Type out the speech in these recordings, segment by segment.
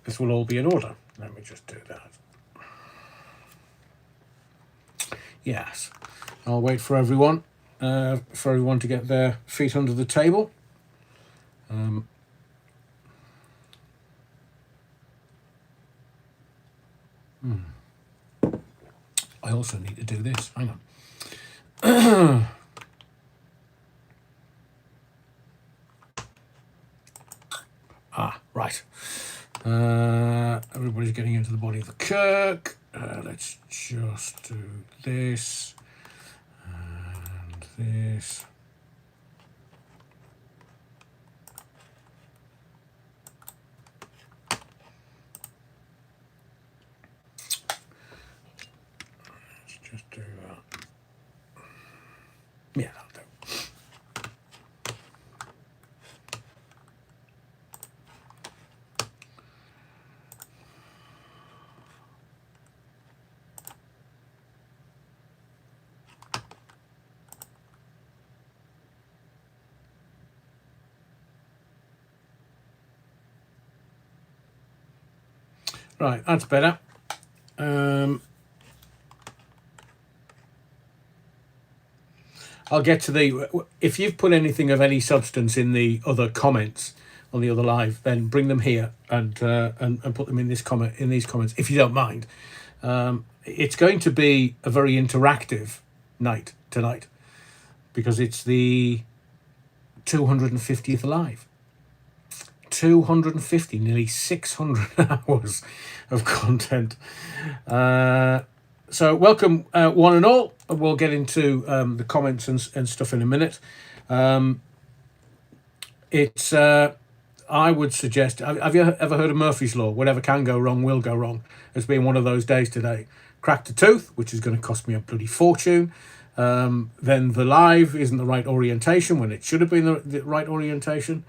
this will all be in order. Let me just do that. Yes, I'll wait for everyone to get their feet under the table. I also need to do this. Hang on. Right. Everybody's getting into the body of the Kirk. Let's just do this and this. Let's just do that. Yeah, that'll do. Right, that's better. I'll get to the... If you've put anything of any substance in the other comments on the other live, then bring them here and put them in this comment, in these comments, if you don't mind. It's going to be a very interactive night tonight because it's the 250th live. 250, nearly 600 hours of content. So welcome one and all. We'll get into the comments and stuff in a minute. It's I would suggest, have you ever heard of Murphy's Law? Whatever can go wrong will go wrong. It's been one of those days today. Cracked a tooth, which is going to cost me a bloody fortune. Then the live isn't the right orientation when it should have been the right orientation.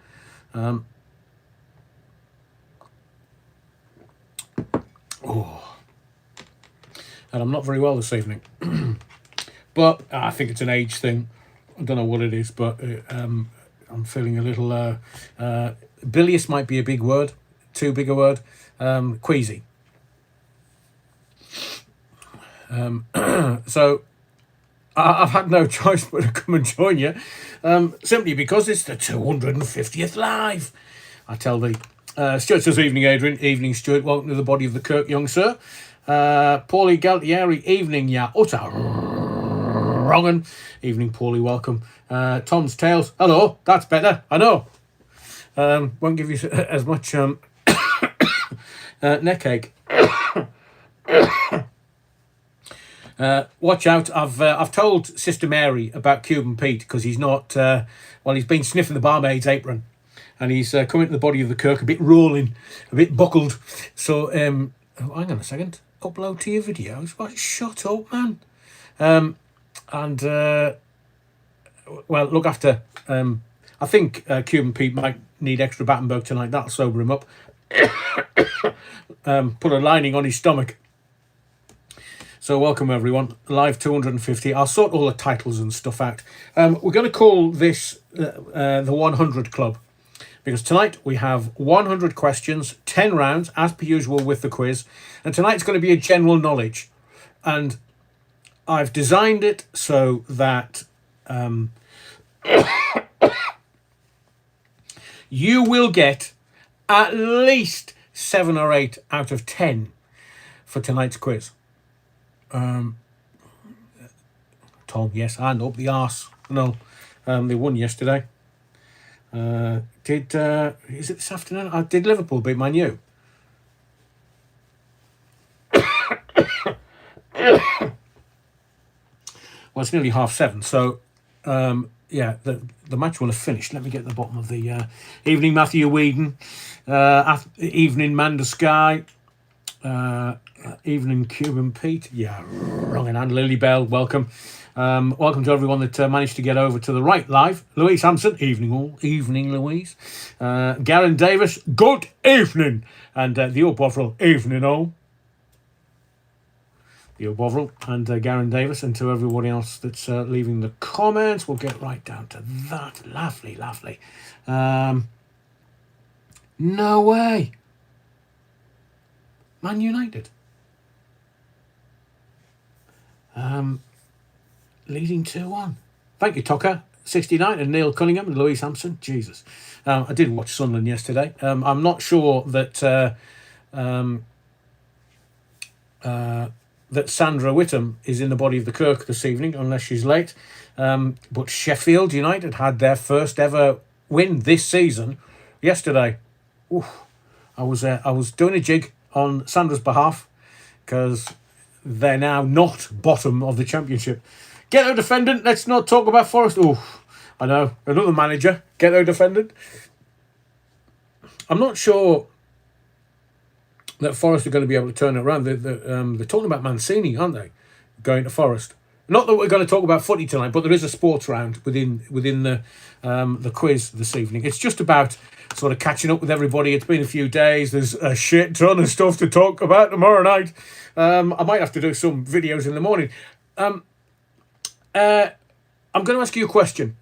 And I'm not very well this evening. But I think it's an age thing. I don't know what it is, but I'm feeling a little... bilious might be a big word. Too big a word. Queasy. So I've had no choice but to come and join you. Simply because it's the 250th live. I tell thee. Stuart says, evening, Adrian. Evening, Stuart. Welcome to the body of the Kirk, young sir. Paulie Galtieri, evening, ya utter wrongin'. Evening, Paulie, welcome. Tom's Tales, hello, that's better, I know. Won't give you as much neck ache. Watch out, I've told Sister Mary about Cuban Pete because he's not, he's been sniffing the barmaid's apron and he's coming to the body of the Kirk a bit rolling, a bit buckled. So, hang on a second. Upload to your videos. What? Shut up, man. Look after. I think Cuban Pete might need extra Battenberg tonight. That'll sober him up. Put a lining on his stomach. So welcome everyone. Live 250. I'll sort all the titles and stuff out. We're going to call this the 100 Club. Because tonight we have 100 questions, 10 rounds, as per usual with the quiz. And tonight's going to be a general knowledge. And I've designed it so that you will get at least 7 or 8 out of 10 for tonight's quiz. Tom, yes, and up the arse. No, they won yesterday. Is it this afternoon? Did Liverpool beat Man U? Well, it's nearly 7:30, so the match will have finished. Let me get to the bottom of the evening. Matthew Whedon, evening Manda Sky, evening Cuban Pete. Yeah, wrong and Lily Bell. Welcome. Welcome to everyone that managed to get over to the right live. Louise Hampson, evening all. Evening, Louise. Garen Davis, good evening. And Theo Bovril, evening all. Theo Bovril and Garen Davis. And to everybody else that's leaving the comments, we'll get right down to that. Lovely, lovely. No way. Man United. Leading 2-1. Thank you, Tucker. 69 and Neil Cunningham and Louise Hampson. Jesus. I did watch Sunderland yesterday. I'm not sure that that Sandra Whittam is in the body of the Kirk this evening, unless she's late. But Sheffield United had their first ever win this season yesterday. Oof. I was doing a jig on Sandra's behalf because they're now not bottom of the Championship. Get out defendant. Let's not talk about Forest. Oh, I know. Another manager. Get out defendant. I'm not sure that Forest are going to be able to turn it around. They're talking about Mancini, aren't they? Going to Forest. Not that we're going to talk about footy tonight, but there is a sports round within the quiz this evening. It's just about sort of catching up with everybody. It's been a few days. There's a shit ton of stuff to talk about tomorrow night. I might have to do some videos in the morning. I'm going to ask you a question.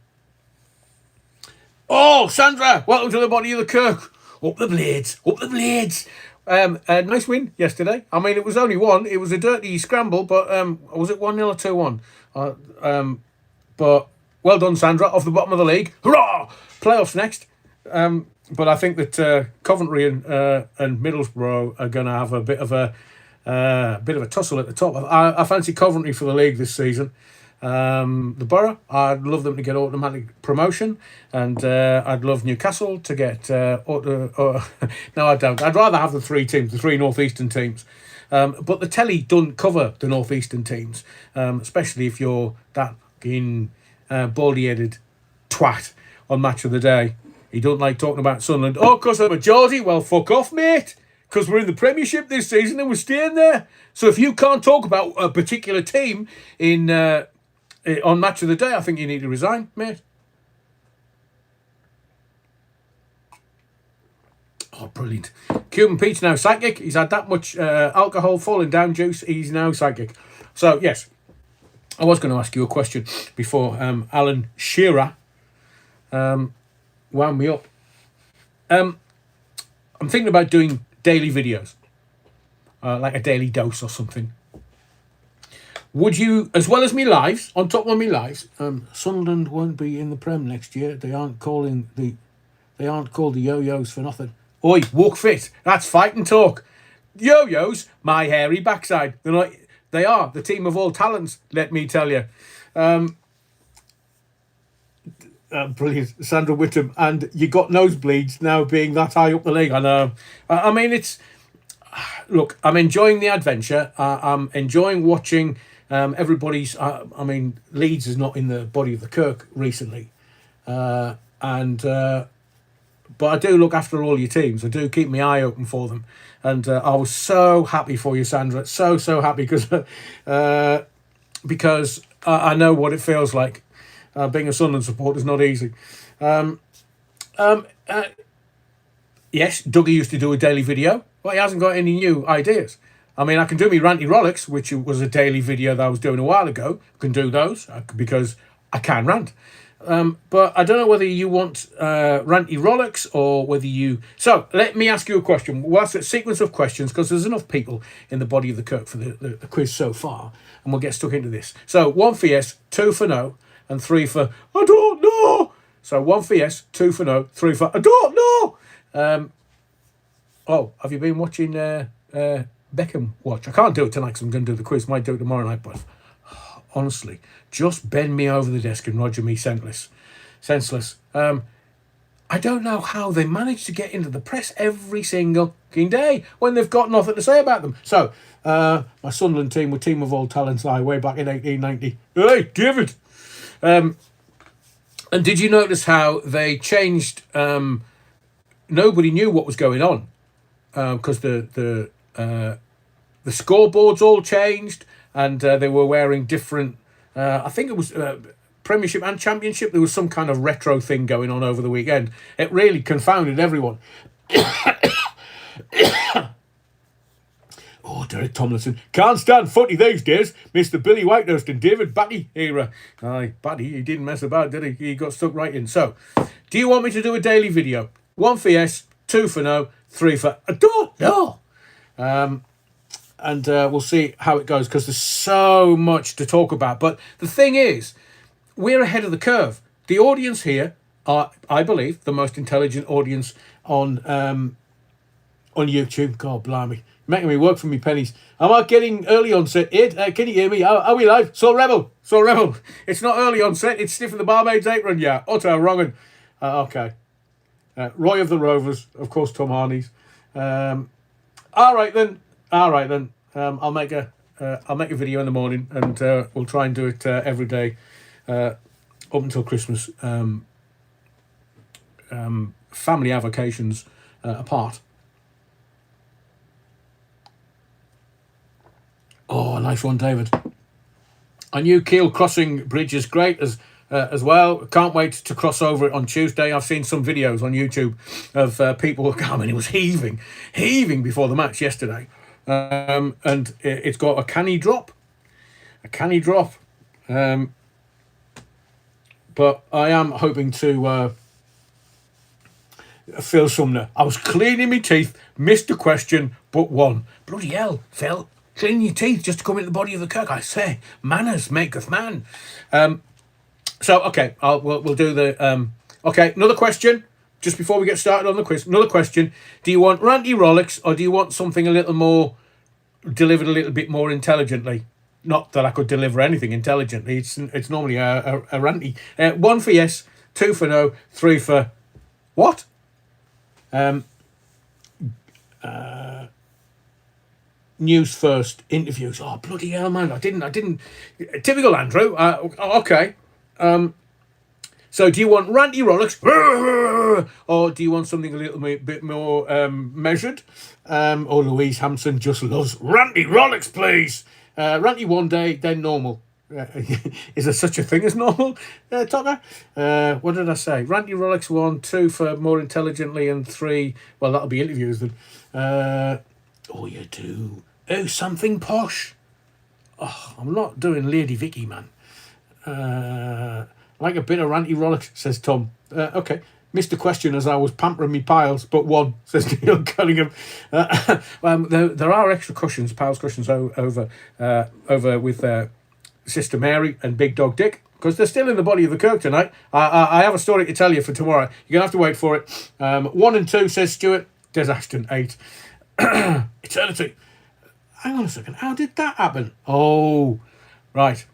Oh, Sandra, welcome to the body of the Kirk. Up the blades, up the blades. Nice win yesterday. I mean, it was only one. It was a dirty scramble, but was it 1-0 or 2-1? But well done, Sandra, off the bottom of the league. Hurrah! Playoffs next. But I think that Coventry and Middlesbrough are going to have a bit of a tussle at the top. I fancy Coventry for the league this season. The Borough, I'd love them to get automatic promotion, and I'd love Newcastle to get no, I don't. I'd rather have the three northeastern teams, but the telly doesn't cover the northeastern teams, especially if you're that fucking baldy-headed twat on Match of the Day. He don't like talking about Sunderland. Oh, because I'm a Geordie? Well, fuck off, mate. Because we're in the Premiership this season and we're staying there. So if you can't talk about a particular team on Match of the Day, I think you need to resign, mate. Oh, brilliant. Cuban Pete's now psychic. He's had that much alcohol falling down juice. He's now psychic. So, yes, I was going to ask you a question before Alan Shearer wound me up. I'm thinking about doing daily videos, like a daily dose or something. Would you, as well as me lives, on top of me lives, Sunderland won't be in the Prem next year. They aren't called the Yo-Yos for nothing. Oi, walk fit. That's fighting talk. Yo-Yos, my hairy backside. They're not. They are the team of all talents. Let me tell you. Brilliant, Sandra Whittam, and you got nosebleeds now being that high up the league. I know. I mean, it's. Look, I'm enjoying the adventure. I'm enjoying watching everybody's. I mean, Leeds is not in the body of the Kirk recently, but I do look after all your teams. I do keep my eye open for them, and I was so happy for you, Sandra. So happy because I know what it feels like. Being a Sunderland supporter is not easy. Yes, Dougie used to do a daily video. Well, he hasn't got any new ideas. I mean, I can do me Ranty Rollicks, which was a daily video that I was doing a while ago. I can do those because I can rant. But I don't know whether you want Ranty Rollicks or whether you... So, let me ask you a question. We'll ask a sequence of questions because there's enough people in the body of the Kirk for the quiz so far. And we'll get stuck into this. So, 1 for yes, 2 for no, and 3 for I don't know. So, 1 for yes, 2 for no, 3 for I don't know. Have you been watching Beckham watch? I can't do it tonight because I'm going to do the quiz. Might do it tomorrow night, but honestly, just bend me over the desk and Roger me senseless. I don't know how they manage to get into the press every single day when they've got nothing to say about them. So, my Sunderland team were team of all talents way back in 1890. Hey, David! And did you notice how they changed... nobody knew what was going on because the scoreboards all changed and they were wearing different. I think it was Premiership and Championship. There was some kind of retro thing going on over the weekend. It really confounded everyone. Oh, Derek Tomlinson. Can't stand footy these days. Mr. Billy Whitehurst and David Batty era. Aye, Batty, he didn't mess about, did he? He got stuck right in. So, do you want me to do a daily video? 1 for yes, 2 for no, 3 for I don't know. and we'll see how it goes, because there's so much to talk about. But the thing is, we're ahead of the curve. The audience here are, I believe, the most intelligent audience on YouTube. God blimey, making me work for me pennies. Am I getting early onset? Can you hear me? Are we live? So rebel. It's not early onset. It's stiff in the barmaid's apron. Yeah, utter wrong. Okay. Roy of the Rovers, of course. Tom Harney's. All right then. I'll make a video in the morning, and we'll try and do it every day up until Christmas. Family avocations apart. Oh, nice one, David. I knew Kiel Crossing Bridge is great as well. Can't wait to cross over it on Tuesday. I've seen some videos on YouTube of people. I mean, it was heaving before the match yesterday. And it's got a canny drop. But I am hoping to Phil Sumner. I was cleaning my teeth, missed a question, but won. Bloody hell, Phil. Cleaning your teeth just to come into the body of the Kirk. I say, manners maketh man. So, okay, we'll do the... okay, another question, just before we get started on the quiz. Another question. Do you want ranty Rolex, or do you want something a little more... delivered a little bit more intelligently? Not that I could deliver anything intelligently. It's normally a ranty. 1 for yes, 2 for no, 3 for... What? News first, interviews. Oh, bloody hell, man. I didn't. Typical Andrew. Okay. So do you want ranty Rolex, or do you want something a little bit more measured? Or Louise Hampson just loves ranty Rolex, please. Ranty one day, then normal. Is there such a thing as normal, Tucker? What did I say? Ranty Rolex 1, 2 for more intelligently, and 3. Well, that'll be interviews then. Oh, you do. Oh, something posh. Oh, I'm not doing Lady Vicky, man. Like a bit of ranty Rolex, says Tom. Okay. Missed the question as I was pampering me piles, but 1, says Neil Cunningham. There are extra cushions, piles cushions over with Sister Mary and Big Dog Dick, because they're still in the body of the Kirk tonight. I have a story to tell you for tomorrow. You're going to have to wait for it. 1 and 2, says Stuart. Des Ashton, 8. Eternity. Hang on a second. How did that happen? Oh, right.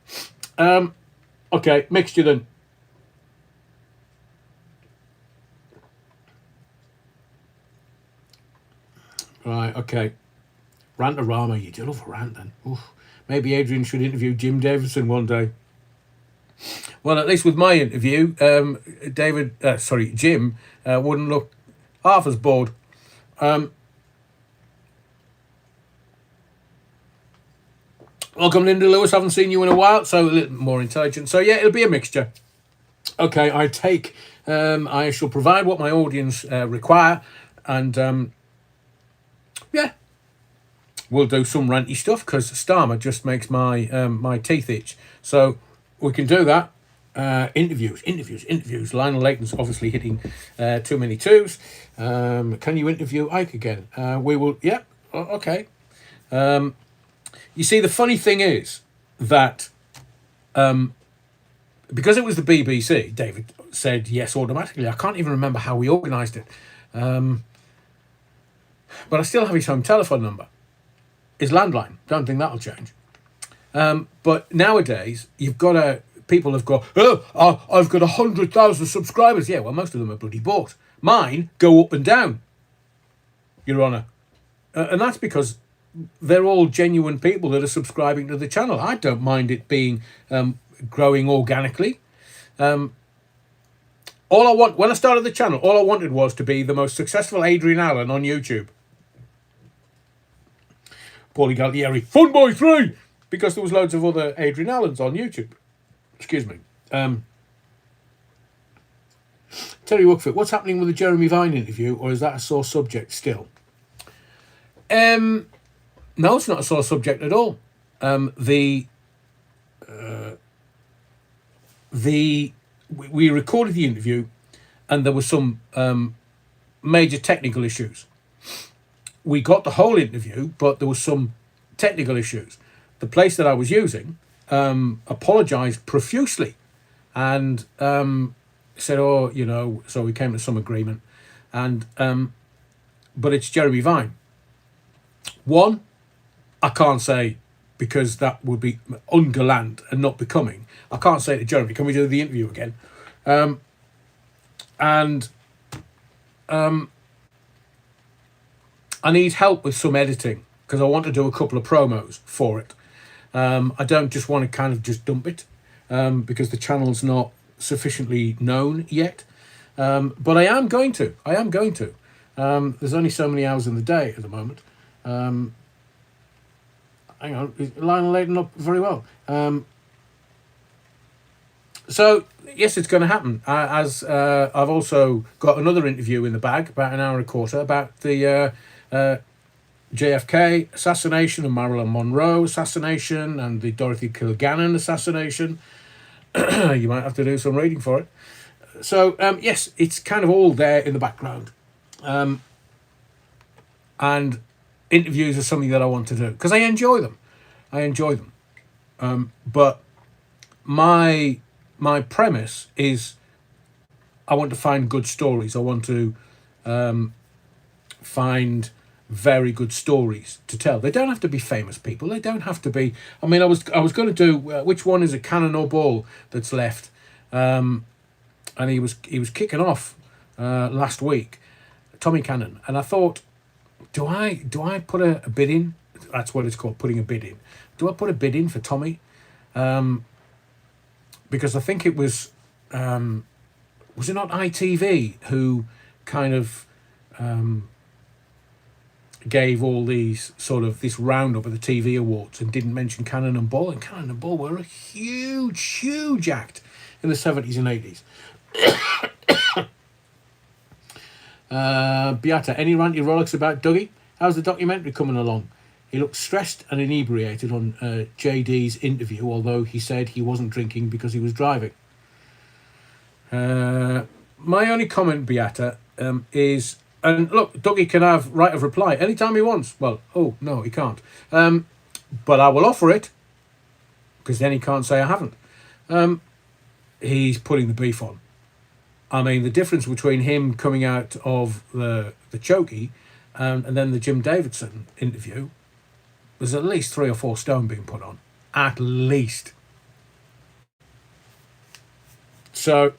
Okay, mixture then. Right, okay. Rantorama, you do love a rant then. Oof. Maybe Adrian should interview Jim Davidson one day. Well, at least with my interview, Jim wouldn't look half as bored. Welcome, Linda Lewis. Haven't seen you in a while, so a little more intelligent. So yeah, it'll be a mixture. Okay, I shall provide what my audience require, and yeah, we'll do some ranty stuff, because Starmer just makes my my teeth itch. So we can do that. Interviews. Lionel Layton's obviously hitting too many twos. Can you interview Ike again? We will. Yeah. Okay. You see, the funny thing is that because it was the BBC, David said yes automatically. I can't even remember how we organised it. But I still have his home telephone number. His landline. Don't think that'll change. But nowadays, people have got, I've got 100,000 subscribers. Yeah, well, most of them are bloody bought. Mine go up and down, Your Honour. And that's because they're all genuine people that are subscribing to the channel. I don't mind it being growing organically. All I want, when I started the channel, all I wanted was to be the most successful Adrian Allen on YouTube. Paulie Galtieri, Fun Boy 3, because there was loads of other Adrian Allens on YouTube. Excuse me. Terry Wookfoot, what's happening with the Jeremy Vine interview, or is that a sore subject still? No, it's not a sore subject at all. We recorded the interview, and there were some major technical issues. We got the whole interview, but there was some technical issues. The place that I was using apologised profusely and said, "Oh, you know," so we came to some agreement. And but it's Jeremy Vine. One, I can't say, because that would be ungallant and not becoming. I can't say to Jeremy, "Can we do the interview again?" And I need help with some editing because I want to do a couple of promos for it. I don't just want to kind of just dump it because the channel's not sufficiently known yet. But I am going to. There's only so many hours in the day at the moment. Hang on, is Lionel Layton up very well? So yes, it's going to happen. As I've also got another interview in the bag, about an hour and a quarter, about the JFK assassination and Marilyn Monroe assassination and the Dorothy Kilgannon assassination. You might have to do some reading for it. So yes, it's kind of all there in the background. And interviews are something that I want to do because I enjoy them. But my premise is I want to find good stories. I want to find very good stories to tell. They don't have to be famous people. They don't have to be. I mean, I was going to do which one is a cannon or ball that's left, and he was kicking off last week, Tommy Cannon, and I thought, do I put a bid in? That's what it's called, putting a bid in. Do I put a bid in for Tommy? Because I think it was it not ITV who kind of gave all these sort of this roundup of the TV awards and didn't mention Cannon and Ball, and Cannon and Ball were a huge act in the 70s and 80s. Beata, any ranty rollicks about Dougie? How's the documentary coming along? He looked stressed and inebriated on JD's interview, although he said he wasn't drinking because he was driving. My only comment, Beata, is, and look, Dougie can have right of reply anytime he wants. Well, oh, no, he can't. But I will offer it, because then he can't say I haven't. He's putting the beef on. I mean, the difference between him coming out of the chokey and then the Jim Davidson interview, there's at least 3 or 4 stone being put on. At least. So,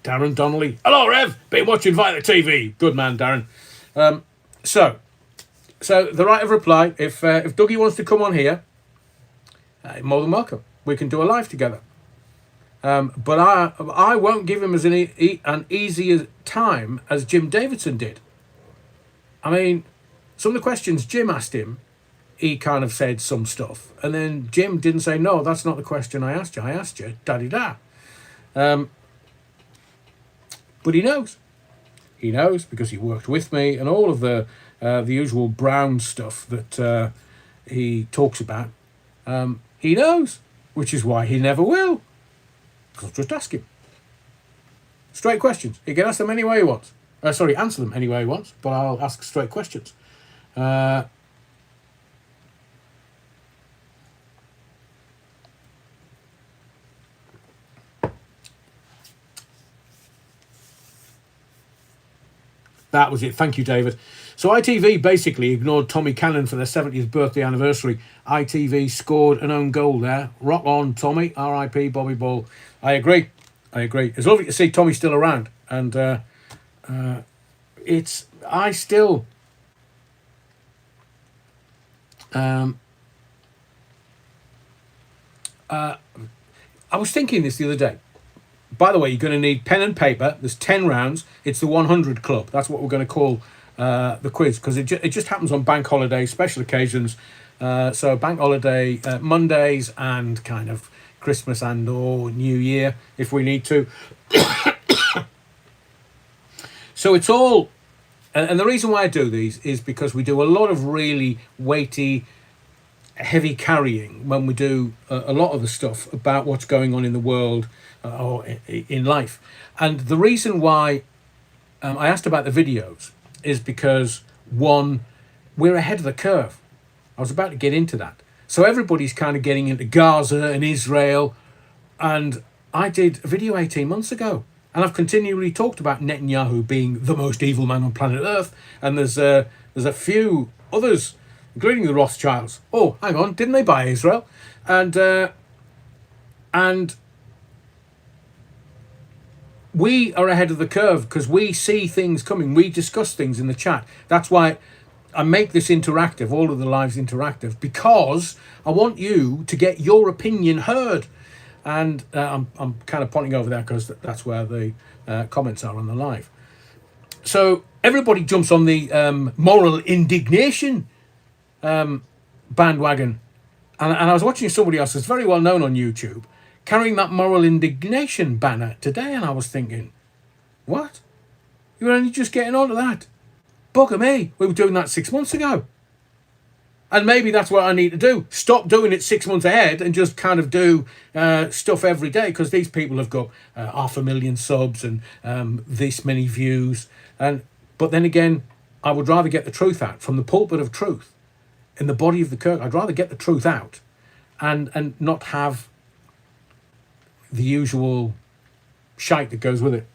Darren Donnelly. Hello, Rev. Been watching via the TV. Good man, Darren. So the right of reply, if Dougie wants to come on here, more than welcome. We can do a live together. But I won't give him as an easy time as Jim Davidson did. I mean, some of the questions Jim asked him, he kind of said some stuff. And then Jim didn't say, no, that's not the question I asked you. I asked you, da-di-da. But he knows. He knows because he worked with me and all of the usual Brown stuff that he talks about. He knows, which is why he never will. Because I'll just ask him. Straight questions. He can ask them any way he wants. Answer them any way he wants, but I'll ask straight questions. That was it. Thank you, David. So ITV basically ignored Tommy Cannon for their 70th birthday anniversary. ITV scored an own goal there. Rock on, Tommy. R.I.P. Bobby Ball. I agree. It's lovely to see Tommy still around. And I was thinking this the other day. By the way, you're going to need pen and paper. There's 10 rounds. It's the 100 Club. That's what we're going to call the quiz, because it just happens on bank holidays, special occasions. So bank holiday Mondays and kind of Christmas and or New Year if we need to. So it's all... And the reason why I do these is because we do a lot of really weighty, heavy carrying when we do a lot of the stuff about what's going on in the world or in life. And the reason why I asked about the videos is because, one, we're ahead of the curve. I was about to get into that. So everybody's kind of getting into Gaza and Israel. And I did a video 18 months ago. And I've continually talked about Netanyahu being the most evil man on planet Earth. And there's a few others, including the Rothschilds. Oh, hang on, didn't they buy Israel? And we are ahead of the curve because we see things coming. We discuss things in the chat. That's why I make this interactive, all of the lives interactive, because I want you to get your opinion heard. And I'm kind of pointing over there because that's where the comments are on the live. So everybody jumps on the moral indignation bandwagon. And I was watching somebody else that's very well known on YouTube carrying that moral indignation banner today. And I was thinking, what? You're only just getting onto that? Bugger me. We were doing that 6 months ago. And maybe that's what I need to do. Stop doing it 6 months ahead and just kind of do stuff every day, because these people have got 500,000 subs and this many views. But then again, I would rather get the truth out from the pulpit of truth in the body of the kirk. I'd rather get the truth out and not have the usual shite that goes with it.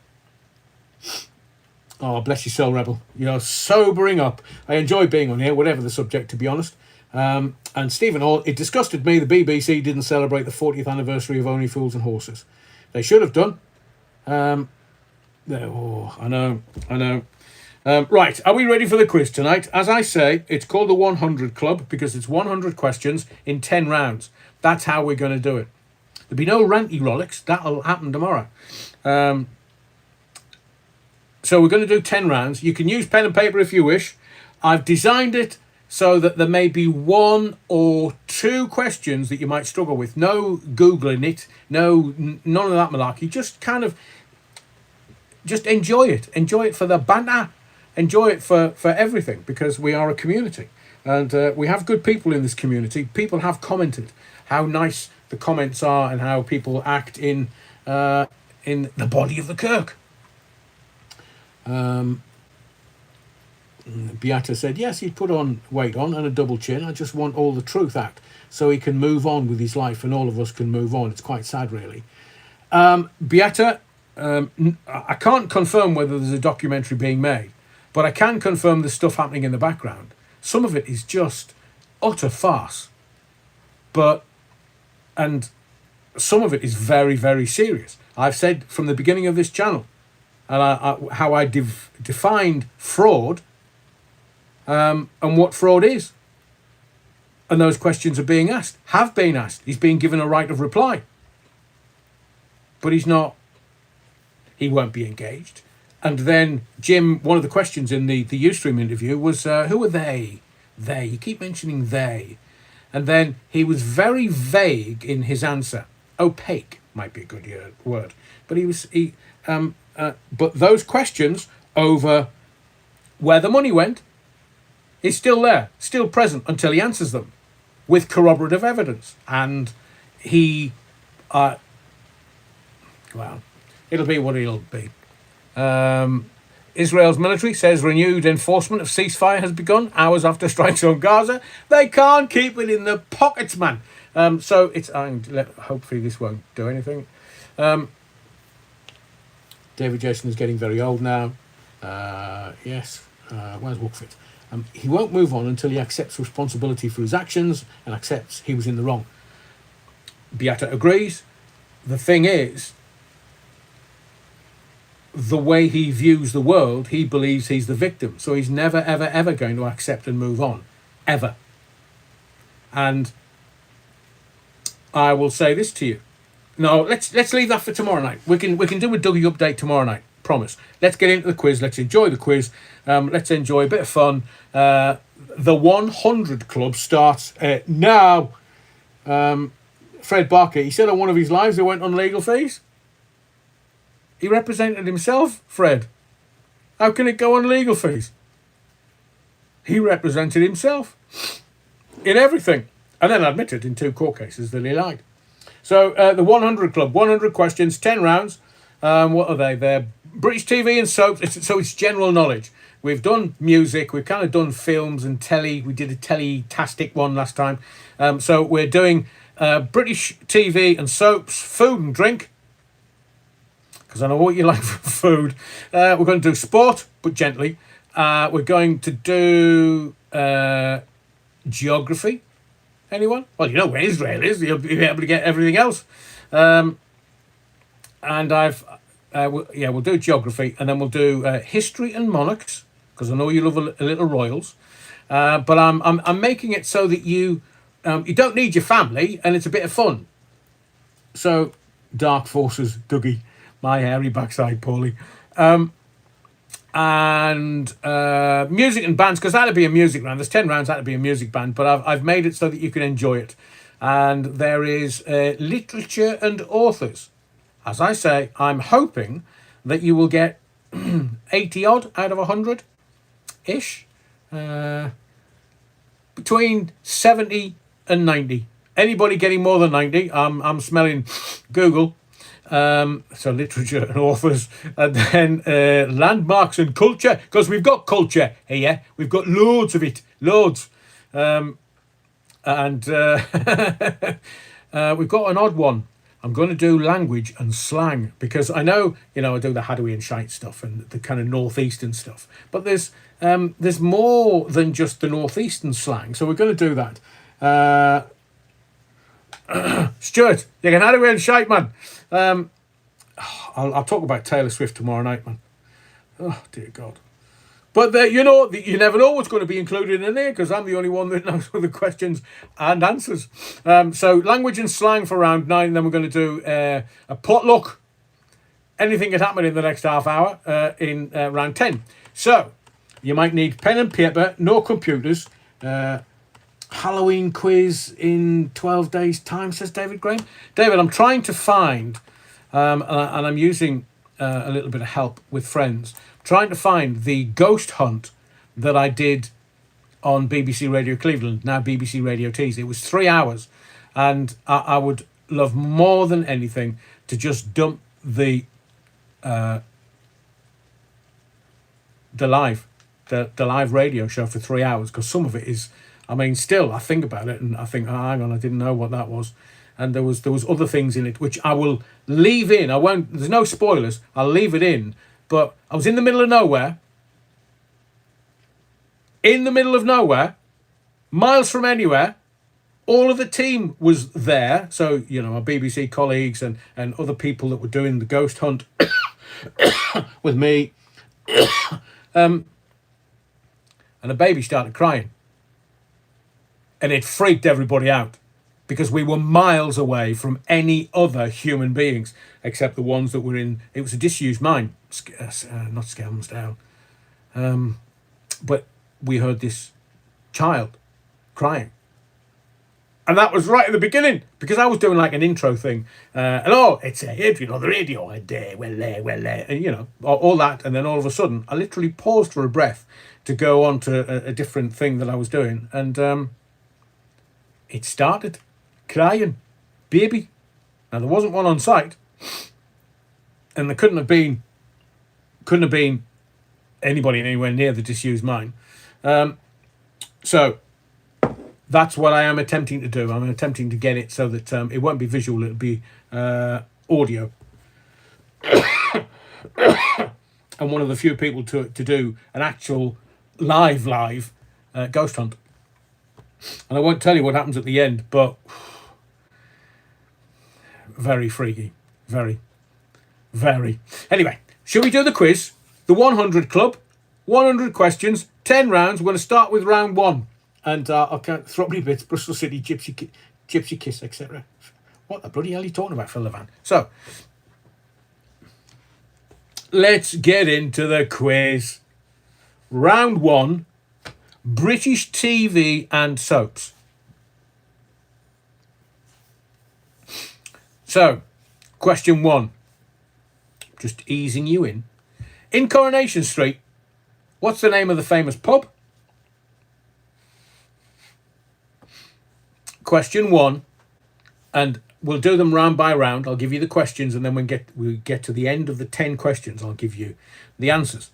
Oh, bless your soul, Rebel. You're sobering up. I enjoy being on here, whatever the subject, to be honest. And Stephen Hall, it disgusted me the BBC didn't celebrate the 40th anniversary of Only Fools and Horses. They should have done. I know. Right, are we ready for the quiz tonight? As I say, it's called the 100 Club because it's 100 questions in 10 rounds. That's how we're going to do it. There'll be no ranty rollicks. That'll happen tomorrow. So we're going to do 10 rounds. You can use pen and paper if you wish. I've designed it so that there may be 1 or 2 questions that you might struggle with. No Googling it. No, none of that malarkey. Just enjoy it. Enjoy it for the banter. Enjoy it for everything, because we are a community. And we have good people in this community. People have commented how nice the comments are and how people act in the body of the kirk. Beata said, yes, he'd put on weight on and a double chin. I just want all the truth out so he can move on with his life and all of us can move on. It's quite sad, really. Beata, I can't confirm whether there's a documentary being made, but I can confirm the stuff happening in the background. Some of it is just utter farce, and some of it is very, very serious. I've said from the beginning of this channel, and how I defined fraud and what fraud is. And those questions are being asked, have been asked. He's being given a right of reply. But he's not, he won't be engaged. And then Jim, one of the questions in the Ustream interview was, who are they? They, you keep mentioning they. And then he was very vague in his answer. Opaque might be a good word. But but those questions over where the money went is still there, still present until he answers them with corroborative evidence. And he, well, it'll be what it'll be. Israel's military says renewed enforcement of ceasefire has begun hours after strikes on Gaza. They can't keep it in the pockets, man. So it's, hopefully this won't do anything. David Jason is getting very old now. Yes. Where's Wookfit? He won't move on until he accepts responsibility for his actions and accepts he was in the wrong. Beata agrees. The thing is, the way he views the world, he believes he's the victim. So he's never, ever, ever going to accept and move on. Ever. And I will say this to you. No, let's leave that for tomorrow night. We can do a Dougie update tomorrow night. Promise. Let's get into the quiz. Let's enjoy the quiz. Let's enjoy a bit of fun. The 100 Club starts now. Fred Barker, he said on one of his lives they went on legal fees. He represented himself, Fred. How can it go on legal fees? He represented himself in everything. And then admitted in 2 court cases that he lied. So the 100 Club, 100 questions, 10 rounds. What are they? They're British TV and soaps. So it's general knowledge. we've done music, we've kind of done films and telly. We did a telly-tastic one last time. So we're doing British TV and soaps, food and drink, because I know what you like for food. We're going to do sport, but gently. We're going to do geography. Anyone? Well, you know where Israel is. You'll be able to get everything else. And we'll do geography, and then we'll do history and monarchs, because I know you love a little royals. But I'm making it so that you don't need your family, and it's a bit of fun. So, dark forces, Dougie, my hairy backside, Paulie. And music and bands, because that'd be a music round. There's 10 rounds, that'd be a music band, but I've made it so that you can enjoy it. And there is literature and authors. As I say, I'm hoping that you will get 80 odd out of 100 ish, between 70 and 90. Anybody getting more than 90, I'm smelling Google. So literature and authors, and then landmarks and culture, because we've got culture here. We've got loads of it, loads. And we've got an odd one. I'm going to do language and slang, because I know, I do the Hadoui and shite stuff and the kind of northeastern stuff, but there's more than just the northeastern slang. So we're going to do that. Stuart, you can Hadoui and shite, man. I'll talk about Taylor Swift tomorrow night, man. Oh dear God! But you never know what's going to be included in there, because I'm the only one that knows all the questions and answers. So language and slang for round 9, and then we're going to do a potluck. Anything can happen in the next half hour in round 10. So you might need pen and paper, no computers. Halloween quiz in 12 days' time, says David Graham. David, I'm trying to find, and I'm using a little bit of help with friends, trying to find the ghost hunt that I did on BBC Radio Cleveland, now BBC Radio Tees. It was 3 hours, and I would love more than anything to just dump the live radio show for 3 hours, because some of it is, still I think about it and I think, oh, hang on, I didn't know what that was. And there was other things in it which I will leave in. There's no spoilers, I'll leave it in. But I was in the middle of nowhere, miles from anywhere. All of the team was there. So, my BBC colleagues and other people that were doing the ghost hunt with me. And a baby started crying. And it freaked everybody out, because we were miles away from any other human beings except the ones that were in. It was a disused mine, not Skelmersdale. But we heard this child crying. And that was right at the beginning, because I was doing like an intro thing. Hello, it's Adrian on the radio. And, and all that. And then all of a sudden, I literally paused for a breath to go on to a different thing that I was doing. And it started crying, baby. Now there wasn't one on site, and there couldn't have been anybody anywhere near the disused mine. So that's what I am attempting to do. I'm attempting to get it so that it won't be visual; it'll be audio. And one of the few people to do an actual live ghost hunt. And I won't tell you what happens at the end, but very freaky. Very, very. Anyway, should we do the quiz? The 100 Club, 100 questions, 10 rounds. We're going to start with round 1. And I'll count Throbbly Bits, Bristol City, Gypsy Kiss, etc. What the bloody hell are you talking about, Phil Levan? So, let's get into the quiz. Round 1. British TV and soaps. So, question 1. Just easing you in. In Coronation Street, what's the name of the famous pub? Question 1. And we'll do them round by round. I'll give you the questions, and then when we get to the end of the 10 questions, I'll give you the answers.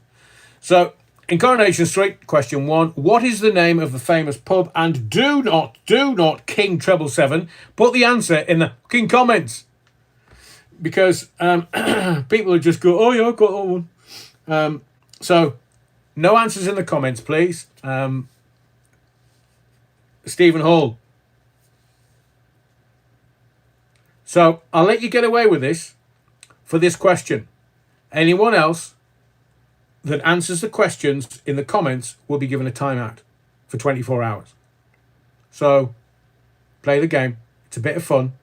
So, In Coronation Street, question 1. What is the name of the famous pub? And do not, King Treble 7, put the answer in the fucking comments. Because people would just go, oh yeah, I've got that one. So, no answers in the comments, please. Stephen Hall. So, I'll let you get away with this for this question. Anyone else that answers the questions in the comments will be given a timeout for 24 hours. So, play the game. It's a bit of fun.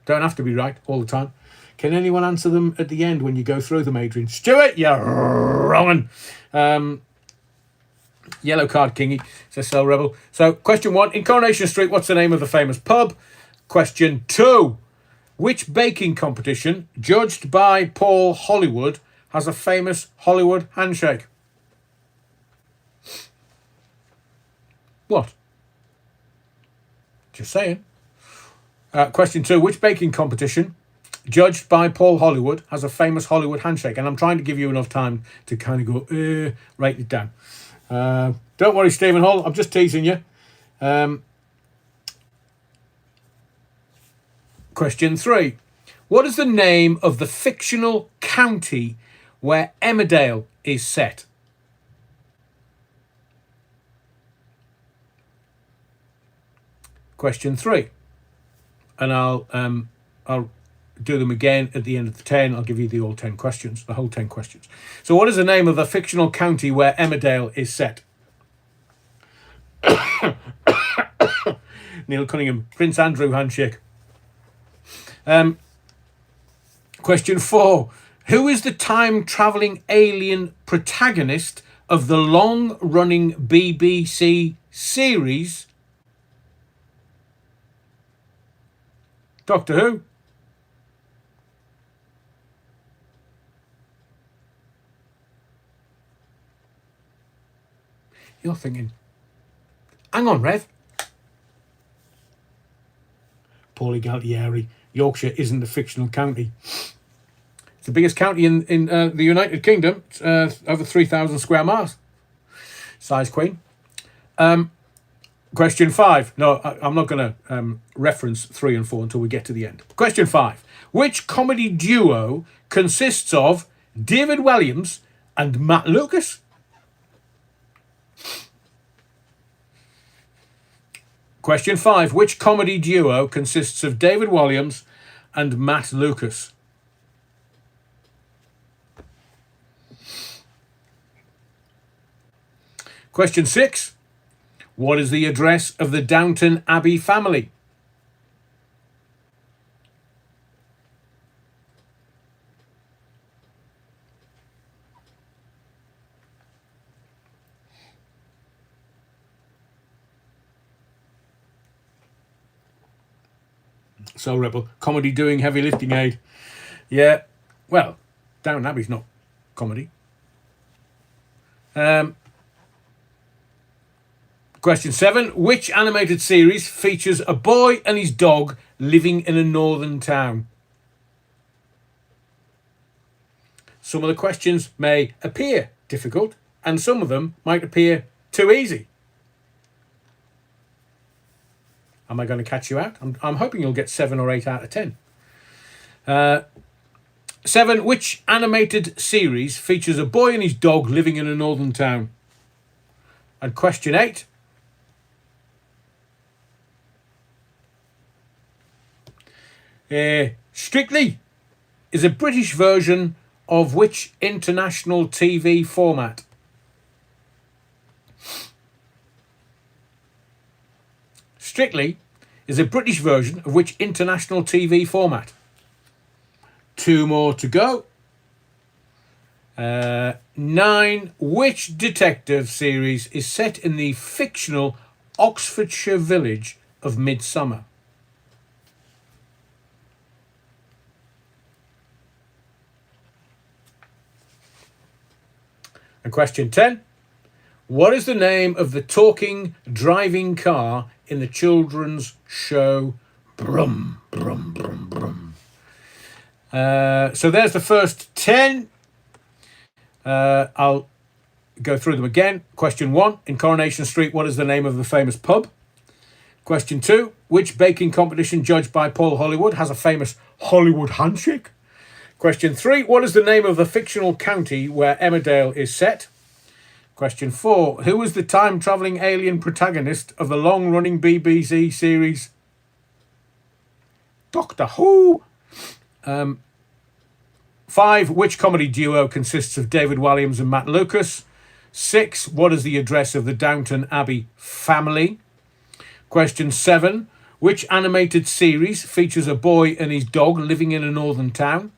Don't have to be right all the time. Can anyone answer them at the end when you go through them, Adrian? Stuart, you're wrong. Yellow card, Kingy, says Cell Rebel. So, question 1. In Coronation Street, what's the name of the famous pub? Question 2. Which baking competition, judged by Paul Hollywood, has a famous Hollywood handshake? What? Just saying. Question 2. Which baking competition, judged by Paul Hollywood, has a famous Hollywood handshake? And I'm trying to give you enough time to kind of go, write it down. Don't worry, Stephen Hall. I'm just teasing you. Question 3. What is the name of the fictional county where Emmerdale is set? Question 3. And I'll do them again at the end of the 10. I'll give you the all 10 questions, the whole 10 questions. So what is the name of the fictional county where Emmerdale is set? Neil Cunningham, Prince Andrew handshake. Question 4. Who is the time-travelling alien protagonist of the long-running BBC series Doctor Who? You're thinking, hang on, Rev. Paulie Galtieri. Yorkshire isn't a fictional county. It's the biggest county in the United Kingdom. It's over 3,000 square miles. Size queen. Question 5. No, I'm not going to reference 3 and 4 until we get to the end. Question 5. Which comedy duo consists of David Williams and Matt Lucas? Question 5. Which comedy duo consists of David Williams and Matt Lucas? Question 6. What is the address of the Downton Abbey family? So Rebel, comedy doing heavy lifting aid. Yeah, well, Downton Abbey's not comedy. Question 7. Which animated series features a boy and his dog living in a northern town? Some of the questions may appear difficult, and some of them might appear too easy. Am I going to catch you out? I'm hoping you'll get 7 or 8 out of 10. 7. Which animated series features a boy and his dog living in a northern town? And question 8. Strictly is a British version of which international TV format? Strictly is a British version of which international TV format? 2 more to go. 9. Which detective series is set in the fictional Oxfordshire village of Midsummer? And question 10. What is the name of the talking, driving car in the children's show Brum, Brum, Brum, Brum? So there's the first 10. I'll go through them again. Question 1, in Coronation Street, what is the name of the famous pub? Question 2, which baking competition judged by Paul Hollywood has a famous Hollywood handshake? Question 3, what is the name of the fictional county where Emmerdale is set? Question 4, who is the time-travelling alien protagonist of the long-running BBC series Doctor Who? 5, which comedy duo consists of David Walliams and Matt Lucas? 6, what is the address of the Downton Abbey family? Question 7, which animated series features a boy and his dog living in a northern town?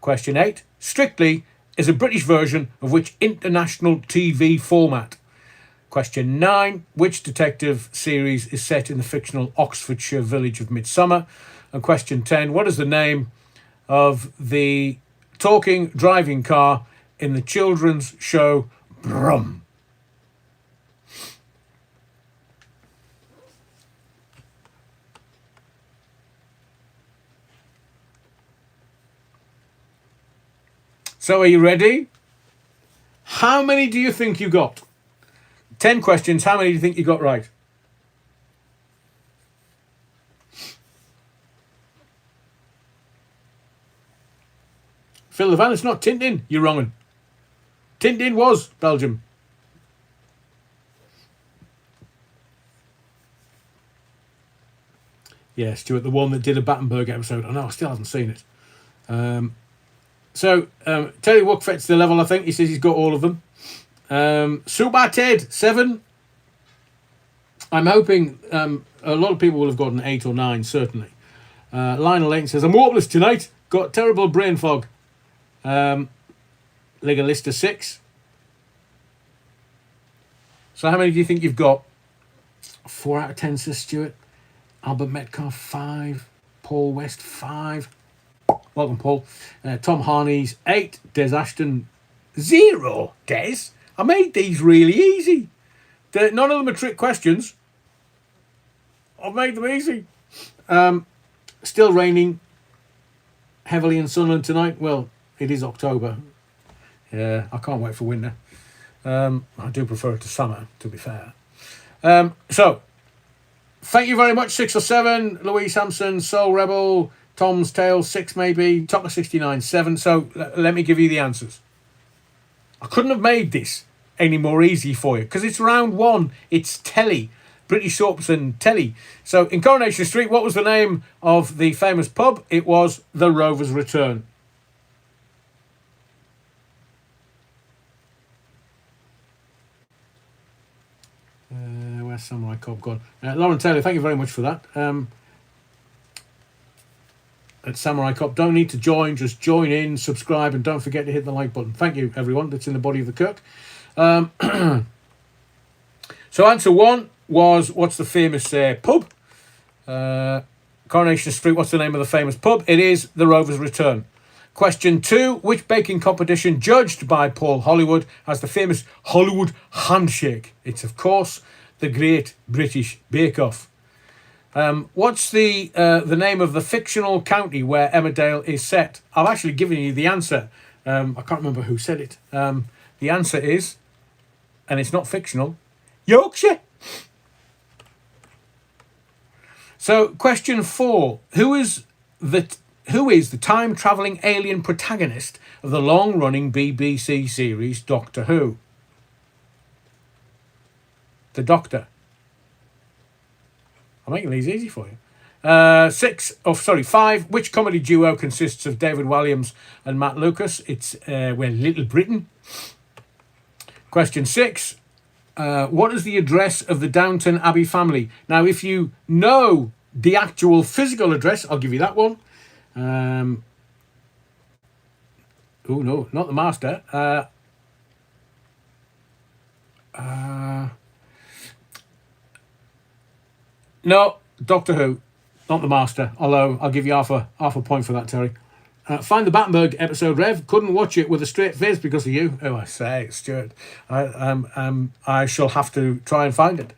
Question 8, Strictly is a British version of which international TV format? Question 9, which detective series is set in the fictional Oxfordshire village of Midsummer? And question 10, what is the name of the talking driving car in the children's show Brum? So are you ready? How many do you think you got? 10 questions. How many do you think you got right? Phil Levan, it's not Tintin. You're wrong. Tintin was Belgium. Yeah, Stuart, the one that did a Battenberg episode. I know, I still haven't seen it. Terry Wookfet's the level, I think. He says he's got all of them. Super Ted, 7. I'm hoping a lot of people will have gotten 8 or 9, certainly. Lionel Layton says, I'm hopeless tonight. Got terrible brain fog. Legalista, 6. So how many do you think you've got? 4 out of 10, says Stuart. Albert Metcalf, 5. Paul West, 5. Welcome, Paul. Tom Harney's 8. Des Ashton, 0. Des? I made these really easy. None of them are trick questions. I've made them easy. Still raining heavily in Sunderland tonight. Well, it is October. Yeah, I can't wait for winter. I do prefer it to summer, to be fair. So, thank you very much, 6 or 7. Louise Hampson, Soul Rebel, Tom's Tale, 6 maybe. Tucker 69, 7. So, let me give you the answers. I couldn't have made this any more easy for you because it's round 1. It's telly. British soaps and telly. So, in Coronation Street, what was the name of the famous pub? It was The Rover's Return. Where's Samurai Cop gone? Lauren Taylor, thank you very much for that. At Samurai Cop, don't need to join, just join in, subscribe, and don't forget to hit the like button. Thank you, everyone. That's in the body of the Kirk. So answer 1 was, what's the famous pub? Coronation Street, what's the name of the famous pub? It is The Rover's Return. Question 2, which baking competition judged by Paul Hollywood has the famous Hollywood handshake? It's, of course, the Great British Bake Off. What's the name of the fictional county where Emmerdale is set? I've actually given you the answer. I can't remember who said it. The answer is, and it's not fictional, Yorkshire. So, question 4, who is the time-travelling alien protagonist of the long-running BBC series Doctor Who? The Doctor. I'm making these easy for you. 5. Which comedy duo consists of David Walliams and Matt Lucas? It's Little Britain. Question 6. What is the address of the Downton Abbey family? Now, if you know the actual physical address, I'll give you that one. Oh no, not the master. No, Doctor Who, not the master. Although I'll give you half a point for that, Terry. Find the Battenberg episode, Rev. Couldn't watch it with a straight face because of you. Oh, I say, Stuart. I shall have to try and find it.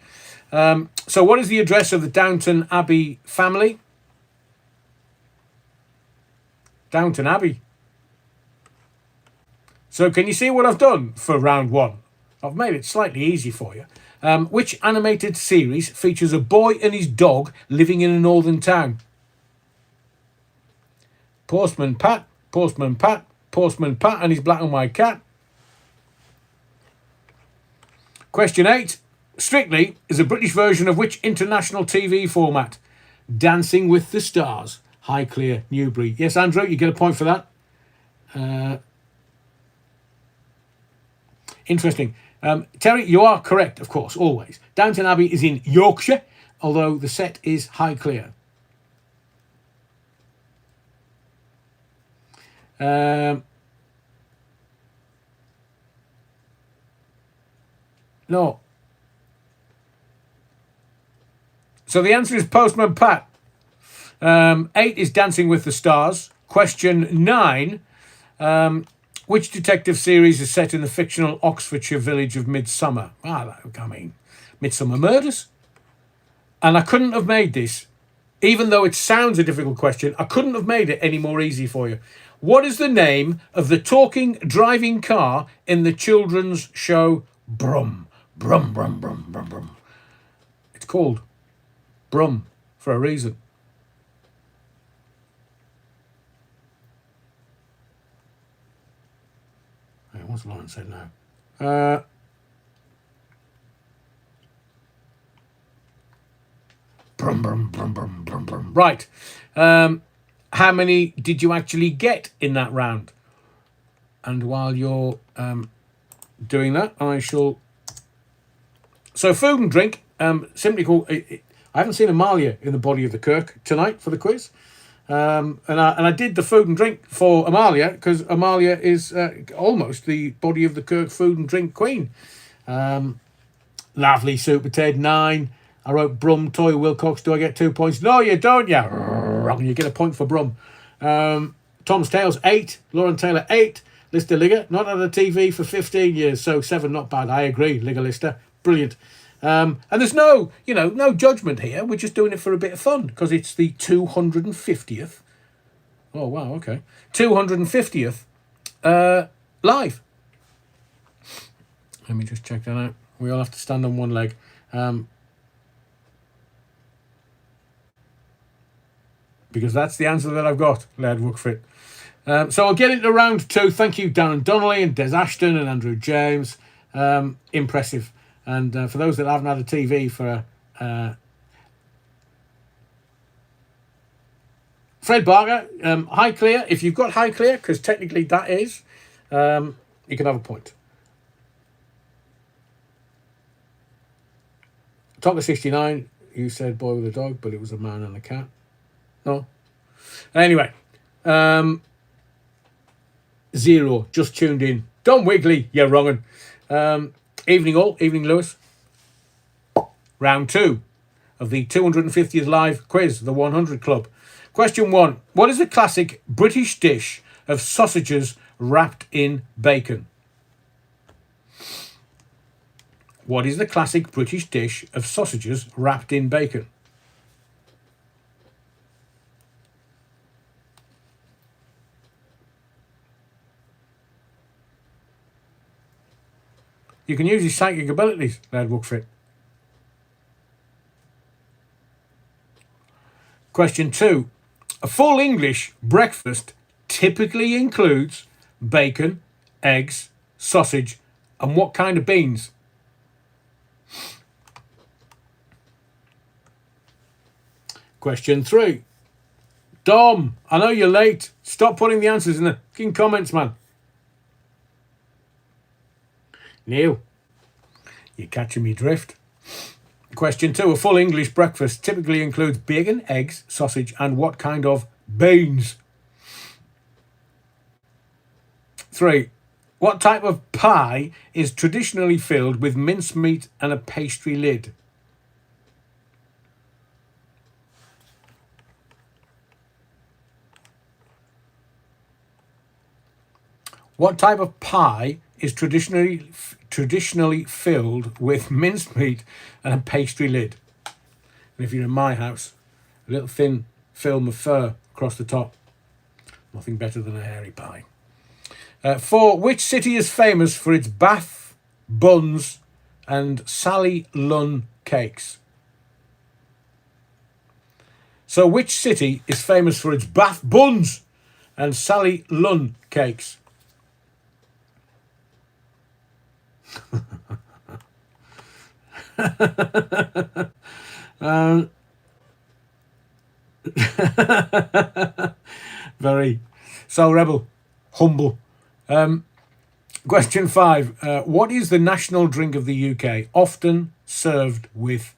So, what is the address of the Downton Abbey family? Downton Abbey. So, can you see what I've done for round 1? I've made it slightly easy for you. Which animated series features a boy and his dog living in a northern town? Postman Pat, Postman Pat, Postman Pat and his black and white cat. Question 8. Strictly is a British version of which international TV format? Dancing with the Stars. Highclere, Newbury. Yes, Andrew, you get a point for that. Interesting. Terry, you are correct, of course, always. Downton Abbey is in Yorkshire, although the set is Highclere. No. So the answer is Postman Pat. 8 is Dancing with the Stars. Question 9. Which detective series is set in the fictional Oxfordshire village of Midsummer? Midsummer Murders. And I couldn't have made this, even though it sounds a difficult question, I couldn't have made it any more easy for you. What is the name of the talking, driving car in the children's show Brum? Brum, brum, brum, brum, brum. It's called Brum for a reason. What's Lauren said now? Brum, brum, brum, brum, brum, brum. Right. How many did you actually get in that round? And while you're doing that, I shall... So food and drink, simply called... I haven't seen Amalia in the body of the Kirk tonight for the quiz. And I did the food and drink for Amalia because Amalia is almost the body of the Kirk food and drink queen. Lovely Super Ted, 9. I wrote Brum, Toy Wilcox. Do I get 2 points? No, you don't, yeah. Wrong. You get a point for Brum. Tom's Tales, 8. Lauren Taylor, 8. Lister Ligger, not had a TV for 15 years, so 7, not bad. I agree, Ligger Lister. Brilliant. And there's no judgment here. We're just doing it for a bit of fun because it's the 250th. Oh, wow, okay. 250th live. Let me just check that out. We all have to stand on one leg. Because that's the answer that I've got, Laird Wookfit. So I'll get into round 2. Thank you, Darren Donnelly and Des Ashton and Andrew James. Impressive. And for those that haven't had a TV for Fred Barker, Highclere, if you've got Highclere, because technically that is, you can have a point. Tonka 69, you said boy with a dog, but it was a man and a cat. No. Anyway, 0, just tuned in. Don Wiggly, you're wrongin'. Evening all, evening Lewis. Round 2 of the 250th live quiz, the 100 Club. Question 1. What is the classic British dish of sausages wrapped in bacon? What is the classic British dish of sausages wrapped in bacon? You can use your psychic abilities, Laird Wookfit. Question 2. A full English breakfast typically includes bacon, eggs, sausage, and what kind of beans? Question 3. Dom, I know you're late. Stop putting the answers in the fucking comments, man. Neil, you're catching me drift. Question 2. A full English breakfast typically includes bacon, eggs, sausage, and what kind of beans? 3. What type of pie is traditionally filled with mincemeat and a pastry lid? What type of pie is traditionally filled with mincemeat and a pastry lid? And if you're in my house, a little thin film of fur across the top. Nothing better than a hairy pie. 4. Which city is famous for its buns, and Sally Lunn cakes. So which city is famous for its Bath buns and Sally Lunn cakes? Very. So rebel. Humble. Question 5. What is the national drink of the UK, often served with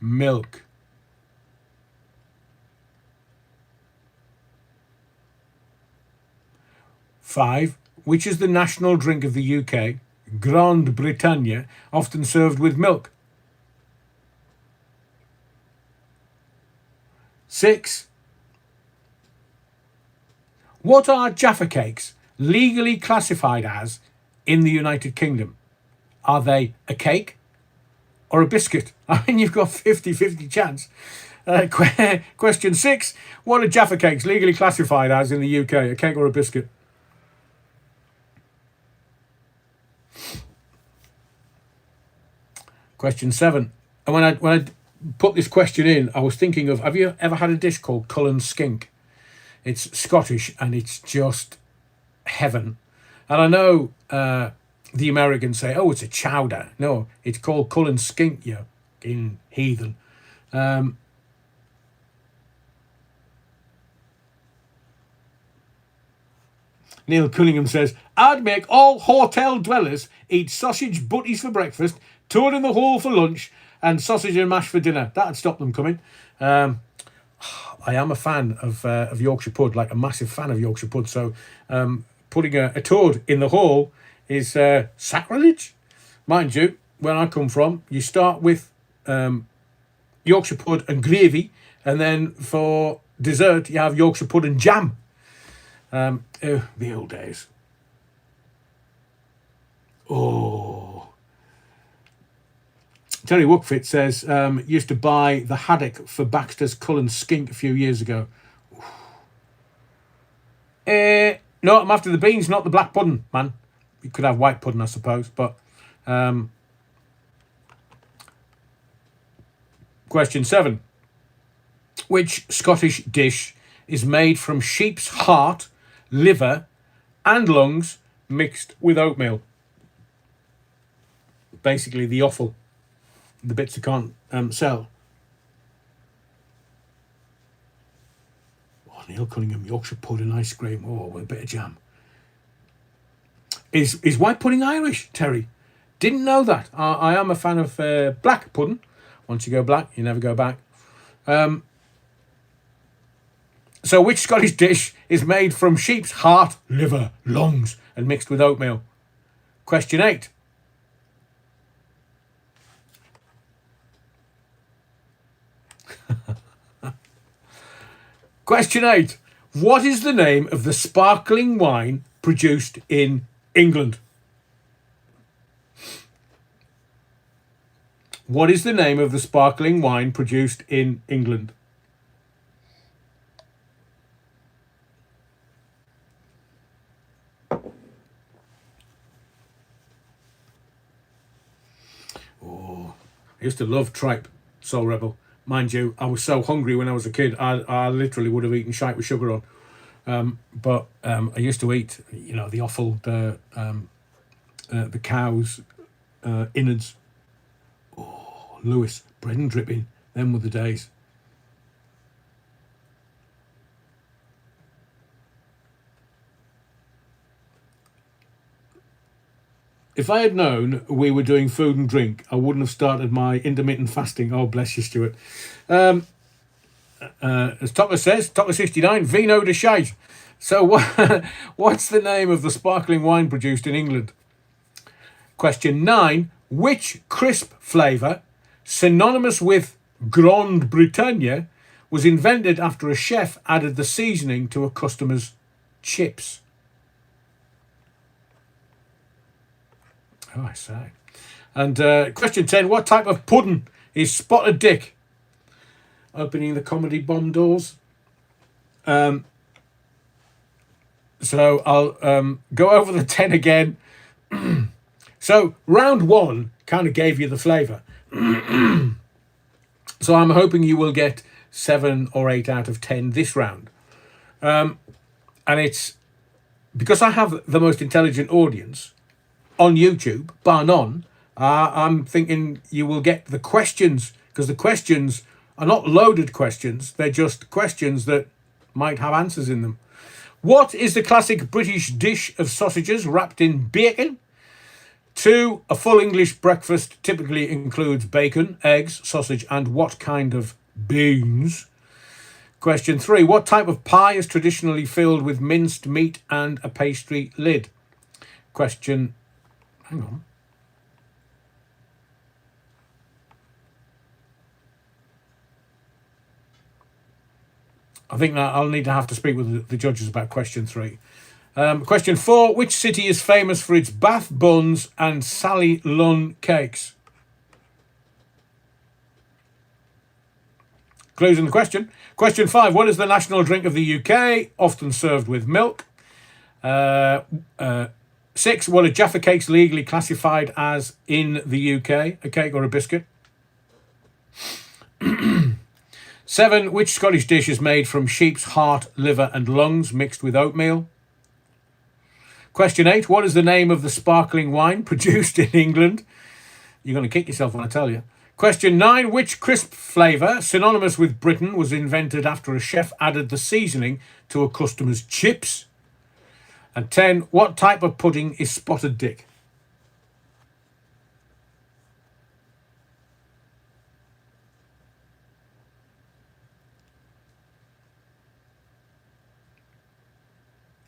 milk? Five. Which is the national drink of the UK, Grande Bretagne, often served with milk? 6. What are Jaffa cakes legally classified as in the United Kingdom? Are they a cake or a biscuit? I mean, you've got 50-50 chance. Question 6. What are Jaffa cakes legally classified as in the UK? A cake or a biscuit? Question 7. And when I put this question in, I was thinking of, have you ever had a dish called Cullen skink? It's Scottish and it's just heaven. And I know the Americans say, oh, it's a chowder. No, it's called Cullen skink, you in heathen. Neil Cunningham says, I'd make all hotel dwellers eat sausage butties for breakfast, toad in the hole for lunch, and sausage and mash for dinner. That'd stop them coming. I am a fan of Yorkshire pud, like a massive fan of Yorkshire pud. So putting a toad in the hole is sacrilege. Mind you, where I come from, you start with Yorkshire pud and gravy, and then for dessert you have Yorkshire pud and jam. The old days. Oh. Terry Wookfit says, used to buy the haddock for Baxter's Cullen skink a few years ago. No, I'm after the beans, not the black pudding, man. You could have white pudding, I suppose, but... Question 7. Which Scottish dish is made from sheep's heart, liver and lungs mixed with oatmeal? Basically the offal, the bits you can't sell. Oh, Neil Cunningham, Yorkshire pudding ice cream, with a bit of jam. Is white pudding Irish, Terry? Didn't know that. I am a fan of black pudding. Once you go black, you never go back. So which Scottish dish is made from sheep's heart, liver, lungs and mixed with oatmeal? Question 8. Question 8. What is the name of the sparkling wine produced in England? What is the name of the sparkling wine produced in England? I used to love tripe, Soul Rebel. Mind you, I was so hungry when I was a kid, I literally would have eaten shite with sugar on. But I used to eat, the offal, the cow's innards. Oh, Lewis, bread and dripping. Them were the days. If I had known we were doing food and drink, I wouldn't have started my intermittent fasting. Oh, bless you, Stuart. As Tocker says, Tocker 69, vino de shite. So what's the name of the sparkling wine produced in England? Question 9. Which crisp flavour, synonymous with Grande Bretagne, was invented after a chef added the seasoning to a customer's chips? Oh, I say. And question 10. What type of pudding is Spotted Dick? Opening the comedy bomb doors. So I'll go over the 10 again. So round one kind of gave you the flavour. So I'm hoping you will get 7 or 8 out of 10 this round. And it's because I have the most intelligent audience on YouTube, bar none. I'm thinking you will get the questions, because the questions are not loaded questions. They're just questions that might have answers in them. What is the classic British dish of sausages wrapped in bacon? 2, a full English breakfast typically includes bacon, eggs, sausage, and what kind of beans? Question 3, what type of pie is traditionally filled with minced meat and a pastry lid? Question, hang on. I think that I'll need to have to speak with the judges about question 3. Question 4, which city is famous for its Bath buns and Sally Lunn cakes? Clues in the question. Question 5, what is the national drink of the UK, often served with milk? 6, what are Jaffa cakes legally classified as in the UK, a cake or a biscuit? 7, which Scottish dish is made from sheep's heart, liver and lungs mixed with oatmeal? Question 8, what is the name of the sparkling wine produced in England? You're going to kick yourself when I tell you. Question 9, which crisp flavour, synonymous with Britain, was invented after a chef added the seasoning to a customer's chips? And 10, what type of pudding is spotted dick?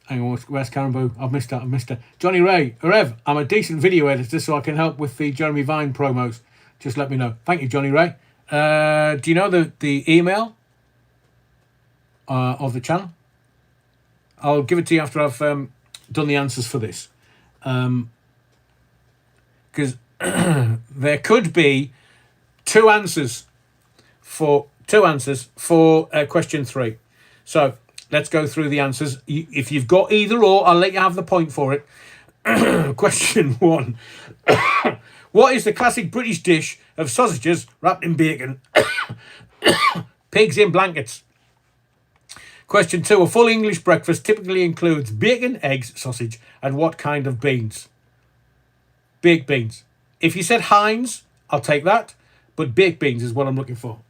Hang on, where's Caribou? I've missed her. Johnny Ray, Rev, I'm a decent video editor, so I can help with the Jeremy Vine promos. Just let me know. Thank you, Johnny Ray. Do you know the email of the channel? I'll give it to you after I've done the answers for this. Because there could be two answers for question 3. So let's go through the answers. If you've got either or, I'll let you have the point for it. Question 1. What is the classic British dish of sausages wrapped in bacon? Pigs in blankets. Question 2. A full English breakfast typically includes bacon, eggs, sausage, and what kind of beans? Baked beans. If you said Heinz, I'll take that, but baked beans is what I'm looking for.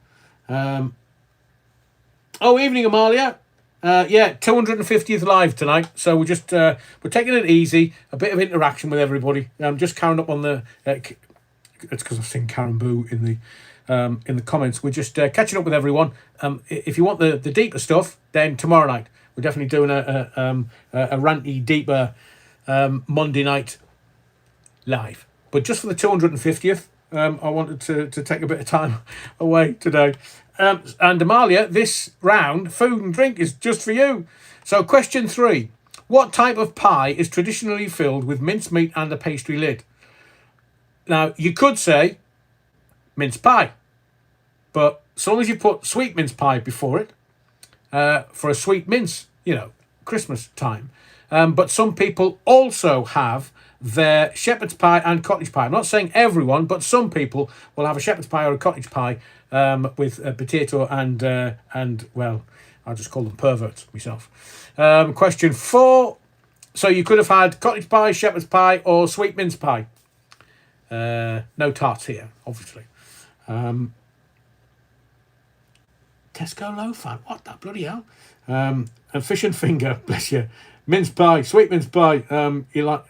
Evening, Amalia. 250th live tonight, so we're just we're taking it easy, a bit of interaction with everybody. I'm just carrying up on the it's because I've seen Karen Boo in the comments. We're just catching up with everyone. If you want the deeper stuff, then tomorrow night we're definitely doing a ranty deeper Monday night live. But just for the 250th, I wanted to take a bit of time away today. And Amalia, this round, food and drink is just for you. So question 3. What type of pie is traditionally filled with mincemeat and a pastry lid? Now, you could say mince pie, but as long as you put sweet mince pie before it, for a sweet mince, Christmas time. But some people also have their shepherd's pie and cottage pie. I'm not saying everyone, but some people will have a shepherd's pie or a cottage pie with a potato and well, I'll just call them perverts myself. Question 4. So you could have had cottage pie, shepherd's pie, or sweet mince pie. No tarts here, obviously. Tesco low fat. What the bloody hell? And fish and finger, bless you. Mince pie, sweet mince pie. You like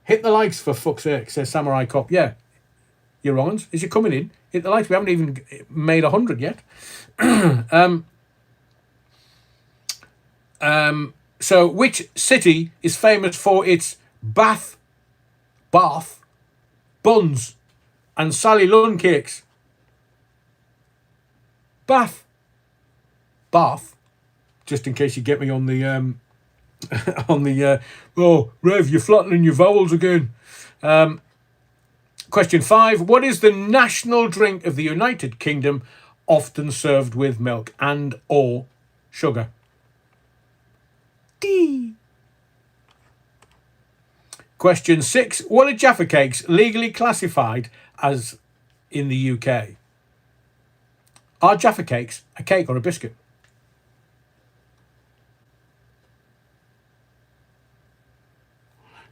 hit the likes for fuck's sake, says Samurai Cop. Yeah, you're wrong. Is you coming in? Hit the likes. We haven't even made 100 yet. So which city is famous for its Bath buns and Sally Lunn cakes? Bath. Just in case you get me on the Rev, you're flattening your vowels again. Question 5. What is the national drink of the United Kingdom, often served with milk and or sugar? D. Question 6. What are Jaffa cakes legally classified as in the UK? Are Jaffa cakes a cake or a biscuit?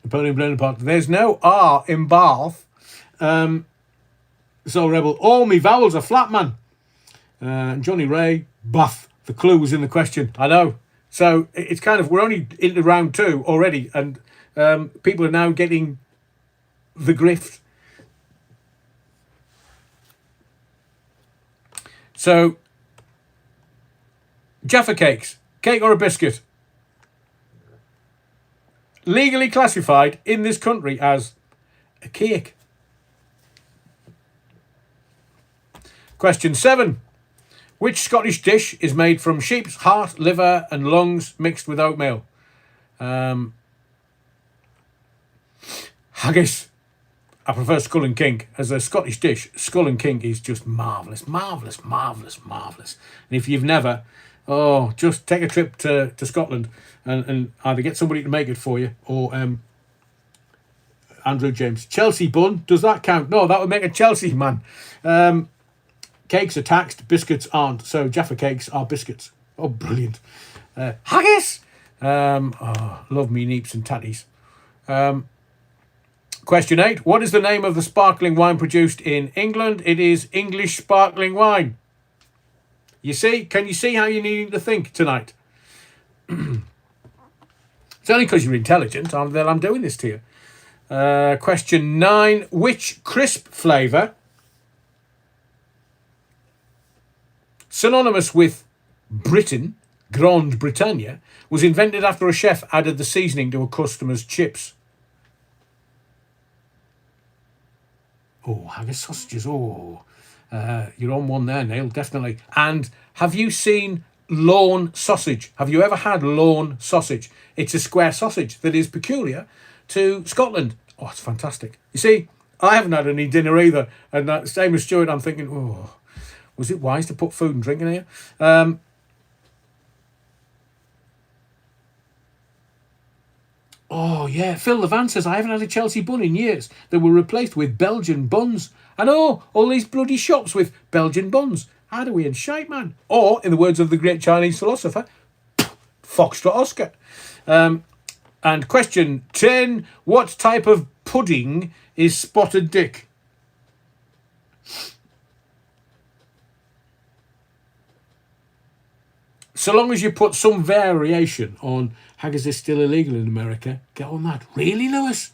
Napoleon Bonaparte. There's no R in Bath. So Rebel. All me vowels are flat, man. Johnny Ray. Bath. The clue was in the question. I know. So it's kind of, we're only into round 2 already, and people are now getting the grift. So, Jaffa cakes, cake or a biscuit? Legally classified in this country as a cake. Question 7. Which Scottish dish is made from sheep's heart, liver and lungs mixed with oatmeal? Haggis. I prefer skull and kink. As a Scottish dish, skull and kink is just marvellous, marvellous, marvellous, marvellous. And if you've never, just take a trip to Scotland and either get somebody to make it for you or Andrew James. Chelsea bun, does that count? No, that would make a Chelsea man. Cakes are taxed, biscuits aren't. So Jaffa cakes are biscuits. Oh, brilliant. Haggis! Love me neeps and tatties. Question 8. What is the name of the sparkling wine produced in England? It is English sparkling wine. You see? Can you see how you're needing to think tonight? It's only because you're intelligent that I'm doing this to you. Question 9. Which crisp flavour, synonymous with Britain, Grande Bretagne, was invented after a chef added the seasoning to a customer's chips? Oh, haggis sausages. Oh, you're on one there, Neil, definitely. And have you seen lawn sausage? Have you ever had lawn sausage? It's a square sausage that is peculiar to Scotland. Oh, it's fantastic. You see, I haven't had any dinner either. And same as Stuart, I'm thinking, was it wise to put food and drink in here? Oh, yeah. Phil Levan says, I haven't had a Chelsea bun in years. They were replaced with Belgian buns. I know, all these bloody shops with Belgian buns. How do we in shite, man? Or, in the words of the great Chinese philosopher, Foxtrot Oscar. And question 10, what type of pudding is spotted dick? So long as you put some variation on haggis is still illegal in America, get on that. Really, Lewis?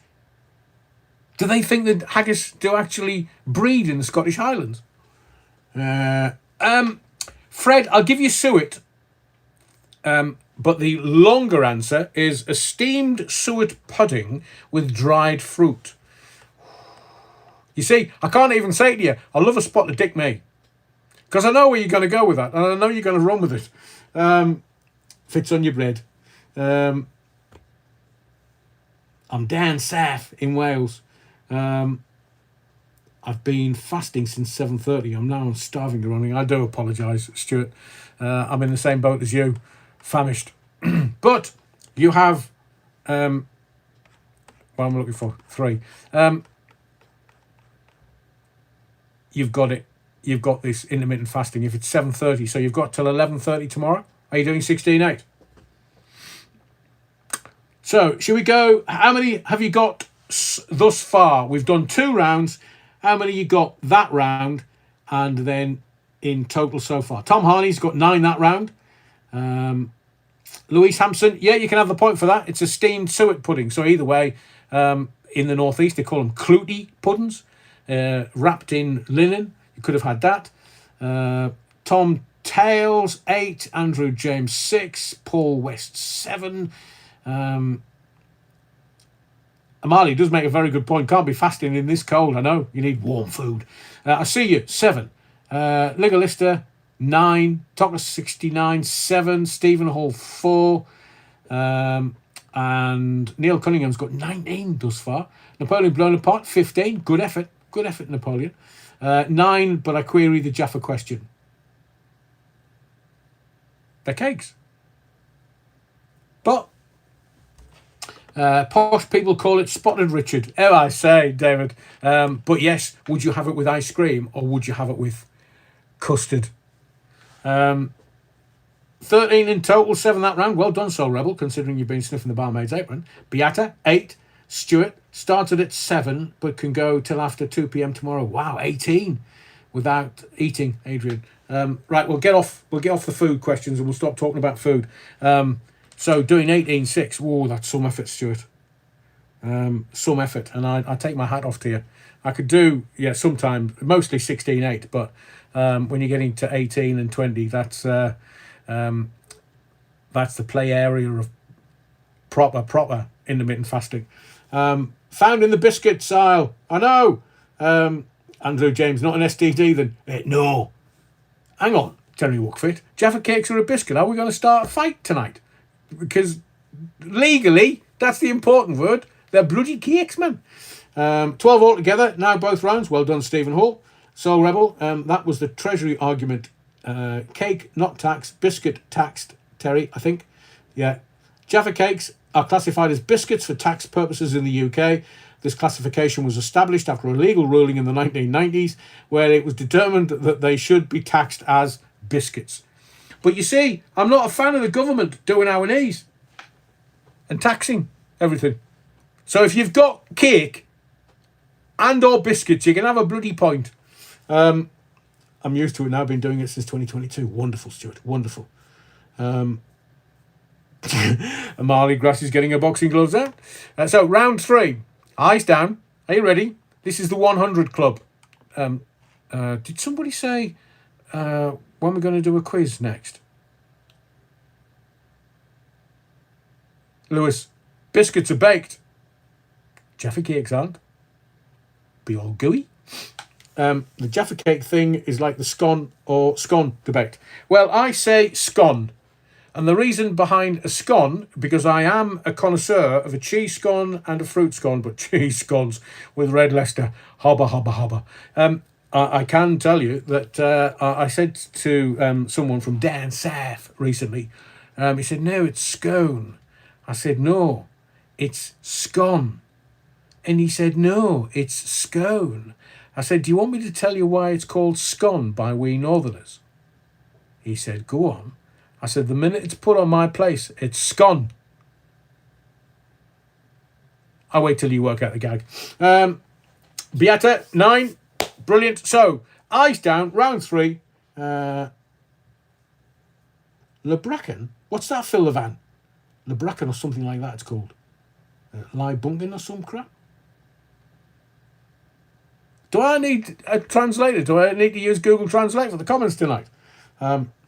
Do they think that haggis do actually breed in the Scottish Highlands? Fred, I'll give you suet. But the longer answer is a steamed suet pudding with dried fruit. You see, I can't even say to you, I love a spot of dick, mate. Because I know where you're going to go with that, and I know you're going to run with it. Fits on your bread. I'm down south in Wales. I've been fasting since 7:30. I'm now starving to running. I do apologise, Stuart. I'm in the same boat as you, famished. But you have, what am I looking for? 3. You've got it. You've got this intermittent fasting. If it's 7:30, so you've got till 11:30 tomorrow. Are you doing 16:8? So, shall we go? How many have you got thus far? We've done 2 rounds. How many you got that round? And then in total so far. Tom Harney's got 9 that round. Louise Hampson, yeah, you can have the point for that. It's a steamed suet pudding. So either way, in the northeast, they call them clootie puddings, wrapped in linen. You could have had that. Tom Tails, 8. Andrew James, 6. Paul West, 7. Amali does make a very good point. Can't be fasting in this cold. I know. You need warm food. I see you. 7. Legalista, 9. Tocker 69, 7. Stephen Hall, 4. And Neil Cunningham's got 19 thus far. Napoleon Bonaparte, 15. Good effort. Good effort, Napoleon. 9, but I query the Jaffa question. They're cakes. But Posh people call it spotted Richard. Oh, I say, David. But yes, would you have it with ice cream or would you have it with custard? 13 in total, 7 that round. Well done, Soul Rebel, considering you've been sniffing the barmaid's apron. Beata, 8. Stuart, started at 7, but can go till after 2 p.m. tomorrow. Wow, 18 without eating, Adrian. Right, we'll get off the food questions and we'll stop talking about food. So doing 18.6, whoa, that's some effort, Stuart. Some effort, and I take my hat off to you. I could do, sometimes, mostly 16.8, but when you're getting to 18 and 20, that's the play area of proper intermittent fasting. Found in the biscuits aisle. I know. Andrew James, not an STD then? No. Hang on, Jeremy Wookfit. Jaffa cakes are a biscuit. Are we going to start a fight tonight? Because legally, that's the important word. They're bloody cakes, man. 12 altogether, now both rounds. Well done, Stephen Hall. Soul Rebel, that was the Treasury argument. Cake, not taxed. Biscuit, taxed. Terry, I think. Yeah. Jaffa cakes are classified as biscuits for tax purposes in the UK. This classification was established after a legal ruling in the 1990s where it was determined that they should be taxed as biscuits. But you see, I'm not a fan of the government doing our knees and taxing everything. So if you've got cake and or biscuits, you can have a bloody point. I'm used to it now. I've been doing it since 2022. Wonderful, Stuart. Wonderful. Marley Grass is getting her boxing gloves out. So round 3. Eyes down. Are you ready? This is the 100 club. Did somebody say when we're going to do a quiz next? Lewis, biscuits are baked. Jaffa cakes aren't. Be all gooey. The Jaffa cake thing is like the scone or scone debate. Well, I say scone. And the reason behind a scone, because I am a connoisseur of a cheese scone and a fruit scone, but cheese scones with red Leicester, hobba, hobba, hobba. I can tell you that I said to someone from down south recently, he said, no, it's scone. I said, no, it's scone. And he said, no, it's scone. I said, do you want me to tell you why it's called scone by we northerners? He said, go on. I said, the minute it's put on my place, it's scone. I'll wait till you work out the gag. Beata, 9. Brilliant. So, eyes down, round 3. Le Bracken? What's that, Phil Levan? Le Bracken or something like that it's called. Live bunking or some crap? Do I need a translator? Do I need to use Google Translate for the comments tonight?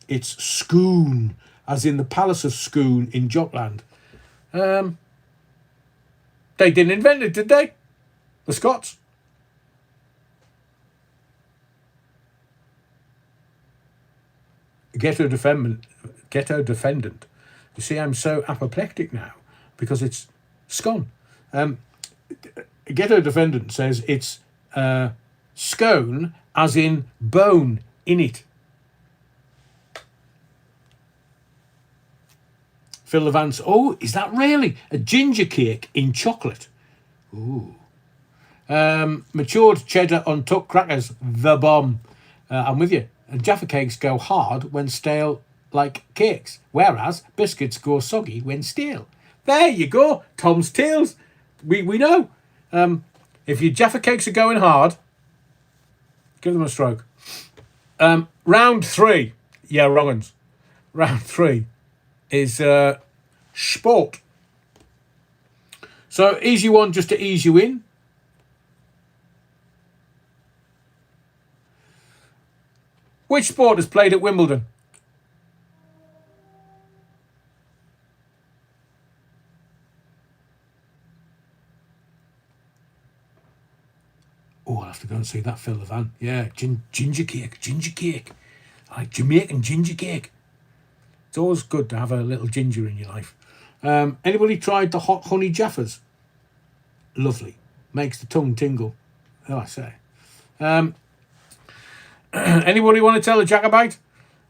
It's Scone, as in the Palace of Scone in Jockland. They didn't invent it, did they? The Scots? Ghetto defendant. You see, I'm so apoplectic now because it's scone. Ghetto defendant says it's scone, as in bone in it. Phil Levance, oh, is that really a ginger cake in chocolate? Ooh. Matured cheddar on tuck crackers, the bomb. I'm with you. And Jaffa cakes go hard when stale like cakes, whereas biscuits go soggy when stale. There you go, Tom's Tales. We know. If your Jaffa cakes are going hard, give them a stroke. Round 3. Yeah, wrong ones. Round 3 is sport. So easy one just to ease you in. Which sport is played at Wimbledon? Oh, I'll have to go and see that, Phil Levan. Yeah, ginger cake. I like Jamaican ginger cake. It's always good to have a little ginger in your life. Anybody tried the hot honey Jaffas? Lovely. Makes the tongue tingle. Oh, I say. Anybody want to tell a Jacobite?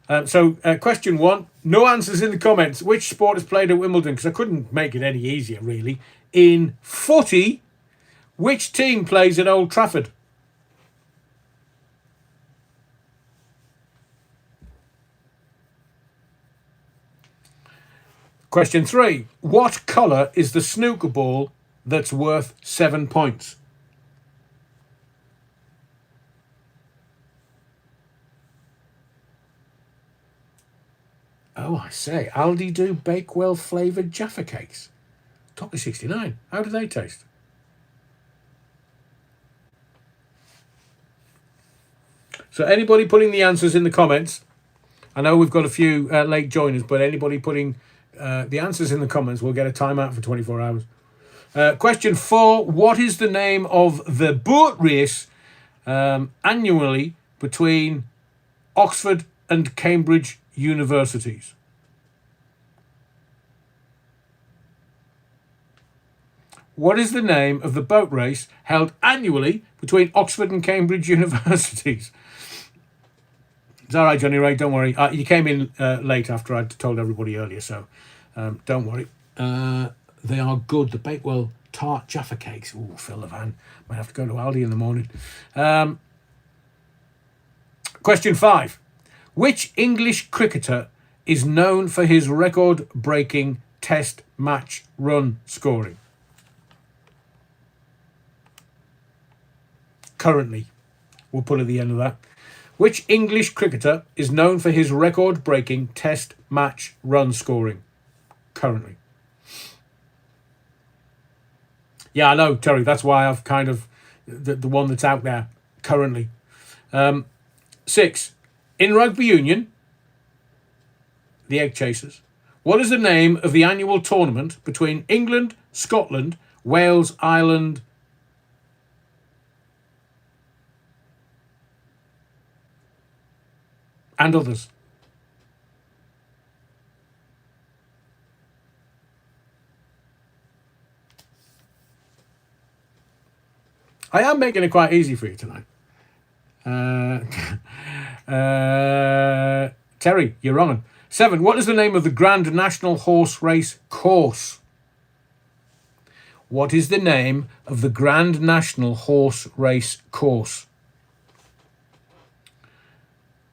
Question 1. No answers in the comments. Which sport is played at Wimbledon? Because I couldn't make it any easier, really. In footy, which team plays at Old Trafford? Question 3. What colour is the snooker ball that's worth 7 points? Oh, I say, Aldi do Bakewell flavoured Jaffa cakes. Toppy 69. How do they taste? So anybody putting the answers in the comments, I know we've got a few late joiners, but anybody putting the answers in the comments will get a timeout for 24 hours. Question 4. What is the name of the boat race annually between Oxford and Cambridge universities? What is the name of the boat race held annually between Oxford and Cambridge universities? It's all right, Johnny Ray, don't worry. You came in late after I'd told everybody earlier, so don't worry. They are good. The Bakewell tart Jaffa cakes. Ooh, Phil the van. Might have to go to Aldi in the morning. Question 5. Which English cricketer is known for his record-breaking test match run scoring? Currently. We'll put at the end of that. Which English cricketer is known for his record-breaking test match run scoring? Currently. Yeah, I know, Terry. That's why I've kind of... The one that's out there. Currently. 6. In rugby union, the Egg Chasers, what is the name of the annual tournament between England, Scotland, Wales, Ireland, and others? I am making it quite easy for you tonight. Terry, you're wrong. 7. What is the name of the Grand National Horse Race Course? What is the name of the Grand National Horse Race Course?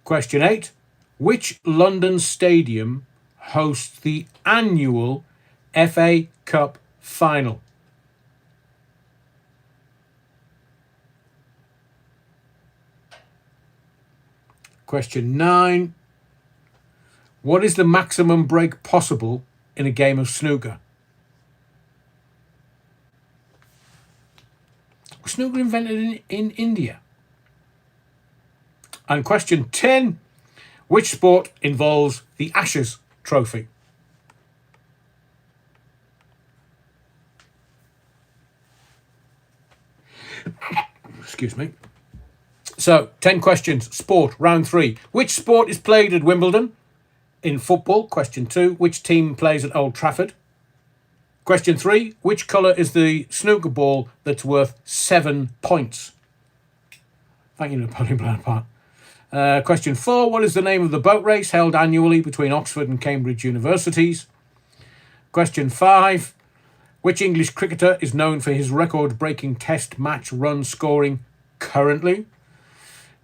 Question 8. Which London stadium hosts the annual FA Cup final? Question 9. What is the maximum break possible in a game of snooker? Was snooker invented in India? And question 10. Which sport involves the Ashes Trophy? Excuse me. So, 10 questions. Sport, round 3. Which sport is played at Wimbledon? In football, question 2. Which team plays at Old Trafford? Question 3. Which colour is the snooker ball that's worth 7 points? Thank you, Napoleon Bonaparte. Question 4. What is the name of the boat race held annually between Oxford and Cambridge universities? Question 5. Which English cricketer is known for his record-breaking test match run scoring currently?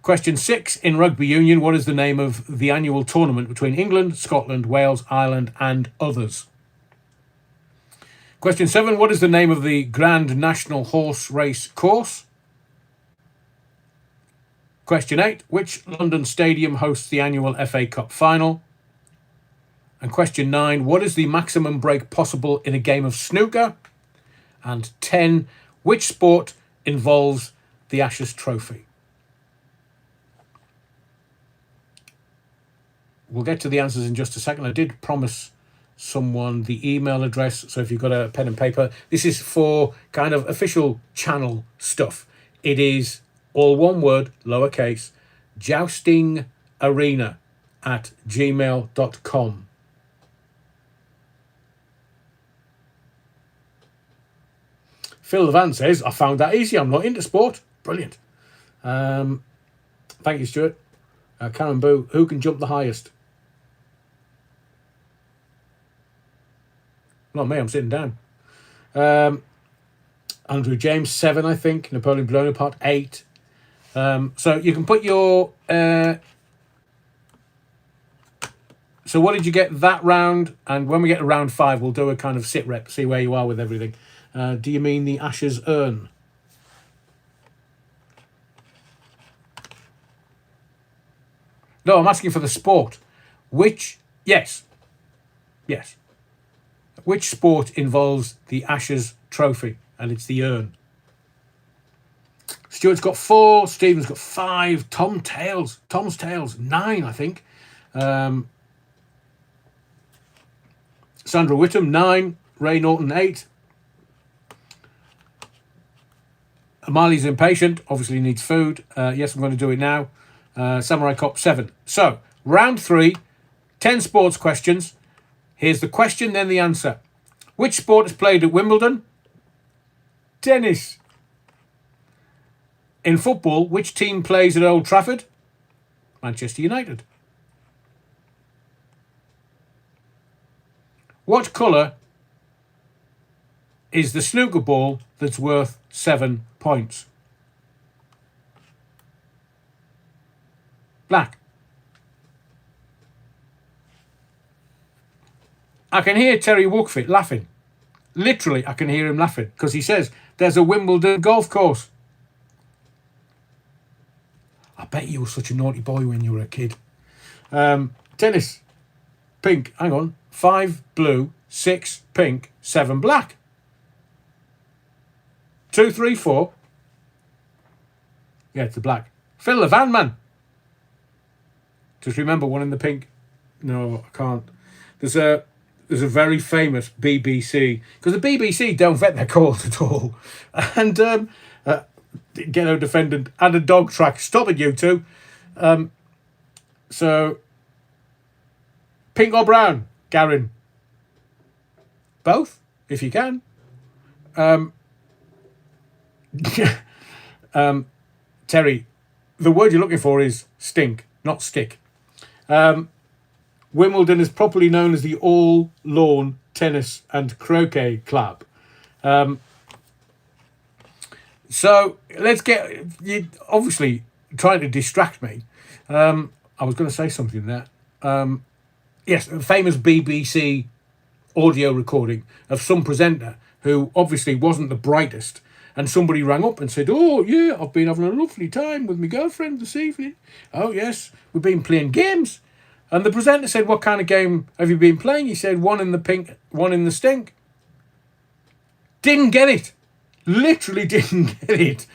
Question 6. In rugby union, what is the name of the annual tournament between England, Scotland, Wales, Ireland, and others? Question 7. What is the name of the Grand National Horse Race Course? Question 8. Which London stadium hosts the annual FA Cup final? And question 9. What is the maximum break possible in a game of snooker? And 10. Which sport involves the Ashes Trophy? We'll get to the answers in just a second. I did promise someone the email address, so if you've got a pen and paper, this is for kind of official channel stuff. It is all one word, lowercase, joustingarena@gmail.com. Phil Van says, I found that easy. I'm not into sport. Brilliant. Thank you, Stuart. Karen Boo, who can jump the highest? Not me, I'm sitting down. Andrew James, 7, I think. Napoleon Bonaparte, 8. So you can put your... so what did you get that round? And when we get to round 5, we'll do a kind of sit rep, see where you are with everything. Do you mean the Ashes urn? No, I'm asking for the sport. Which... Yes. Yes. Which sport involves the Ashes trophy? And it's the urn. Stuart's got 4. Stephen's got 5. Tom's Tails, 9, I think. Sandra Whittam, 9. Ray Norton, 8. Marley's impatient. Obviously needs food. Yes, I'm going to do it now. Samurai Cop, 7. So, round 3. 10 sports questions. Here's the question, then the answer. Which sport is played at Wimbledon? Tennis. In football, which team plays at Old Trafford? Manchester United. What colour is the snooker ball that's worth 7 points? Black. I can hear Terry Wookfit laughing. Literally, I can hear him laughing because he says there's a Wimbledon golf course. I bet you were such a naughty boy when you were a kid. Tennis. Pink. Hang on. 5 blue, 6 pink, 7 black. 2, 3, 4. Yeah, it's the black. Phil the Van Man. Just remember one in the pink. No, I can't. There's a very famous BBC, because the BBC don't vet their calls at all, and Ghetto Defendant and a dog track. Stop it, you two. So, pink or brown, Garen? Both, if you can. Terry, the word you're looking for is stink, not stick. Wimbledon is properly known as the All Lawn Tennis and Croquet Club. So let's get... You obviously trying to distract me. I was going to say something there. Yes, a famous BBC audio recording of some presenter who obviously wasn't the brightest, and somebody rang up and said, "Oh, yeah, I've been having a lovely time with my girlfriend this evening. Oh, yes, we've been playing games." And the presenter said, "What kind of game have you been playing?" He said, "One in the pink, one in the stink." Didn't get it. Literally didn't get it.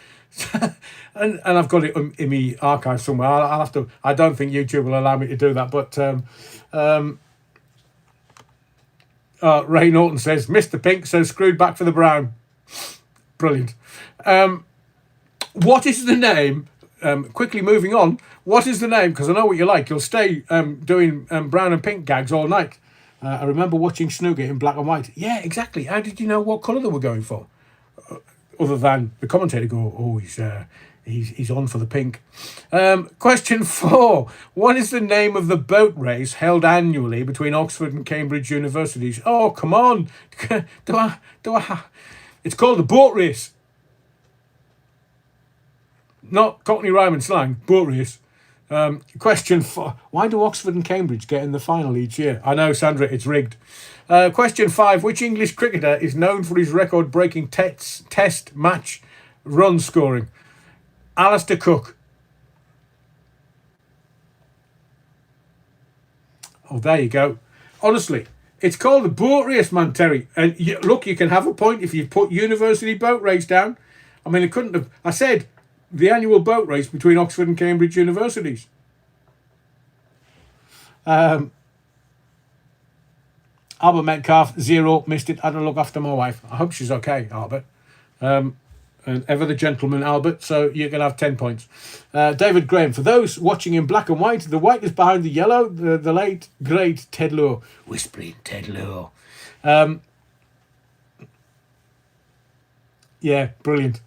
and I've got it in my archive somewhere. I'll have to... I don't think YouTube will allow me to do that. But Ray Norton says, "Mr. Pink, so screwed back for the brown." Brilliant. What is the name... quickly moving on, what is the name? Because I know what you like. You'll stay doing brown and pink gags all night. I remember watching snooker in black and white. Yeah, exactly. How did you know what colour they were going for? Other than the commentator go, "Oh, he's on for the pink." Question 4. What is the name of the boat race held annually between Oxford and Cambridge universities? Oh, come on. It's called the boat race. Not Cockney rhyme and slang, boat race. Question 4. Why do Oxford and Cambridge get in the final each year? I know, Sandra, it's rigged. Question 5. Which English cricketer is known for his record-breaking test match run scoring? Alistair Cook. Oh, there you go. Honestly, it's called the boat race, man, Terry. And look, you can have a point if you put university boat race down. I mean, it couldn't have... I said... the annual boat race between Oxford and Cambridge universities. Albert Metcalf, 0, missed it. I had to look after my wife. I hope she's okay, Albert. And ever the gentleman, Albert. So you can have 10 points. David Graham, for those watching in black and white, the white is behind the yellow. The late, great Ted Lowe. Whispering Ted Lowe. Yeah, brilliant.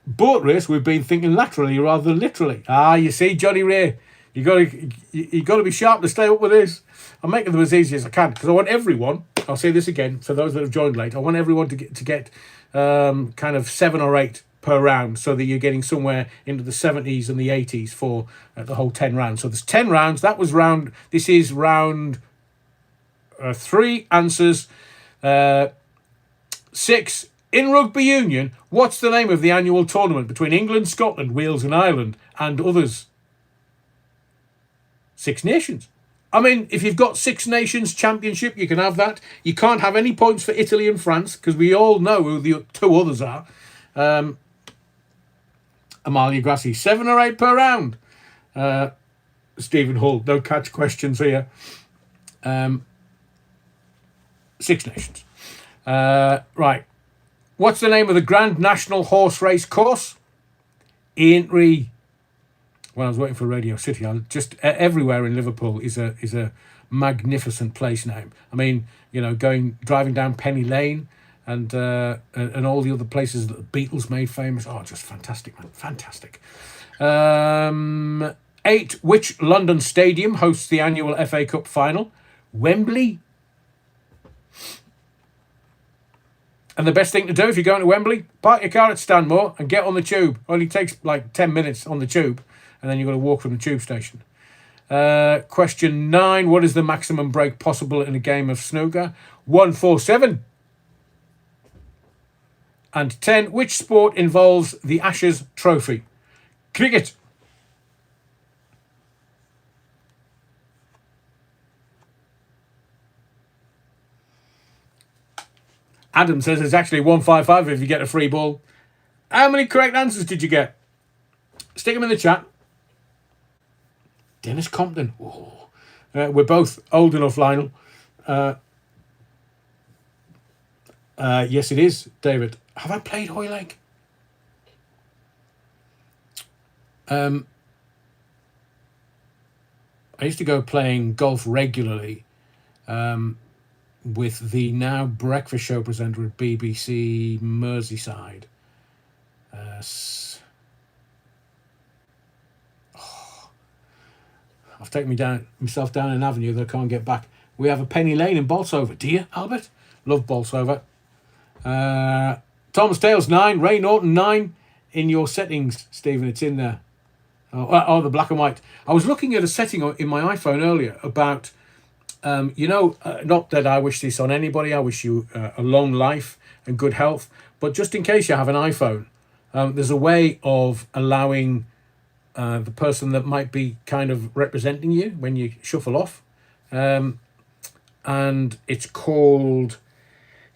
Boat race, we've been thinking laterally rather than literally. Ah, you see, Johnny Ray, You got to be sharp to stay up with this. I'm making them as easy as I can because I want everyone. I'll say this again for those that have joined late. I want everyone to get kind of 7 or 8 per round, so that you're getting somewhere into the 70s and the 80s for the whole 10 rounds. So there's 10 rounds. That was round. This is round 3 answers. 6 in rugby union. What's the name of the annual tournament between England, Scotland, Wales, and Ireland and others? Six Nations. I mean, if you've got Six Nations Championship, you can have that. You can't have any points for Italy and France because we all know who the 2 others are. Amalia Grassi, 7 or 8 per round. Stephen Hull, no catch questions here. Six Nations. Right. What's the name of the Grand National Horse Race Course? Aintree. When I was working for Radio City, I just everywhere in Liverpool is a magnificent place name. I mean, you know, driving down Penny Lane and all the other places that the Beatles made famous. Oh, just fantastic, man, fantastic. 8. Which London stadium hosts the annual FA Cup final? Wembley. And the best thing to do if you're going to Wembley, park your car at Stanmore and get on the tube. Only takes like 10 minutes on the tube, and then you've got to walk from the tube station. Question 9. What is the maximum break possible in a game of snooker? 147. And 10. Which sport involves the Ashes Trophy? Cricket. Adam says it's actually 155 if you get a free ball. How many correct answers did you get? Stick them in the chat. Dennis Compton. We're both old enough, Lionel. Yes, it is, David. Have I played Hoylake? I used to go playing golf regularly with the now breakfast show presenter at BBC Merseyside. I've taken myself down an avenue that I can't get back. We have a Penny Lane in Bolsover. Do you, Albert? Love Bolsover. Thomas Tales 9, Ray Norton 9 in your settings, Stephen. It's in there. Oh, the black and white. I was looking at a setting in my iPhone earlier about, not that I wish this on anybody. I wish you a long life and good health. But just in case you have an iPhone, there's a way of allowing the person that might be kind of representing you when you shuffle off. And it's called,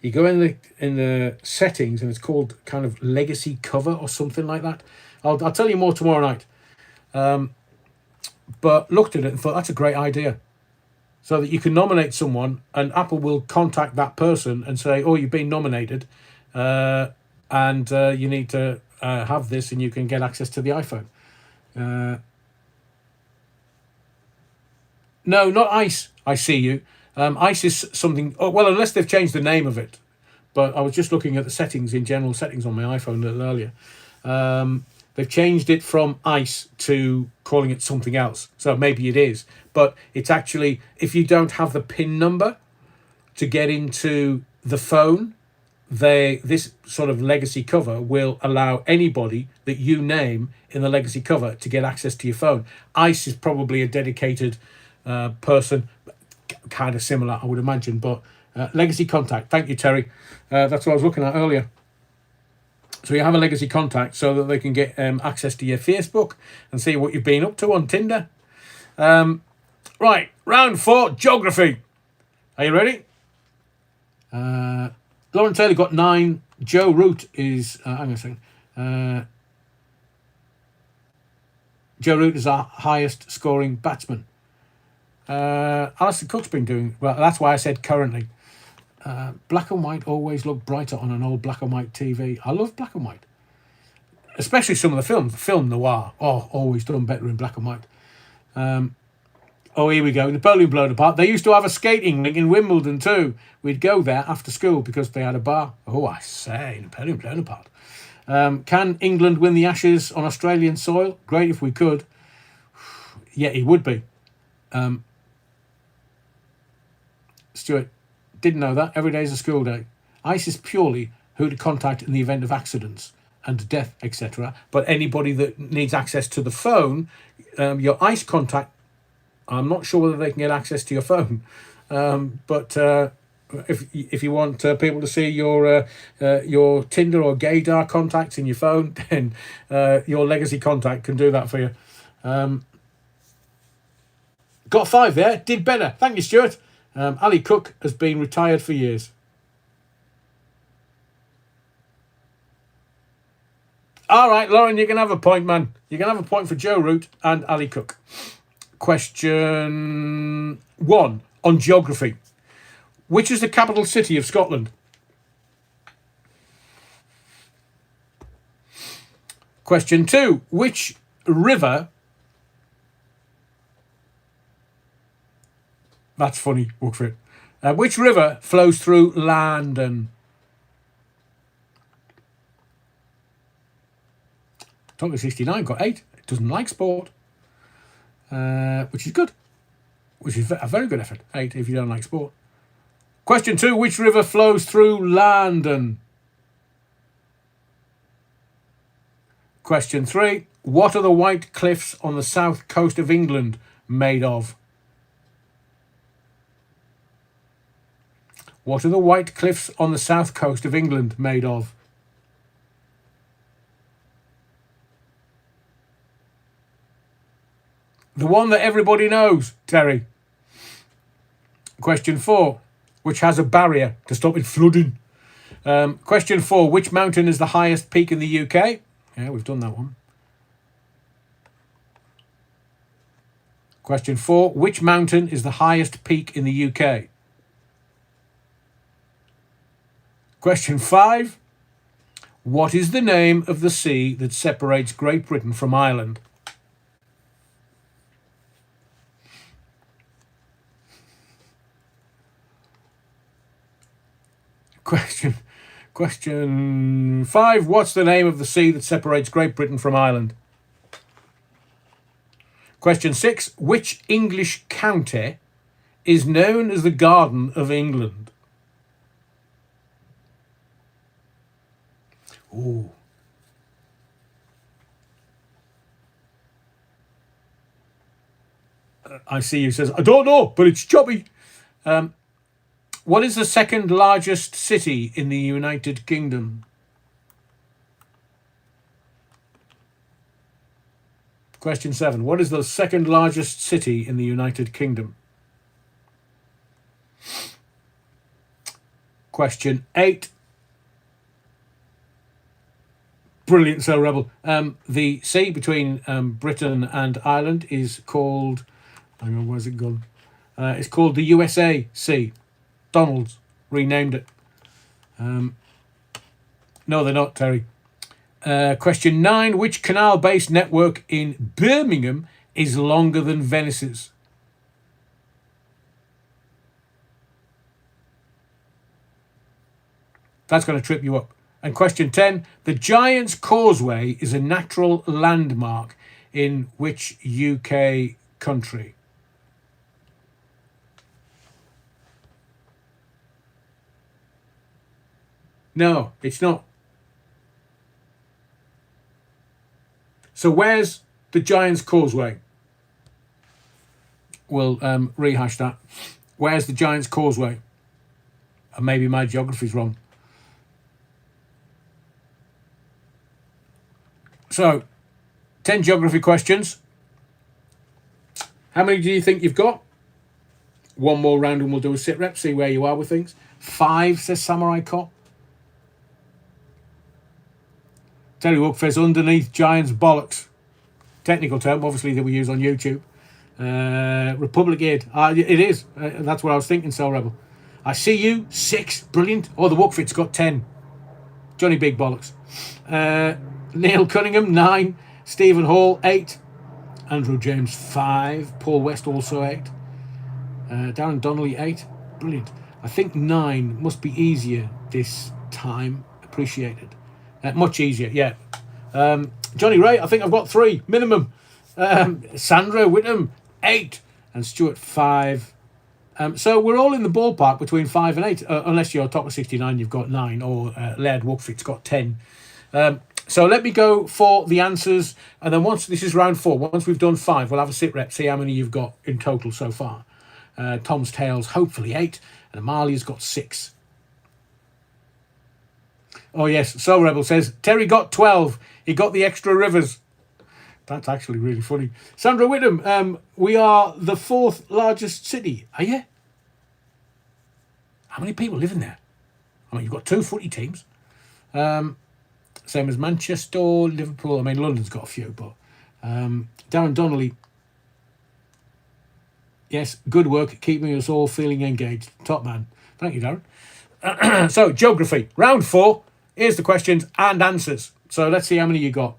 you go in the settings and it's called kind of legacy cover or something like that. I'll tell you more tomorrow night. But looked at it and thought that's a great idea. So that you can nominate someone and Apple will contact that person and say, oh, you've been nominated and you need to have this and you can get access to the iPhone. No, not ICE. I see you. ICE is something, unless they've changed the name of it. But I was just looking at the settings, in general settings on my iPhone a little earlier. They've changed it from ICE to calling it something else. So maybe it is. But it's actually, if you don't have the PIN number to get into the phone, this sort of legacy cover will allow anybody that you name in the legacy cover to get access to your phone. ICE is probably a dedicated person, kind of similar, I would imagine. But legacy contact. Thank you, Terry. That's what I was looking at earlier. So you have a legacy contact so that they can get access to your Facebook and see what you've been up to on Tinder. Right, round 4, geography. Are you ready? Lauren Taylor got 9. Joe Root is, hang on a second. Joe Root is our highest scoring batsman. Alistair Cook's been doing, well, that's why I said currently. Black and white always look brighter on an old black and white TV. I love black and white. Especially some of the films. Film noir. Oh, always done better in black and white. Here we go. Napoleon blown apart. They used to have a skating rink in Wimbledon too. We'd go there after school because they had a bar. Oh, I say, Napoleon blown apart. Can England win the Ashes on Australian soil? Great if we could. Yeah, he would be. Stuart, didn't know that. Every day is a school day. ICE is purely who to contact in the event of accidents and death, etc. But anybody that needs access to the phone, your ICE contact, I'm not sure whether they can get access to your phone. But if you want people to see your Tinder or Gaydar contacts in your phone, then your legacy contact can do that for you. Got 5 there. Did better. Thank you, Stuart. Ali Cook has been retired for years. All right, Lauren, you can have a point, man. You can have a point for Joe Root and Ali Cook. Question 1 on geography. Which is the capital city of Scotland? Question 2. Which river... That's funny, work for it. Which river flows through London? Tonga 69 got 8. It doesn't like sport. Which is good. Which is a very good effort. 8 if you don't like sport. Question 2. Which river flows through London? Question 3. What are the white cliffs on the south coast of England made of? What are the white cliffs on the south coast of England made of? The one that everybody knows, Terry. Question 4, which has a barrier to stop it flooding. Question 4, which mountain is the highest peak in the UK? Yeah, we've done that one. Question 4, which mountain is the highest peak in the UK? Question 5, what is the name of the sea that separates Great Britain from Ireland? Question 5, what's the name of the sea that separates Great Britain from Ireland? Question 6, which English county is known as the Garden of England? Ooh. I see you says, I don't know, but it's chubby. What is the second largest city in the United Kingdom? Question 7. What is the second largest city in the United Kingdom? Question 8. Brilliant, so Rebel. The sea between Britain and Ireland is called... Hang on, where's it gone? It's called the USA Sea. Donald's renamed it. No, they're not, Terry. Question 9. Which canal-based network in Birmingham is longer than Venice's? That's going to trip you up. And question 10. The Giant's Causeway is a natural landmark in which UK country? No, it's not. So where's the Giant's Causeway? We'll rehash that. Where's the Giant's Causeway? And maybe my geography's wrong. So, 10 geography questions. How many do you think you've got? One more round and we'll do a sit rep, see where you are with things. 5, says Samurai Cop. Terry Wookfist, underneath Giants bollocks. Technical term, obviously, that we use on YouTube. Republic Aid. It is. That's what I was thinking, Cell Rebel. I see you. 6. Brilliant. Oh, the Wookfit's got 10. Johnny Big Bollocks. Neil Cunningham, 9. Stephen Hall, 8. Andrew James, 5. Paul West, also 8. Darren Donnelly, 8. Brilliant. I think 9 must be easier this time. Appreciated. Much easier, yeah. Johnny Ray, I think I've got 3 minimum. Sandra Whittam, 8. And Stuart, 5. So we're all in the ballpark between 5 and 8, unless you're top of 69, you've got 9, or Laird Wookfit's got 10. So let me go for the answers, and then once this is round 4, once we've done 5, we'll have a sit rep, see how many you've got in total so far. Tom's Tales, hopefully 8, and Amalia's got 6. Oh yes, Soul Rebel says, Terry got 12, he got the extra rivers. That's actually really funny. Sandra Whittam, we are the 4th largest city. Are you? How many people live in there? I mean, you've got 2 footy teams. Same as Manchester, Liverpool. I mean, London's got a few, but Darren Donnelly. Yes, good work, keeping us all feeling engaged. Top man. Thank you, Darren. So, geography. Round 4. Here's the questions and answers. So, let's see how many you got.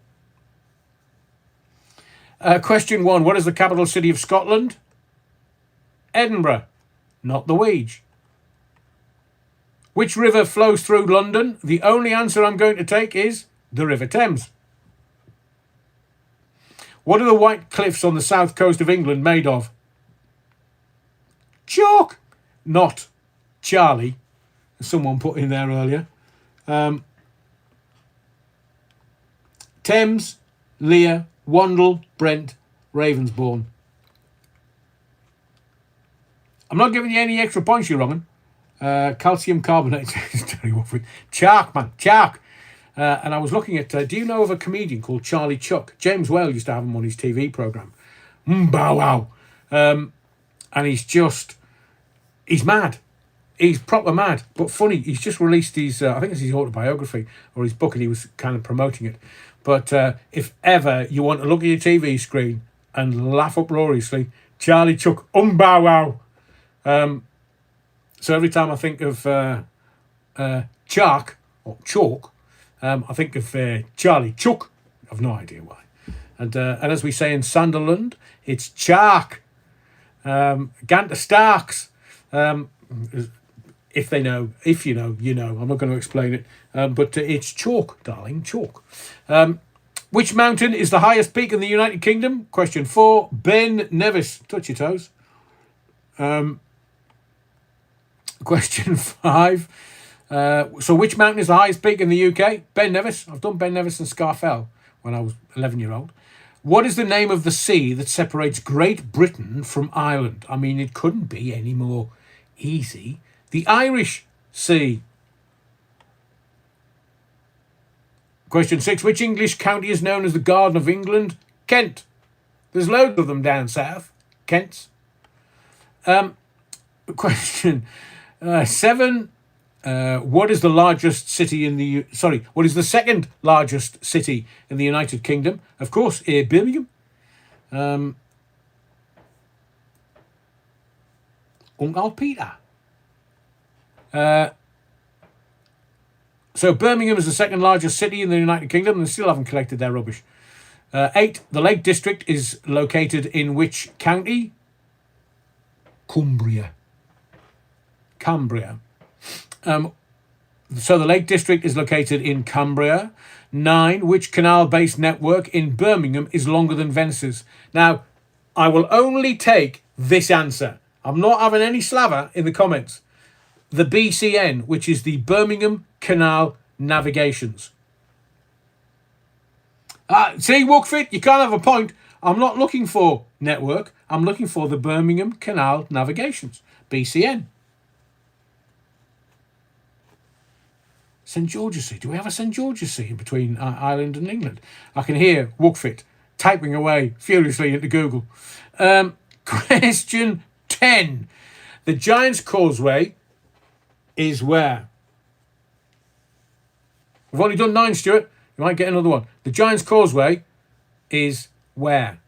Question 1. What is the capital city of Scotland? Edinburgh, not the Weege. Which river flows through London? The only answer I'm going to take is the River Thames. What are the white cliffs on the south coast of England made of? Chalk, not Charlie, as someone put in there earlier. Thames, Lear, Wandle, Brent, Ravensbourne. I'm not giving you any extra points, you wrongin'. Calcium carbonate. Chalk, man. Chalk. And I was looking at, do you know of a comedian called Charlie Chuck? James Whale used to have him on his TV programme. Bow wow. And he's mad. He's proper mad, but funny. He's just released his, I think it's his autobiography or his book, and he was kind of promoting it. But if ever you want to look at your TV screen and laugh uproariously, Charlie Chuck, bow wow. So every time I think of chalk or chalk, I think of Charlie Chuck. I've no idea why. And as we say in Sunderland, it's chalk. Ganter Starks. If you know, you know. I'm not going to explain it. But it's chalk, darling, chalk. Which mountain is the highest peak in the United Kingdom? Question 4. Ben Nevis. Touch your toes. Question 5. So which mountain is the highest peak in the UK? Ben Nevis. I've done Ben Nevis and Scafell when I was 11-year-old. What is the name of the sea that separates Great Britain from Ireland? I mean, it couldn't be any more easy. The Irish Sea. Question 6. Which English county is known as the Garden of England? Kent. There's loads of them down south. Kent's. Question 7. What is the largest city in the... what is the second largest city in the United Kingdom? Of course, Birmingham. Uncle Peter. So Birmingham is the second largest city in the United Kingdom, and they still haven't collected their rubbish. 8. The Lake District is located in which county? Cumbria. So the Lake District is located in Cumbria. 9. Which canal-based network in Birmingham is longer than Venice's? Now, I will only take this answer. I'm not having any slaver in the comments. The BCN, which is the Birmingham Canal Navigations. See, Wookfit, you can't have a point. I'm not looking for network. I'm looking for the Birmingham Canal Navigations. BCN. St George's Sea. Do we have a St George's Sea in between Ireland and England? I can hear Wookfit typing away furiously into Google. Question 10. The Giant's Causeway is where? We've only done 9, Stuart. You might get another one. The Giant's Causeway is where?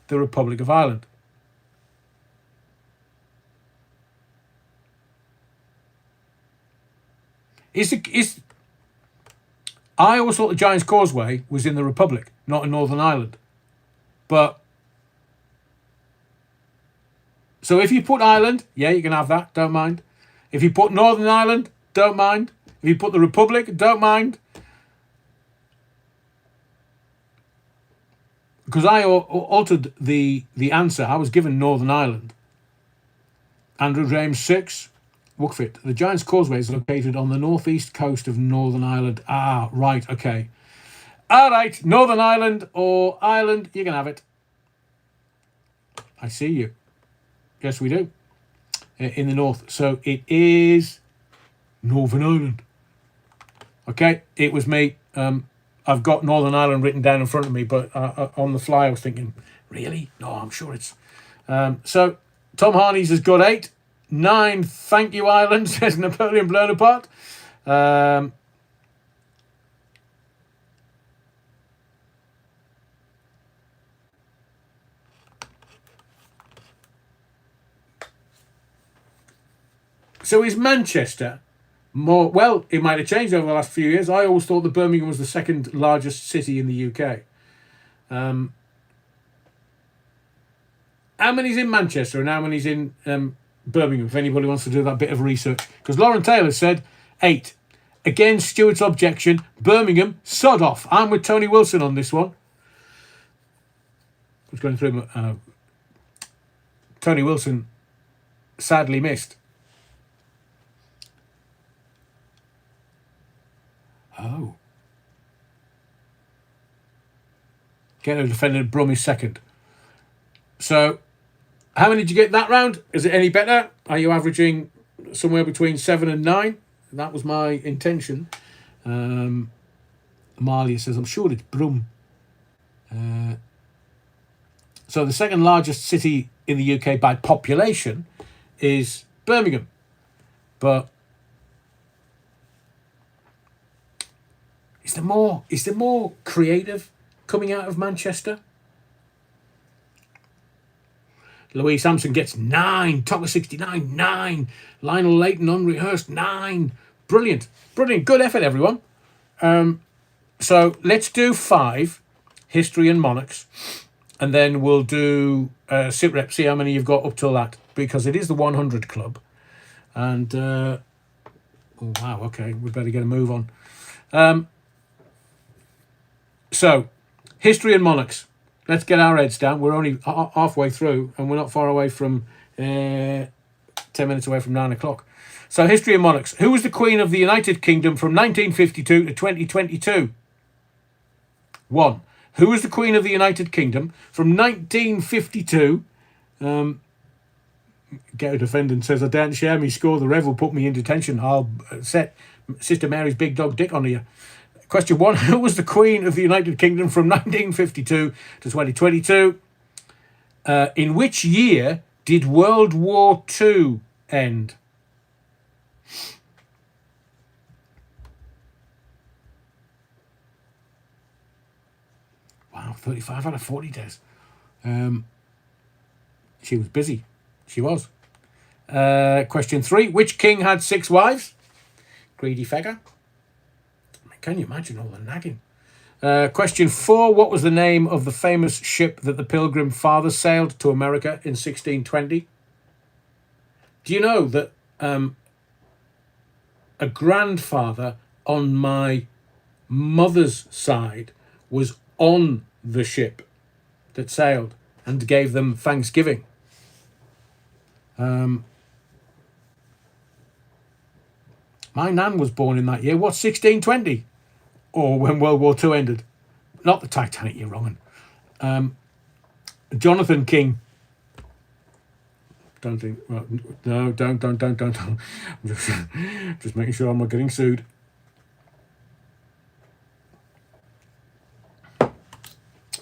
The Republic of Ireland. I always thought the Giant's Causeway was in the Republic, not in Northern Ireland. But so if you put Ireland, yeah, you can have that, don't mind. If you put Northern Ireland, don't mind. If you put the Republic, don't mind. because I altered the answer. I was given Northern Ireland. Andrew James 6. Wookfit. The Giant's Causeway is located on the northeast coast of Northern Ireland. Ah, right, okay. All right, Northern Ireland or Ireland, you can have it. I see you. Yes, we do. In the north. So it is Northern Ireland. Okay, it was me. I've got Northern Ireland written down in front of me, but on the fly I was thinking, really? No, I'm sure it's... so Tom Harney's has got 8. 9, thank you, Ireland, says Napoleon Bonaparte. So is Manchester more... Well, it might have changed over the last few years. I always thought that Birmingham was the second largest city in the UK. How many's in Manchester and how many's in Birmingham, if anybody wants to do that bit of research? Because Lauren Taylor said 8. Again, Stuart's objection. Birmingham, sod off. I'm with Tony Wilson on this one. I was going through... Tony Wilson sadly missed. Oh. Ghetto defendant Brum is second. So, how many did you get that round? Is it any better? Are you averaging somewhere between 7 and 9? That was my intention. Amalia says, I'm sure it's Brum. So the second largest city in the UK by population is Birmingham. But is there more creative coming out of Manchester? Louise Sampson gets 9. Top of 69, 9. Lionel Leighton unrehearsed, 9. Brilliant. Good effort, everyone. So let's do 5, history and monarchs, and then we'll do sit rep, see how many you've got up till that, because it is the 100 club. And, oh, wow, okay, we better get a move on. So, history and monarchs. Let's get our heads down. We're only halfway through, and we're not far away from 10 minutes away from 9 o'clock. So, history and monarchs. Who was the Queen of the United Kingdom from 1952 to 2022? 1. Who was the Queen of the United Kingdom from 1952? Get a defendant says, I don't share me score. The Rev will put me in detention. I'll set Sister Mary's big dog dick onto you. Question 1. Who was the Queen of the United Kingdom from 1952 to 2022? In which year did World War II end? Wow, 35 out of 40 days. She was busy. She was. Question 3. Which king had 6 wives? Greedy figure. Can you imagine all the nagging? Question 4. What was the name of the famous ship that the Pilgrim Fathers sailed to America in 1620? Do you know that a grandfather on my mother's side was on the ship that sailed and gave them Thanksgiving? My nan was born in that year. What's 1620? Or when World War II ended? Not the Titanic, you're wrong. Jonathan King. Don't think. Well, no, don't. I'm just making sure I'm not getting sued.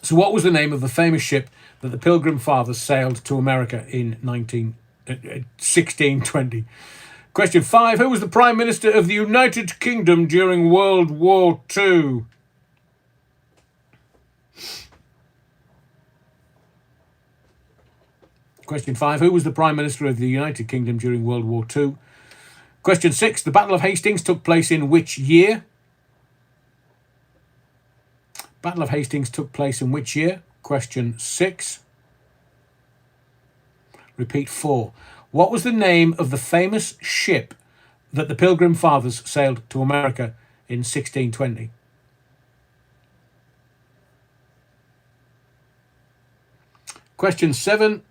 So what was the name of the famous ship that the Pilgrim Fathers sailed to America in 1620? Question 5. Who was the Prime Minister of the United Kingdom during World War II? Question 5. Who was the Prime Minister of the United Kingdom during World War II? Question 6. The Battle of Hastings took place in which year? Battle of Hastings took place in which year? Question 6. Repeat 4. What was the name of the famous ship that the Pilgrim Fathers sailed to America in 1620? Question 7.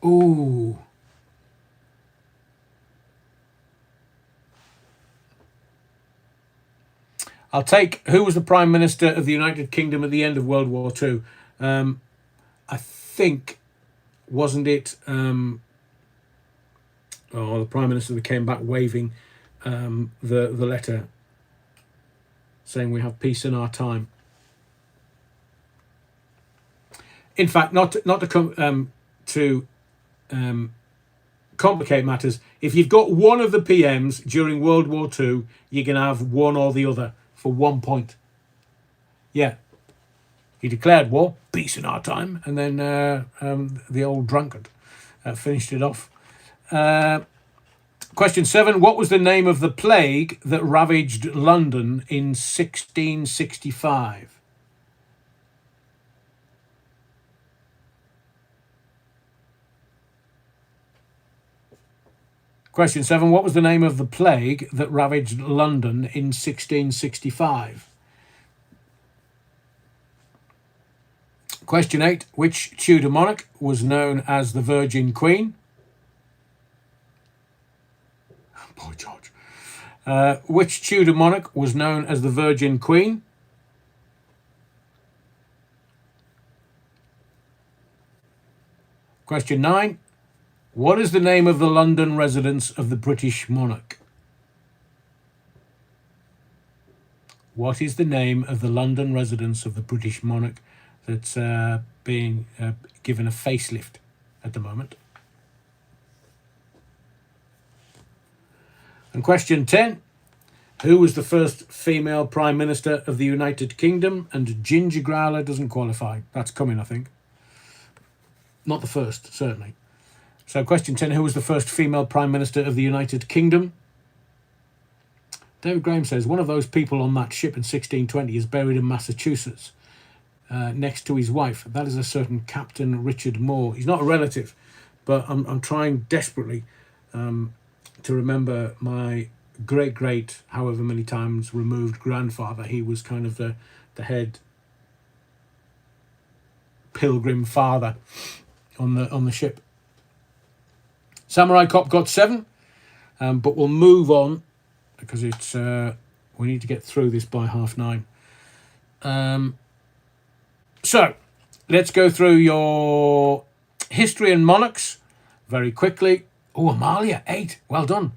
Ooh. I'll take who was the Prime Minister of the United Kingdom at the end of World War II. I think, wasn't it the Prime Minister that came back waving the letter saying we have peace in our time. In fact, not to complicate matters, if you've got one of the PMs during World War II, you can have one or the other for 1 point. Yeah. He declared war, peace in our time, and then the old drunkard finished it off. Question 7. What was the name of the plague that ravaged London in 1665? Question 7. What was the name of the plague that ravaged London in 1665? Question 8. Which Tudor monarch was known as the Virgin Queen? Boy George. Which Tudor monarch was known as the Virgin Queen? Question 9. What is the name of the London residence of the British monarch? What is the name of the London residence of the British monarch that's being given a facelift at the moment? And question 10. Who was the first female Prime Minister of the United Kingdom? And Ginger Growler doesn't qualify. That's coming, I think. Not the first, certainly. So question 10, who was the first female Prime Minister of the United Kingdom? David Graham says, one of those people on that ship in 1620 is buried in Massachusetts next to his wife. That is a certain Captain Richard Moore. He's not a relative, but I'm trying desperately to remember my great, however many times removed grandfather. He was kind of the head pilgrim father on the ship. Samurai Cop got 7, but we'll move on because it's we need to get through this by 9:30. So let's go through your history and monarchs very quickly. Oh, Amalia 8, well done,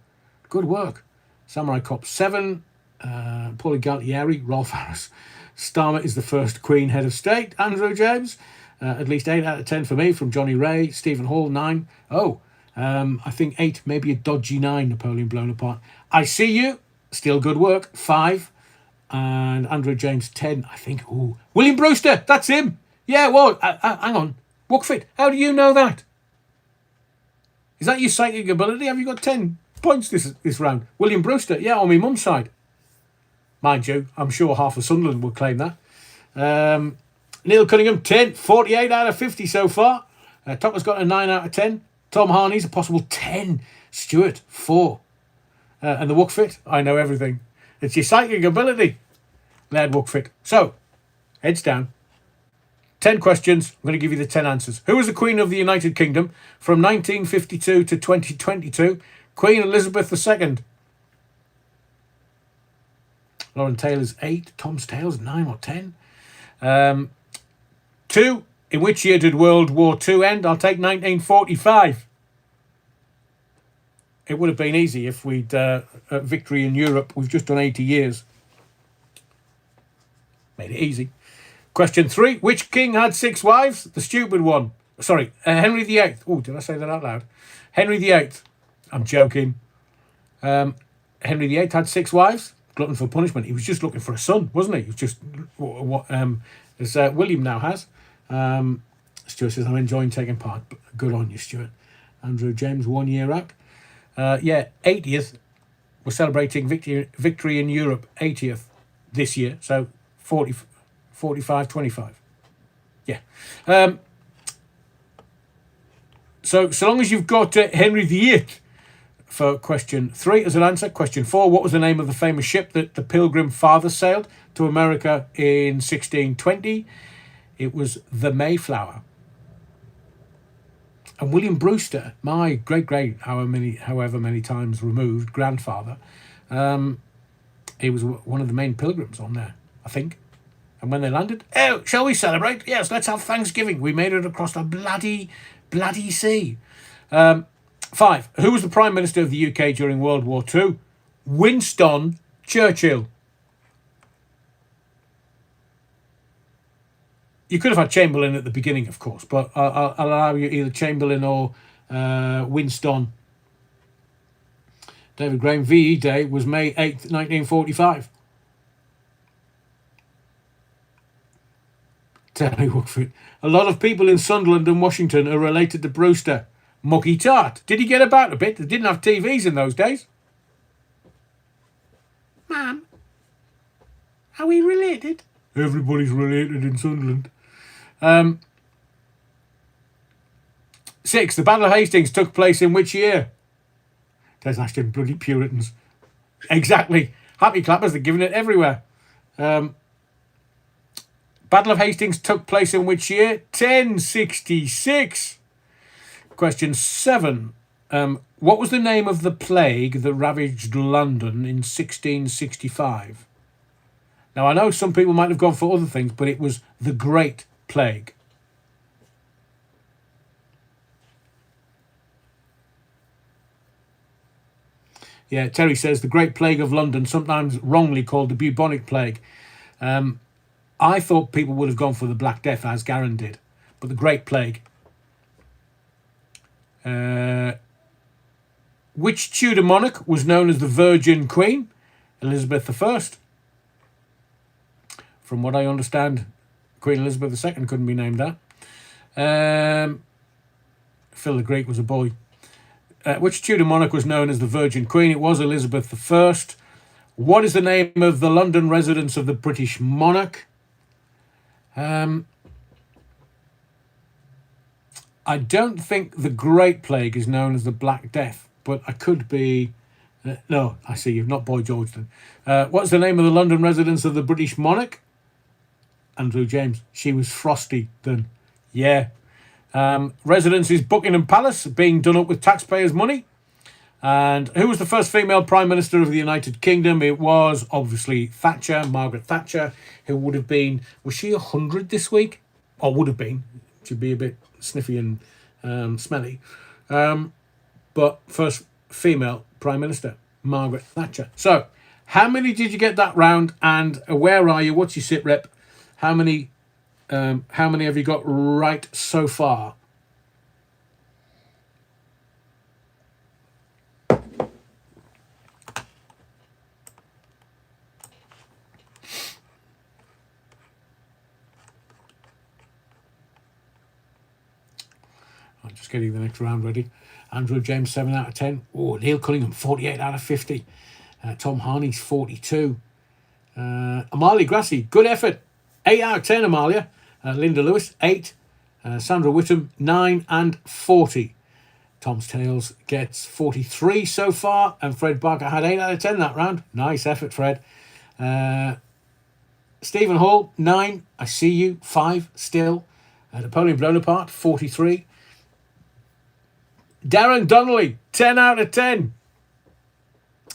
good work. Samurai Cop 7, Paulie Galtieri, Rolf Harris. Starmer is the first Queen head of state. Andrew James, at least 8 out of 10 for me from Johnny Ray. Stephen Hall 9. I think 8, maybe a dodgy 9, Napoleon blown apart. I see you, still good work, 5. And Andrew James 10, I think. Ooh, William Brewster, that's him. Yeah, well, hang on. Wookfit, how do you know that? Is that your psychic ability? Have you got 10 points this round? William Brewster, yeah, on my mum's side. Mind you, I'm sure half of Sunderland will claim that. Neil Cunningham, 10, 48 out of 50 so far. Topper's got a 9 out of 10. Tom Harney's a possible 10. Stuart, 4. And the Wookfit, I know everything. It's your psychic ability, Laird Wookfit. So, heads down. 10 questions. I'm going to give you the 10 answers. Who was the Queen of the United Kingdom from 1952 to 2022? Queen Elizabeth II. Lauren Taylor's 8. Tom's Tales 9 or 10. 2. In which year did World War II end? I'll take 1945. It would have been easy if we'd victory in Europe. We've just done 80 years. Made it easy. Question 3. Which king had 6 wives? The stupid one. Sorry, Henry VIII. Oh, did I say that out loud? Henry VIII. I'm joking. Henry VIII had 6 wives. Glutton for punishment. He was just looking for a son, wasn't he? He was just what as William now has. Stuart says, I'm enjoying taking part. Good on you, Stuart. Andrew James, 1 year out. 80th. We're celebrating victory in Europe, 80th this year. So 45, 25. Yeah. So long as you've got Henry VIII for question 3 as an answer. Question 4, what was the name of the famous ship that the Pilgrim Fathers sailed to America in 1620? It was the Mayflower. And William Brewster, my great, however many times removed grandfather, he was one of the main pilgrims on there, I think. And when they landed, oh, shall we celebrate? Yes, let's have Thanksgiving. We made it across the bloody sea. 5. Who was the Prime Minister of the UK during World War II? Winston Churchill. You could have had Chamberlain at the beginning, of course, but I'll allow you either Chamberlain or Winston. David Graham, VE Day was May 8th, 1945. Terry Woodford. A lot of people in Sunderland and Washington are related to Brewster. Muggy Tart. Did he get about a bit? They didn't have TVs in those days. Ma'am, are we related? Everybody's related in Sunderland. 6. The Battle of Hastings took place in which year? There's Ashton, bloody Puritans. Exactly. Happy clappers, they're giving it everywhere. Battle of Hastings took place in which year? 1066. Question 7. What was the name of the plague that ravaged London in 1665? Now, I know some people might have gone for other things, but it was the Great Plague. Yeah, Terry says the Great Plague of London, sometimes wrongly called the bubonic plague. I thought people would have gone for the Black Death, as Garen did, but the Great Plague. Which Tudor monarch was known as the Virgin Queen? Elizabeth I. From what I understand, Queen Elizabeth II couldn't be named that. Phil the Greek was a boy. Which Tudor monarch was known as the Virgin Queen? It was Elizabeth I. What is the name of the London residence of the British monarch? I don't think the Great Plague is known as the Black Death, but I could be... no, I see you've not Boy George then. What's the name of the London residence of the British monarch? Andrew James. She was Frosty then. Yeah. Residence is Buckingham Palace, being done up with taxpayers' money. And who was the first female Prime Minister of the United Kingdom? It was obviously Thatcher, Margaret Thatcher, who would have been... Was she 100 this week? Or would have been. She'd be a bit sniffy and smelly. But first female Prime Minister, Margaret Thatcher. So, how many did you get that round? And where are you? What's your sit rep? How many have you got right so far? I'm just getting the next round ready. Andrew James, 7 out of 10. Oh, Neil Cunningham, 48 out of 50. Tom Harney's 42. Amalia Grassi, good effort. 8 out of 10, Amalia. Linda Lewis, 8. Sandra Whittam, 9 and 40. Tom's Tales gets 43 so far. And Fred Barker had 8 out of 10 that round. Nice effort, Fred. Stephen Hall, 9. I see you, 5 still. Napoleon Bonaparte, 43. Darren Donnelly, 10 out of 10.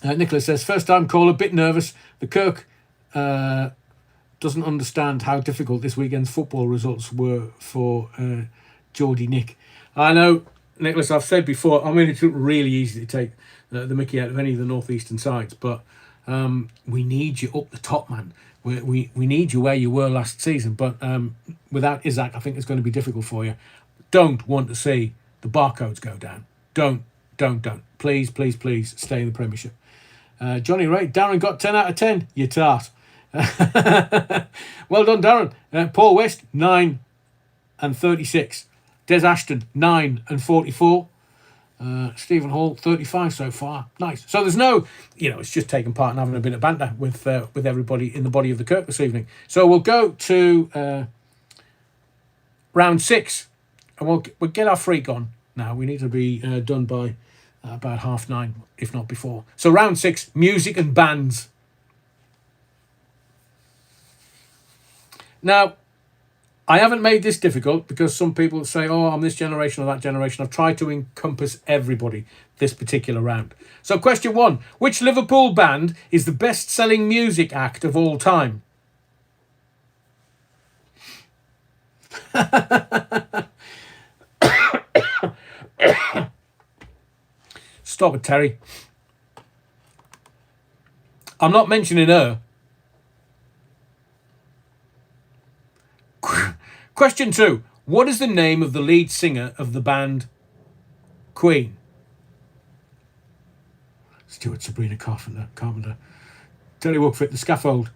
Nicholas says, first time caller, bit nervous. The Kirk doesn't understand how difficult this weekend's football results were for Geordie Nick. I know, Nicholas, I've said before, I mean, it's really easy to take the mickey out of any of the northeastern sides, but we need you up the top, man. We need you where you were last season, but without Isaac, I think it's going to be difficult for you. Don't want to see the barcodes go down. Don't. Please stay in the Premiership. Johnny Ray, Darren got 10 out of 10. You tart. Well done, Darren. Paul West, 9 and 36. Des Ashton, 9 and 44. Stephen Hall, 35 so far. Nice. So there's no, it's just taking part and having a bit of banter with everybody in the body of the Kirk this evening. So we'll go to round 6. And we'll get our freak on now. We need to be done by about 9:30, if not before. So round 6, music and bands. Now, I haven't made this difficult because some people say, oh, I'm this generation or that generation. I've tried to encompass everybody this particular round. So question 1, which Liverpool band is the best-selling music act of all time? Stop it, Terry. I'm not mentioning her. Question 2. What is the name of the lead singer of the band Queen? Stuart Sabrina Carpenter. Terry Wookford, The Scaffold.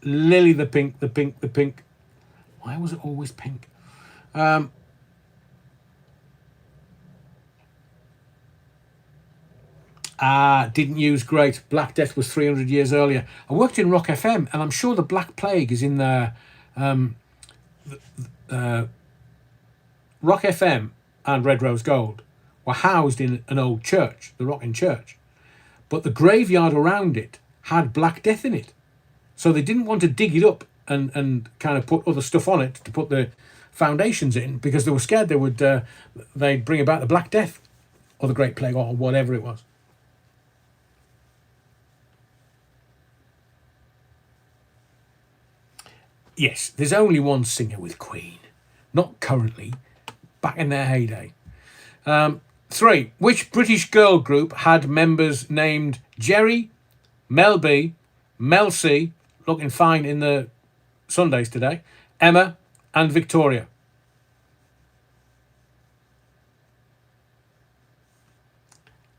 Lily the Pink. Why was it always pink? Didn't use great. Black Death was 300 years earlier. I worked in Rock FM, and I'm sure the Black Plague is in there. Rock FM and Red Rose Gold were housed in an old church, the Rockin' Church. But the graveyard around it had Black Death in it. So they didn't want to dig it up and kind of put other stuff on it to put the foundations in, because they were scared they'd bring about the Black Death or the Great Plague or whatever it was. Yes, there's only one singer with Queen. Not currently, back in their heyday. 3. Which British girl group had members named Jerry, Mel B, Mel C, looking fine in the Sundays today, Emma and Victoria?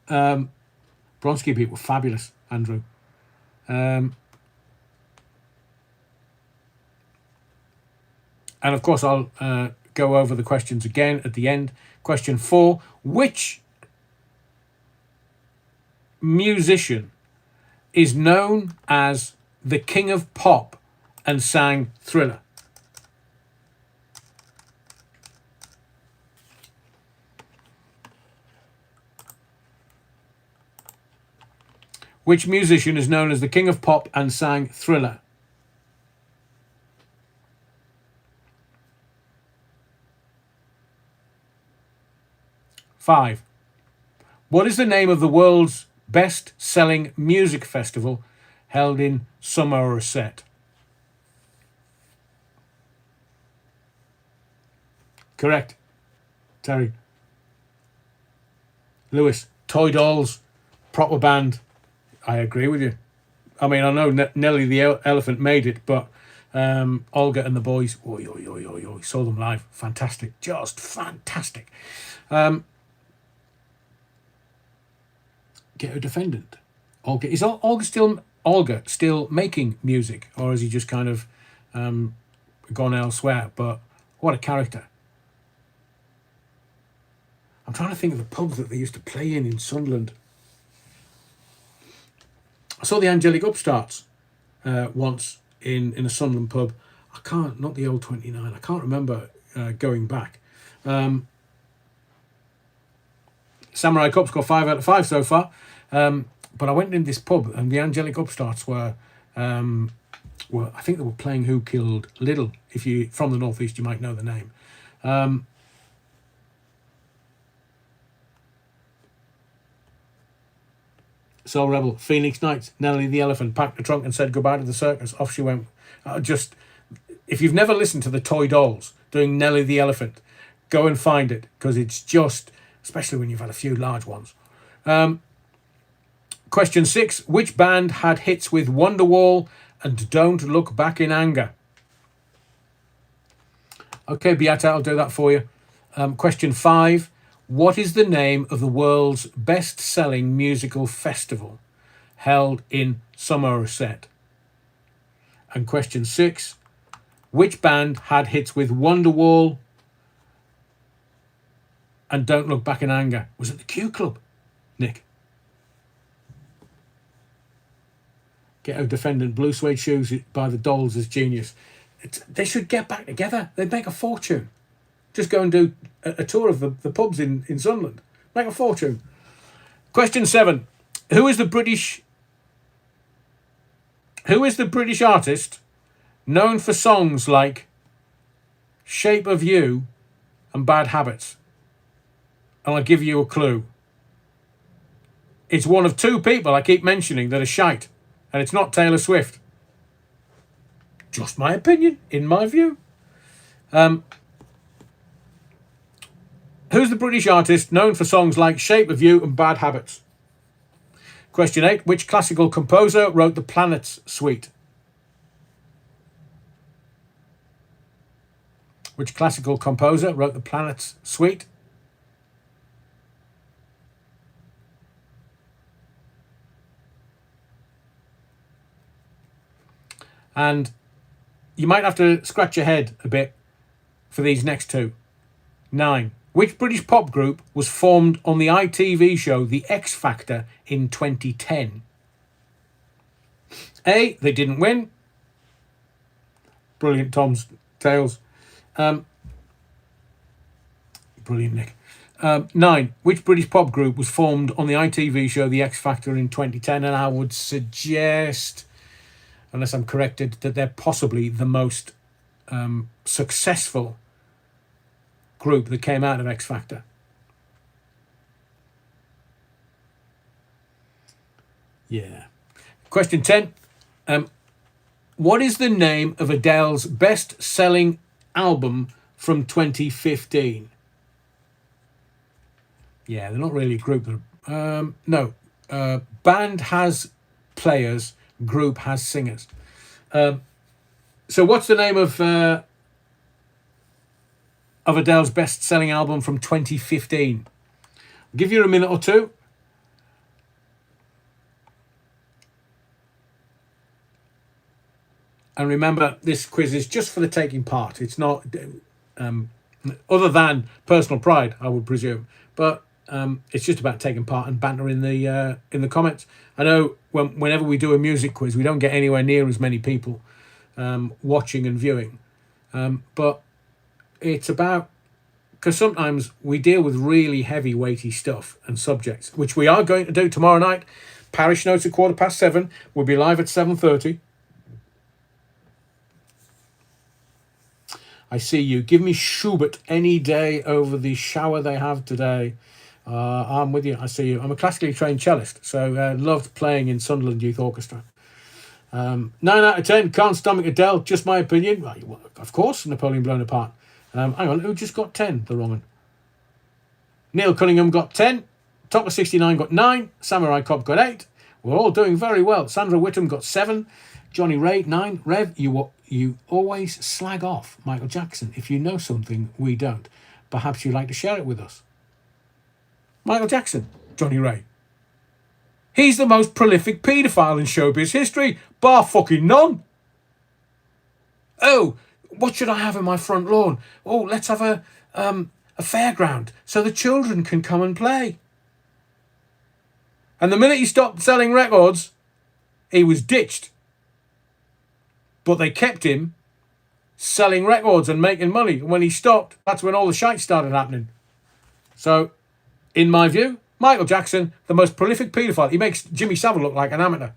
Bronski people were fabulous, Andrew. And of course, I'll go over the questions again at the end. Question 4. Which musician is known as the King of Pop and sang Thriller? Which musician is known as the King of Pop and sang Thriller? Five. What is the name of the world's best-selling music festival held in Somerset? Correct, Terry. Lewis, Toy Dolls, proper band. I agree with you. I mean, I know Nelly the Elephant made it, but Olga and the boys, saw them live. Fantastic, just fantastic. Get a defendant. Olga, is Olga still making music, or has he just kind of gone elsewhere? But what a character! I'm trying to think of the pubs that they used to play in Sunderland. I saw the Angelic Upstarts once in a Sunderland pub. Not the old 29. I can't remember going back. Samurai Cup's got 5 out of 5 so far. But I went in this pub and the Angelic Upstarts were I think they were playing Who Killed Little. If you from the Northeast, you might know the name. Soul Rebel, Phoenix Nights, Nelly the Elephant packed the trunk and said goodbye to the circus. Off she went. If you've never listened to the Toy Dolls doing Nelly the Elephant, go and find it, because it's just, especially when you've had a few large ones. Question 6. Which band had hits with Wonderwall and Don't Look Back in Anger? Okay, Beata, I'll do that for you. Question 5. What is the name of the world's best-selling musical festival held in Somerset? And question 6. Which band had hits with Wonderwall and Don't Look Back in Anger? Was it the Q Club, Nick? Ghetto Defendant, Blue Suede Shoes by the Dolls is genius. They should get back together. They'd make a fortune. Just go and do a tour of the pubs in Sunderland. Make a fortune. Question 7. Who is the British artist known for songs like Shape of You and Bad Habits. And I'll give you a clue. It's one of two people I keep mentioning that are shite. And it's not Taylor Swift. Just my opinion, in my view. Who's the British artist known for songs like Shape of You and Bad Habits? Question 8. Which classical composer wrote the Planets Suite? Which classical composer wrote the Planets Suite? And you might have to scratch your head a bit for these next two. 9. Which British pop group was formed on the ITV show The X Factor in 2010? A. They didn't win. Brilliant, Tom's Tales. Brilliant, Nick. 9. Which British pop group was formed on the ITV show The X Factor in 2010? And I would suggest, unless I'm corrected, that they're possibly the most successful group that came out of X Factor. Yeah. Question 10. What is the name of Adele's best-selling album from 2015? Yeah, they're not really a group. No. Band has players, group has singers. So what's the name of Adele's best-selling album from 2015? I'll give you a minute or two. And remember, this quiz is just for the taking part. It's not, other than personal pride, I would presume. But it's just about taking part and banter in the comments. I know whenever we do a music quiz, we don't get anywhere near as many people watching and viewing. But it's about, because sometimes we deal with really heavy, weighty stuff and subjects, which we are going to do tomorrow night. Parish Notes at 7:15. We'll be live at 7:30. I see you. Give me Schubert any day over the shower they have today. I'm with you. I see you. I'm a classically trained cellist, so loved playing in Sunderland Youth Orchestra. 9 out of 10. Can't stomach Adele. Just my opinion. Well, of course, Napoleon Blown Apart. Hang on, who just got 10? The wrong one. Neil Cunningham got 10. Top of 69 got 9. Samurai Cop got 8. We're all doing very well. Sandra Whittam got 7. Johnny Ray, 9. Rev, you always slag off Michael Jackson if you know something we don't. Perhaps you'd like to share it with us. Michael Jackson, Johnny Ray. He's the most prolific paedophile in showbiz history, bar fucking none. Oh, what should I have in my front lawn? Oh, let's have a fairground so the children can come and play. And the minute he stopped selling records, he was ditched. But they kept him selling records and making money. And when he stopped, that's when all the shite started happening. So, in my view, Michael Jackson, the most prolific paedophile. He makes Jimmy Savile look like an amateur.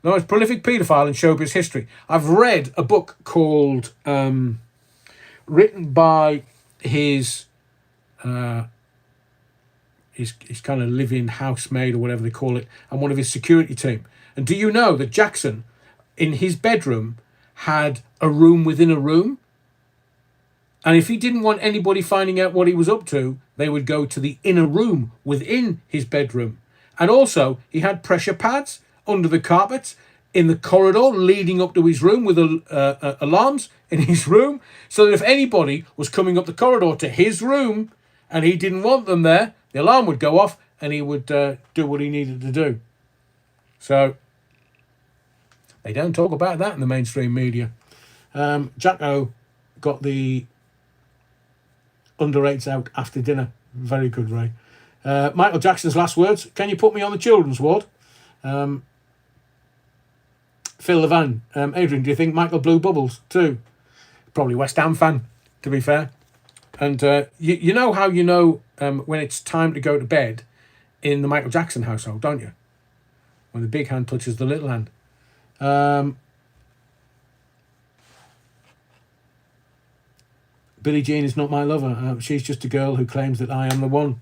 The most prolific paedophile in showbiz history. I've read a book called, written by his kind of live-in housemaid or whatever they call it, and one of his security team. And do you know that Jackson, in his bedroom, had a room within a room? And if he didn't want anybody finding out what he was up to, they would go to the inner room within his bedroom. And also, he had pressure pads under the carpets in the corridor leading up to his room with alarms in his room, so that if anybody was coming up the corridor to his room and he didn't want them there, the alarm would go off and he would do what he needed to do. So, they don't talk about that in the mainstream media. Jacko got the under 8s out after dinner. Very good, Ray. Michael Jackson's last words. Can you put me on the children's ward? Phil Levan. Adrian, do you think Michael blew bubbles too? Probably West Ham fan, to be fair. And you know how you know when it's time to go to bed in the Michael Jackson household, don't you? When the big hand touches the little hand. Billie Jean is not my lover. She's just a girl who claims that I am the one.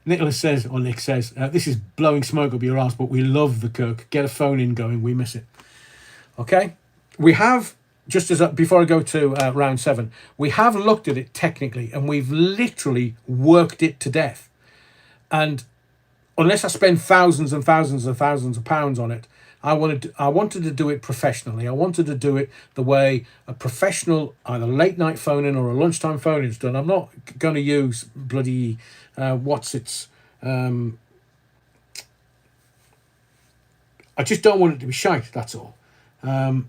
Nicholas says, or Nick says, this is blowing smoke up your arse, but we love the Kirk. Get a phone in going. We miss it. Okay. We have, just as before I go to round 7, we have looked at it technically, and we've literally worked it to death. And unless I spend thousands and thousands and thousands of pounds on it, I wanted to do it professionally. I wanted to do it the way a professional, either late night phone-in or a lunchtime phone-in is done. I'm not going to use bloody I just don't want it to be shite, that's all. I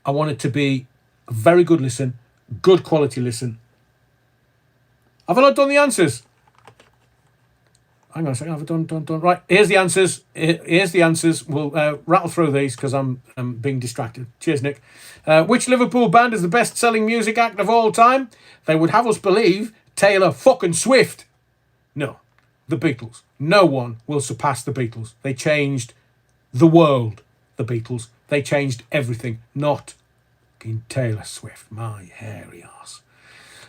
want it to be a very good listen, good quality listen. Have I not done the answers? Hang on a second, have I done? Right, here's the answers. Here's the answers. We'll rattle through these because I'm being distracted. Cheers, Nick. Which Liverpool band is the best-selling music act of all time? They would have us believe Taylor fucking Swift. No, the Beatles. No one will surpass the Beatles. They changed the world, the Beatles. They changed everything, not fucking Taylor Swift. My hairy arse.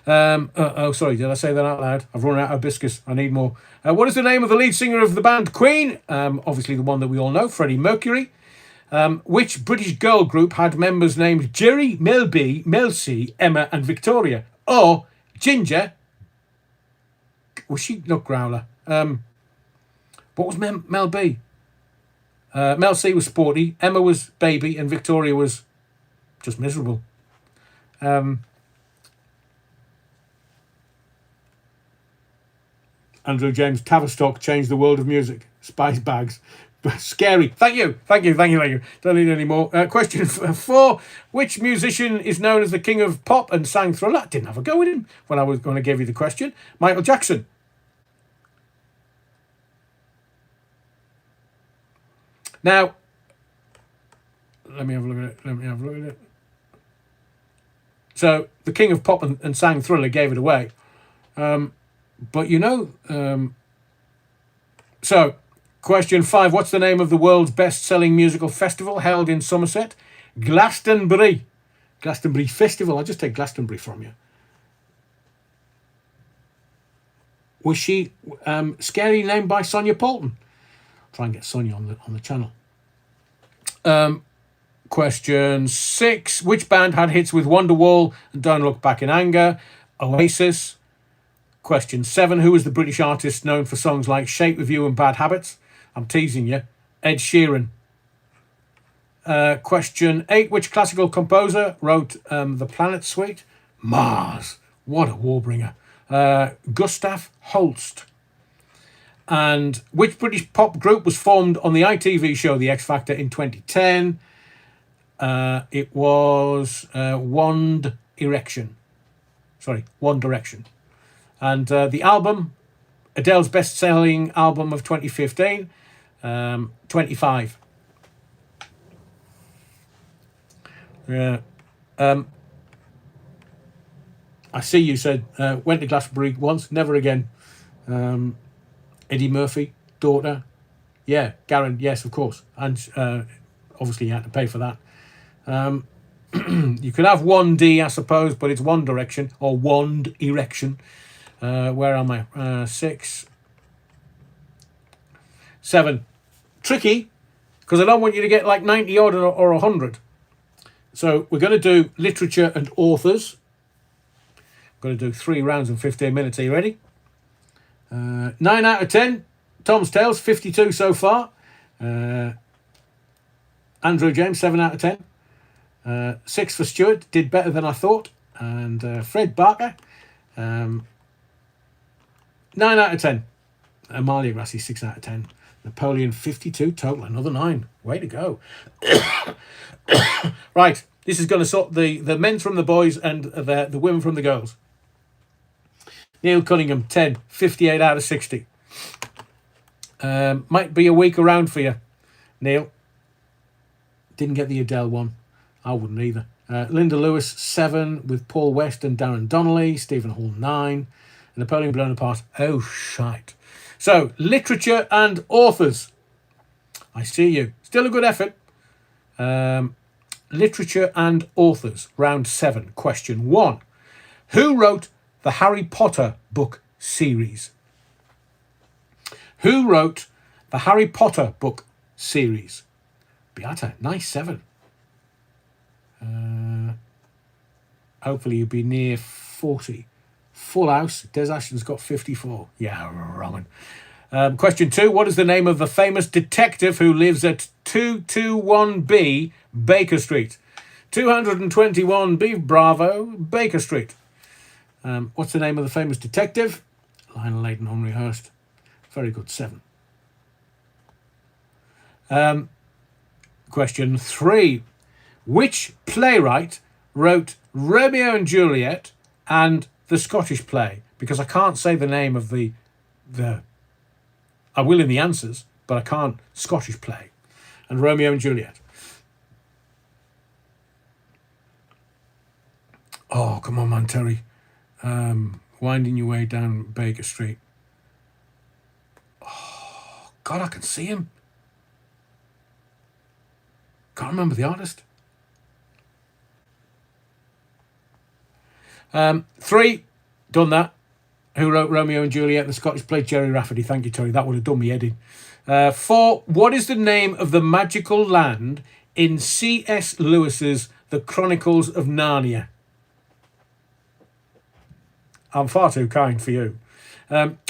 Sorry, did I say that out loud? I've run out of hibiscus. I need more. What is the name of the lead singer of the band Queen? Obviously the one that we all know, Freddie Mercury. Which British girl group had members named Jerry, Mel B, Mel C, Emma and Victoria? Or Ginger? Was she not Growler? What was Mel B? Mel C was Sporty, Emma was Baby, and Victoria was just miserable. Andrew James, Tavistock changed the world of music. Spice bags. Scary. Thank you. Don't need any more. Question 4. Which musician is known as the king of pop and sang Thriller? Didn't have a go with him when I was going to give you the question. Michael Jackson. Now, let me have a look at it. So, the king of pop and sang Thriller gave it away. But so, question 5. What's the name of the world's best-selling musical festival held in Somerset? Glastonbury. Glastonbury Festival. I'll just take Glastonbury from you. Was she scary named by Sonia Poulton? Try and get Sonia on the channel. Question 6. Which band had hits with Wonderwall and Don't Look Back in Anger? Oasis. Question 7. Who was the British artist known for songs like Shape of You and Bad Habits? I'm teasing you. Ed Sheeran. Question 8. Which classical composer wrote the Planet Suite? Mars. What a warbringer. Gustav Holst. And which British pop group was formed on the ITV show The X Factor in 2010? It was One Direction. And the album, Adele's best-selling album of 2015, 25. Yeah. I see you said, went to Glastonbury once, never again. Eddie Murphy, daughter. Yeah, Garen, yes, of course. And obviously you had to pay for that. You could have 1D, I suppose, but it's One Direction or Wand Erection. Where am I? 6. 7. Tricky, because I don't want you to get like 90 odd or 100. So we're going to do literature and authors. I'm going to do 3 rounds in 15 minutes. Are you ready? 9 out of 10. Tom's Tales, 52 so far. Andrew James, 7 out of 10. 6 for Stuart, did better than I thought. And Fred Barker, 9 out of 10. Amalia Grassi, 6 out of 10. Napoleon, 52 total, another 9. Way to go. Right, this is going to sort the men from the boys and the women from the girls. Neil Cunningham, 10, 58 out of 60. Might be a week around for you, Neil. Didn't get the Adele one. I wouldn't either. Linda Lewis, 7 with Paul West and Darren Donnelly. Stephen Hall, 9. Napoleon blown apart. Oh, shite. So, literature and authors. I see you. Still a good effort. Literature and authors. Round 7. Question 1. Who wrote the Harry Potter book series? Who wrote the Harry Potter book series? Beata, nice 7. Hopefully you'll be near 40. Full house. Des Ashton's got 54. Yeah, wrong. Question 2. What is the name of the famous detective who lives at 221B Baker Street? 221B Bravo, Baker Street. What's the name of the famous detective? Lionel Layton, Henry Hurst. Very good, 7. Question 3. Which playwright wrote Romeo and Juliet and the Scottish play? Because I can't say the name of the I will in the answers, but I can't Scottish play. And Romeo and Juliet. Oh, come on, man, Terry. Winding your way down Baker Street. Oh, God, I can see him. Can't remember the artist. 3, done that. Who wrote Romeo and Juliet? The Scottish play, Jerry Rafferty. Thank you, Terry. That would have done me head in. 4, what is the name of the magical land in C.S. Lewis's The Chronicles of Narnia? I'm far too kind for you.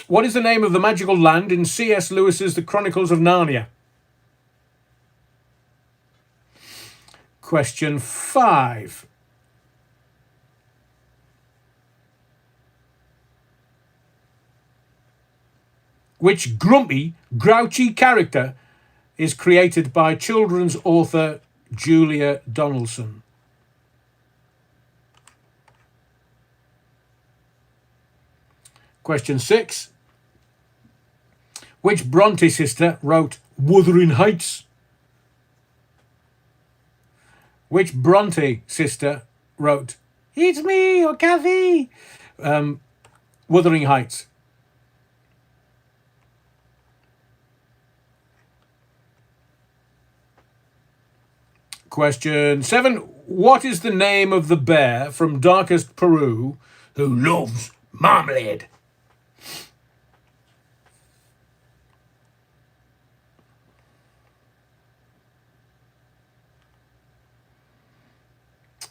What is the name of the magical land in C.S. Lewis's The Chronicles of Narnia? Question 5. Which grumpy, grouchy character is created by children's author Julia Donaldson? Question 6. Which Bronte sister wrote Wuthering Heights? Which Bronte sister wrote It's Me or Kathy? Wuthering Heights. Question 7. What is the name of the bear from Darkest Peru who loves marmalade?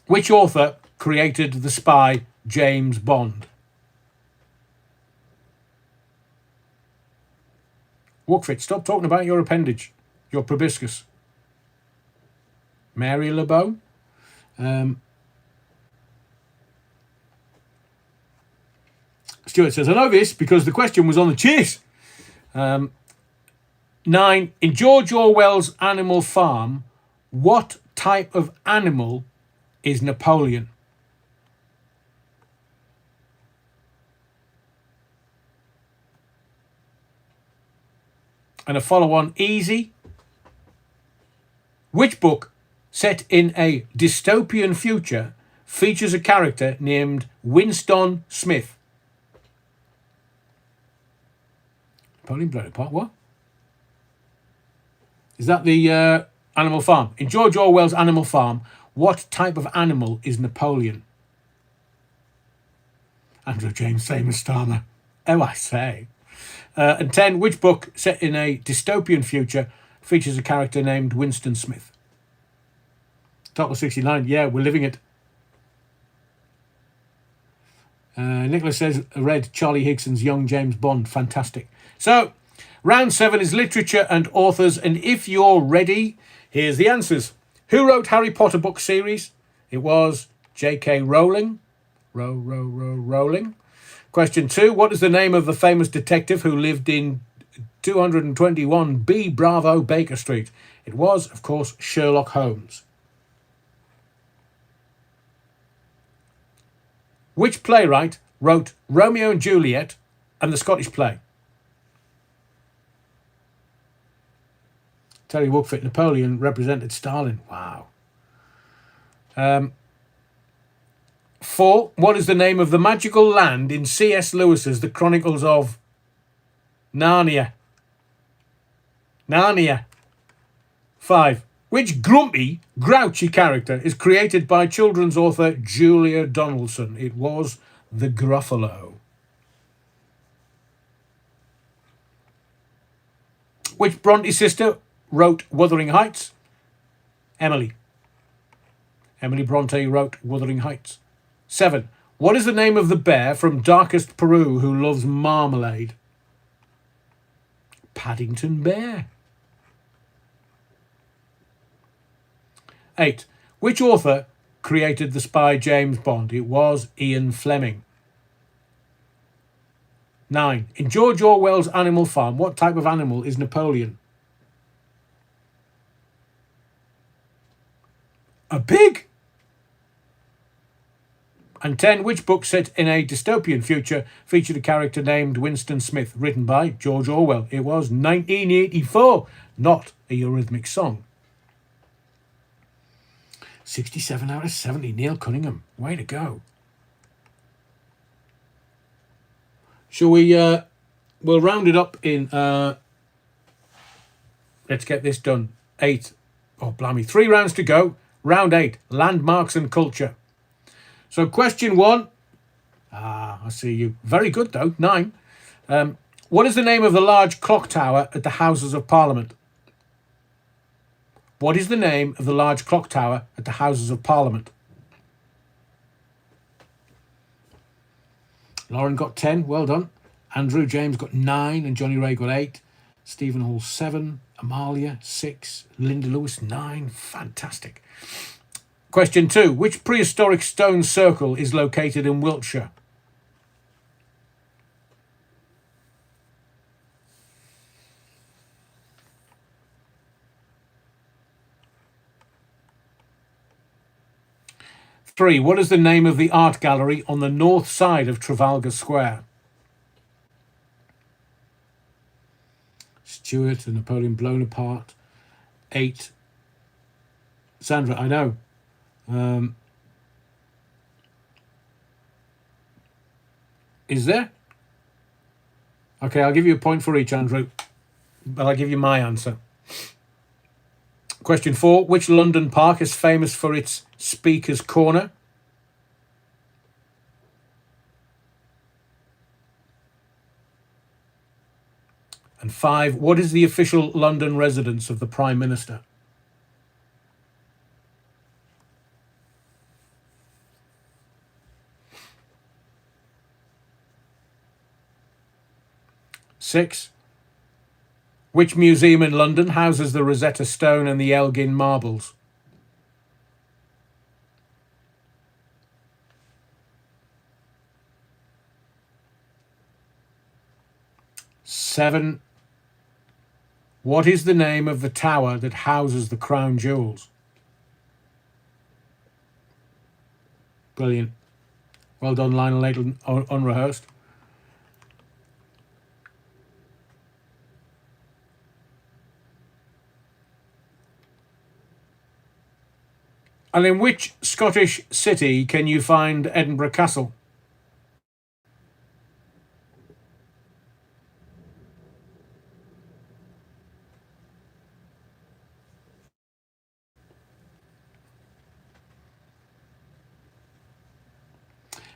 Which author created the spy James Bond? Walkfit, stop talking about your appendage, your proboscis. Mary LeBeau. Stuart says, I know this because the question was on the chase. 9. In George Orwell's Animal Farm, what type of animal is Napoleon? And a follow-on, easy. Which book set in a dystopian future features a character named Winston Smith? Napoleon blown apart. What? Is that the Animal Farm? In George Orwell's Animal Farm, what type of animal is Napoleon? Andrew James, famous Starmer. Oh, I say. And 10, which book set in a dystopian future features a character named Winston Smith? Total 69. Yeah, we're living it. Nicholas says, read Charlie Higson's Young James Bond. Fantastic. So, round 7 is literature and authors. And if you're ready, here's the answers. Who wrote Harry Potter book series? It was J.K. Rowling. Rowling. Question 2. What is the name of the famous detective who lived in 221B Bravo Baker Street? It was, of course, Sherlock Holmes. Which playwright wrote Romeo and Juliet and the Scottish play? Terry Woodford, Napoleon represented Stalin. Wow. 4. What is the name of the magical land in C.S. Lewis's The Chronicles of Narnia? Narnia. 5. Which grumpy, grouchy character is created by children's author Julia Donaldson? It was the Gruffalo. Which Bronte sister wrote Wuthering Heights? Emily. Emily Bronte wrote Wuthering Heights. 7. What is the name of the bear from Darkest Peru who loves marmalade? Paddington Bear. 8. Which author created the spy James Bond? It was Ian Fleming. 9. In George Orwell's Animal Farm, what type of animal is Napoleon? A pig. And 10. Which book set in a dystopian future featured a character named Winston Smith, written by George Orwell? It was 1984, not a Eurythmics song. 67 out of 70, Neil Cunningham. Way to go. Shall we, we'll round it up in, let's get this done. 8. Oh, blimey. 3 rounds to go. Round 8, landmarks and culture. So question 1. I see you. Very good, though. 9. What is the name of the large clock tower at the Houses of Parliament? What is the name of the large clock tower at the Houses of Parliament? Lauren got 10. Well done. Andrew James got 9 and Johnny Ray got 8. Stephen Hall 7. Amalia 6. Linda Lewis 9. Fantastic. Question 2. Which prehistoric stone circle is located in Wiltshire? Three. What is the name of the art gallery on the north side of Trafalgar Square? Stuart and Napoleon blown apart. 8. Sandra, I know. Is there? Okay, I'll give you a point for each, Andrew. But I'll give you my answer. Question 4. Which London park is famous for its Speaker's Corner? And 5. What is the official London residence of the Prime Minister? Six. Which museum in London houses the Rosetta Stone and the Elgin marbles? Seven. What is the name of the tower that houses the crown jewels? Brilliant. Well done, Lionel Layton, unrehearsed. And in which Scottish city can you find Edinburgh Castle?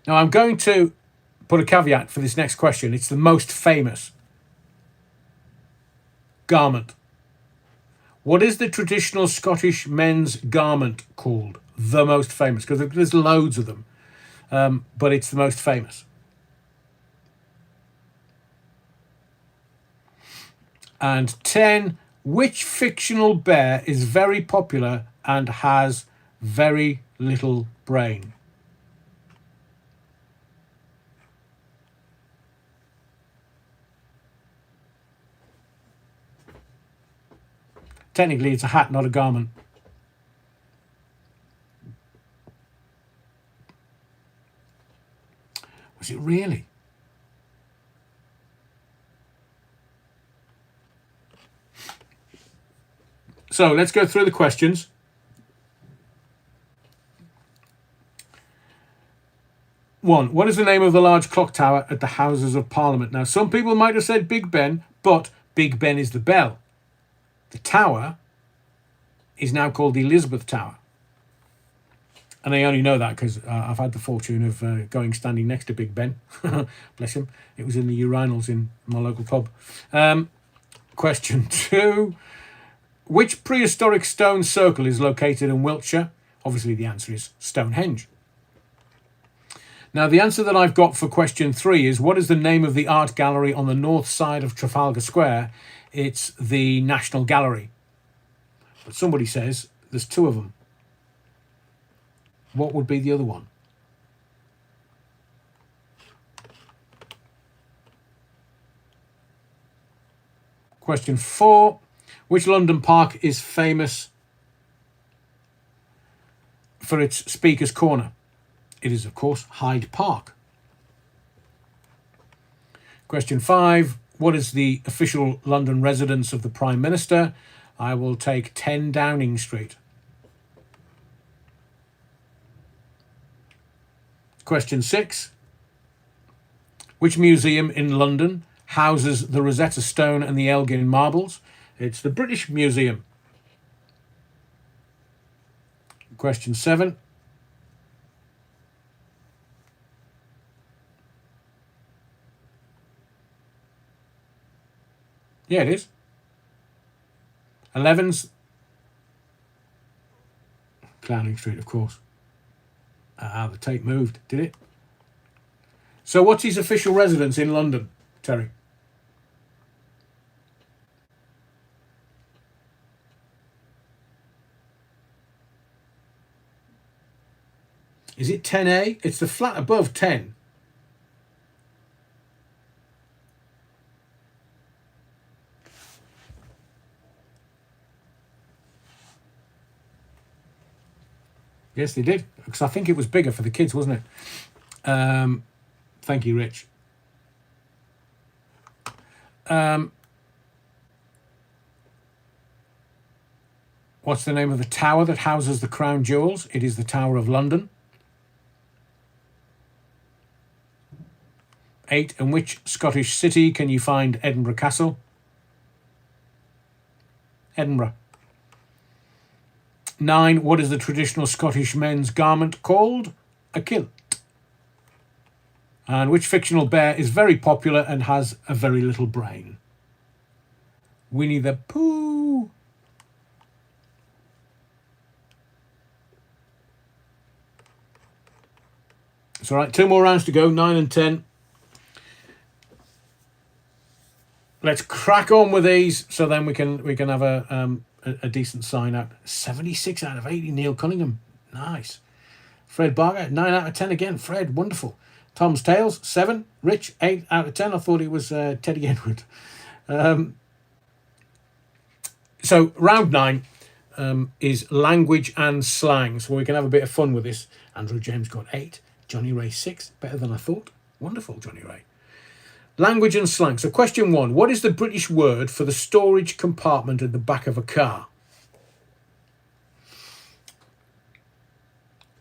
Now, I'm going to put a caveat for this next question. It's the most famous garment. What is the traditional Scottish men's garment called? The most famous, because there's loads of them, but it's the most famous. And 10, which fictional bear is very popular and has very little brain? Technically, it's a hat, not a garment. Was it really? So let's go through the questions. 1. What is the name of the large clock tower at the Houses of Parliament? Now, some people might have said Big Ben, but Big Ben is the bell. The tower is now called the Elizabeth Tower. And I only know that because I've had the fortune of standing next to Big Ben. Bless him. It was in the urinals in my local pub. Question 2. Which prehistoric stone circle is located in Wiltshire? Obviously, the answer is Stonehenge. Now, the answer that I've got for question 3 is, what is the name of the art gallery on the north side of Trafalgar Square? It's the National Gallery. But somebody says there's 2 of them. What would be the other one? Question 4. Which London park is famous for its Speaker's Corner? It is, of course, Hyde Park. Question 5. What is the official London residence of the Prime Minister? I will take 10 Downing Street. Question 6. Which museum in London houses the Rosetta Stone and the Elgin Marbles? It's the British Museum. Question 7. Yeah, it is. 11's Clowning Street, of course. The tape moved, did it? So what's his official residence in London, Terry? Is it 10A? It's the flat above 10. Yes, they did. Because I think it was bigger for the kids, wasn't it? Thank you, Rich. What's the name of the tower that houses the crown jewels? It is the Tower of London. 8. In which Scottish city can you find Edinburgh Castle? Edinburgh. 9. What is the traditional Scottish men's garment called? A kilt. And which fictional bear is very popular and has a very little brain? Winnie the Pooh. It's all right. 2 more rounds to go. 9 and 10. Let's crack on with these, so then we can have a decent sign out. 76 out of 80. Neil Cunningham, nice. Fred Barger, 9 out of 10 again. Fred, wonderful. Tom's Tales, 7. Rich, 8 out of 10. I thought it was Teddy Edward. So round 9 is language and slang. So we can have a bit of fun with this. Andrew James got 8. Johnny Ray 6. Better than I thought. Wonderful, Johnny Ray. Language and slang. So question 1. What is the British word for the storage compartment at the back of a car?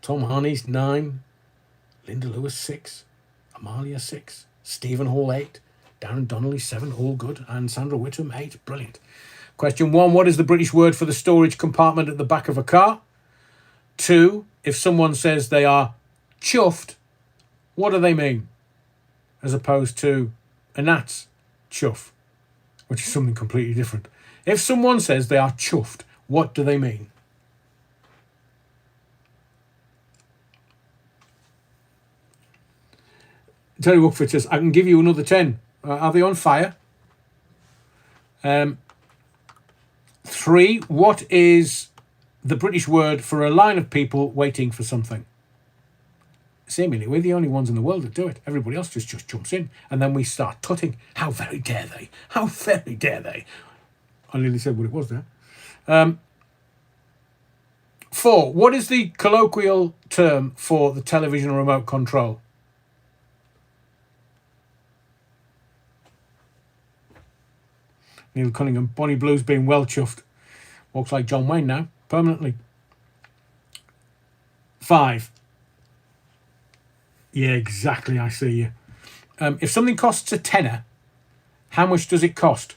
Tom Harney's 9. Linda Lewis 6. Amalia 6. Stephen Hall 8. Darren Donnelly 7. All good. And Sandra Whittam 8. Brilliant. Question 1. What is the British word for the storage compartment at the back of a car? 2. If someone says they are chuffed, what do they mean? As opposed to a gnat's chuff, which is something completely different. If someone says they are chuffed, what do they mean? Terry Wookford says, I can give you another 10. Are they on fire? 3. What is the British word for a line of people waiting for something? Seemingly, we're the only ones in the world that do it. Everybody else just jumps in. And then we start tutting. How very dare they? How very dare they? I nearly said what it was there. 4. What is the colloquial term for the television remote control? Neil Cunningham. Bonnie Blue's been well chuffed. Walks like John Wayne now. Permanently. 5. Yeah, exactly. I see you. If something costs a tenner, how much does it cost?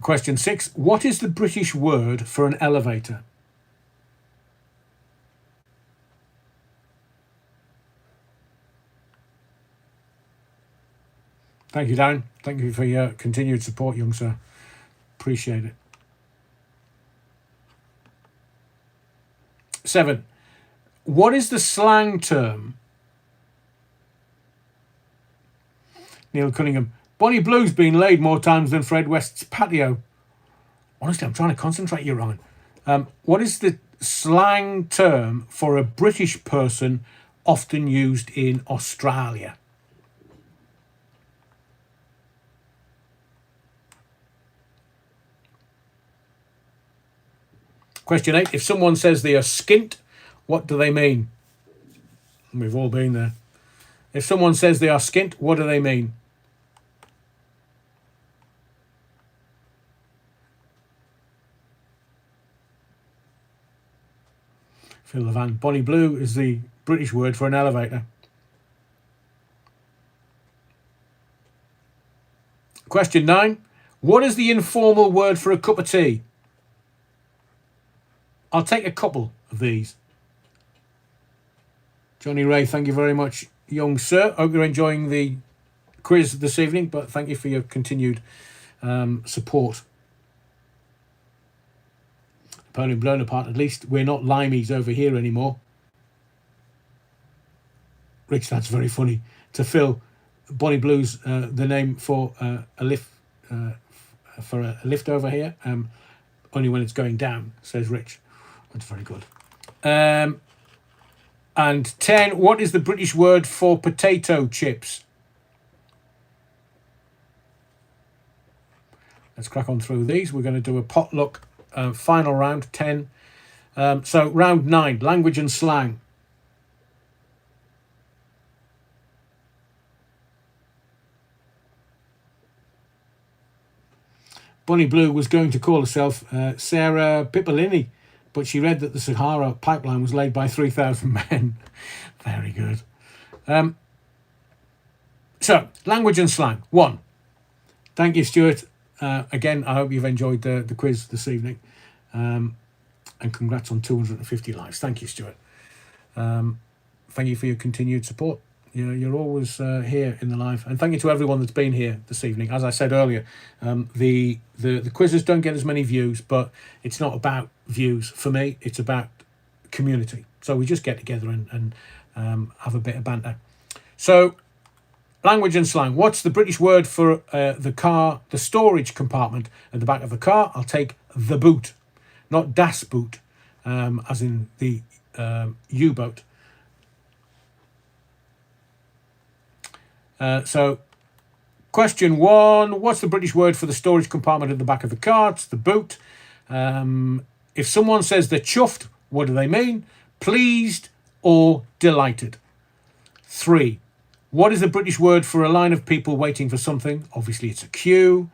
Question 6. What is the British word for an elevator? Thank you, Darren. Thank you for your continued support, young sir. Appreciate it. 7. What is the slang term? Neil Cunningham. Bonnie Blue's been laid more times than Fred West's patio. Honestly, I'm trying to concentrate you, Ryan. What is the slang term for a British person often used in Australia? Question 8. If someone says they are skint, what do they mean? We've all been there. If someone says they are skint, what do they mean? Phil Levan. Bonnie Blue is the British word for an elevator. Question 9. What is the informal word for a cup of tea? I'll take a couple of these. Johnny Ray, thank you very much, young sir. Hope you're enjoying the quiz this evening, but thank you for your continued support. Napoleon blown apart. At least we're not limeys over here anymore. Rich, that's very funny. To Phil, Bonnie Blue's the name for a lift over here. Only when it's going down, says Rich. That's very good. And 10. What is the British word for potato chips? Let's crack on through these. We're going to do a potluck final round, 10. So round 9, language and slang. Bonnie Blue was going to call herself Sarah Pipolini, but she read that the Sahara pipeline was laid by 3,000 men. Very good. So, language and slang. 1. Thank you, Stuart. Again, I hope you've enjoyed the quiz this evening. And congrats on 250 likes. Thank you, Stuart. Thank you for your continued support. You're always here in the live, and thank you to everyone that's been here this evening. As I said earlier, the quizzes don't get as many views, but it's not about views for me. It's about community. So we just get together and have a bit of banter. So, language and slang. What's the British word for the car, the storage compartment at the back of the car? I'll take the boot, not das Boot, as in the U-boat. So, question 1. What's the British word for the storage compartment at the back of the car? It's the boot. If someone says they're chuffed, what do they mean? Pleased or delighted? 3. What is the British word for a line of people waiting for something? Obviously, it's a queue.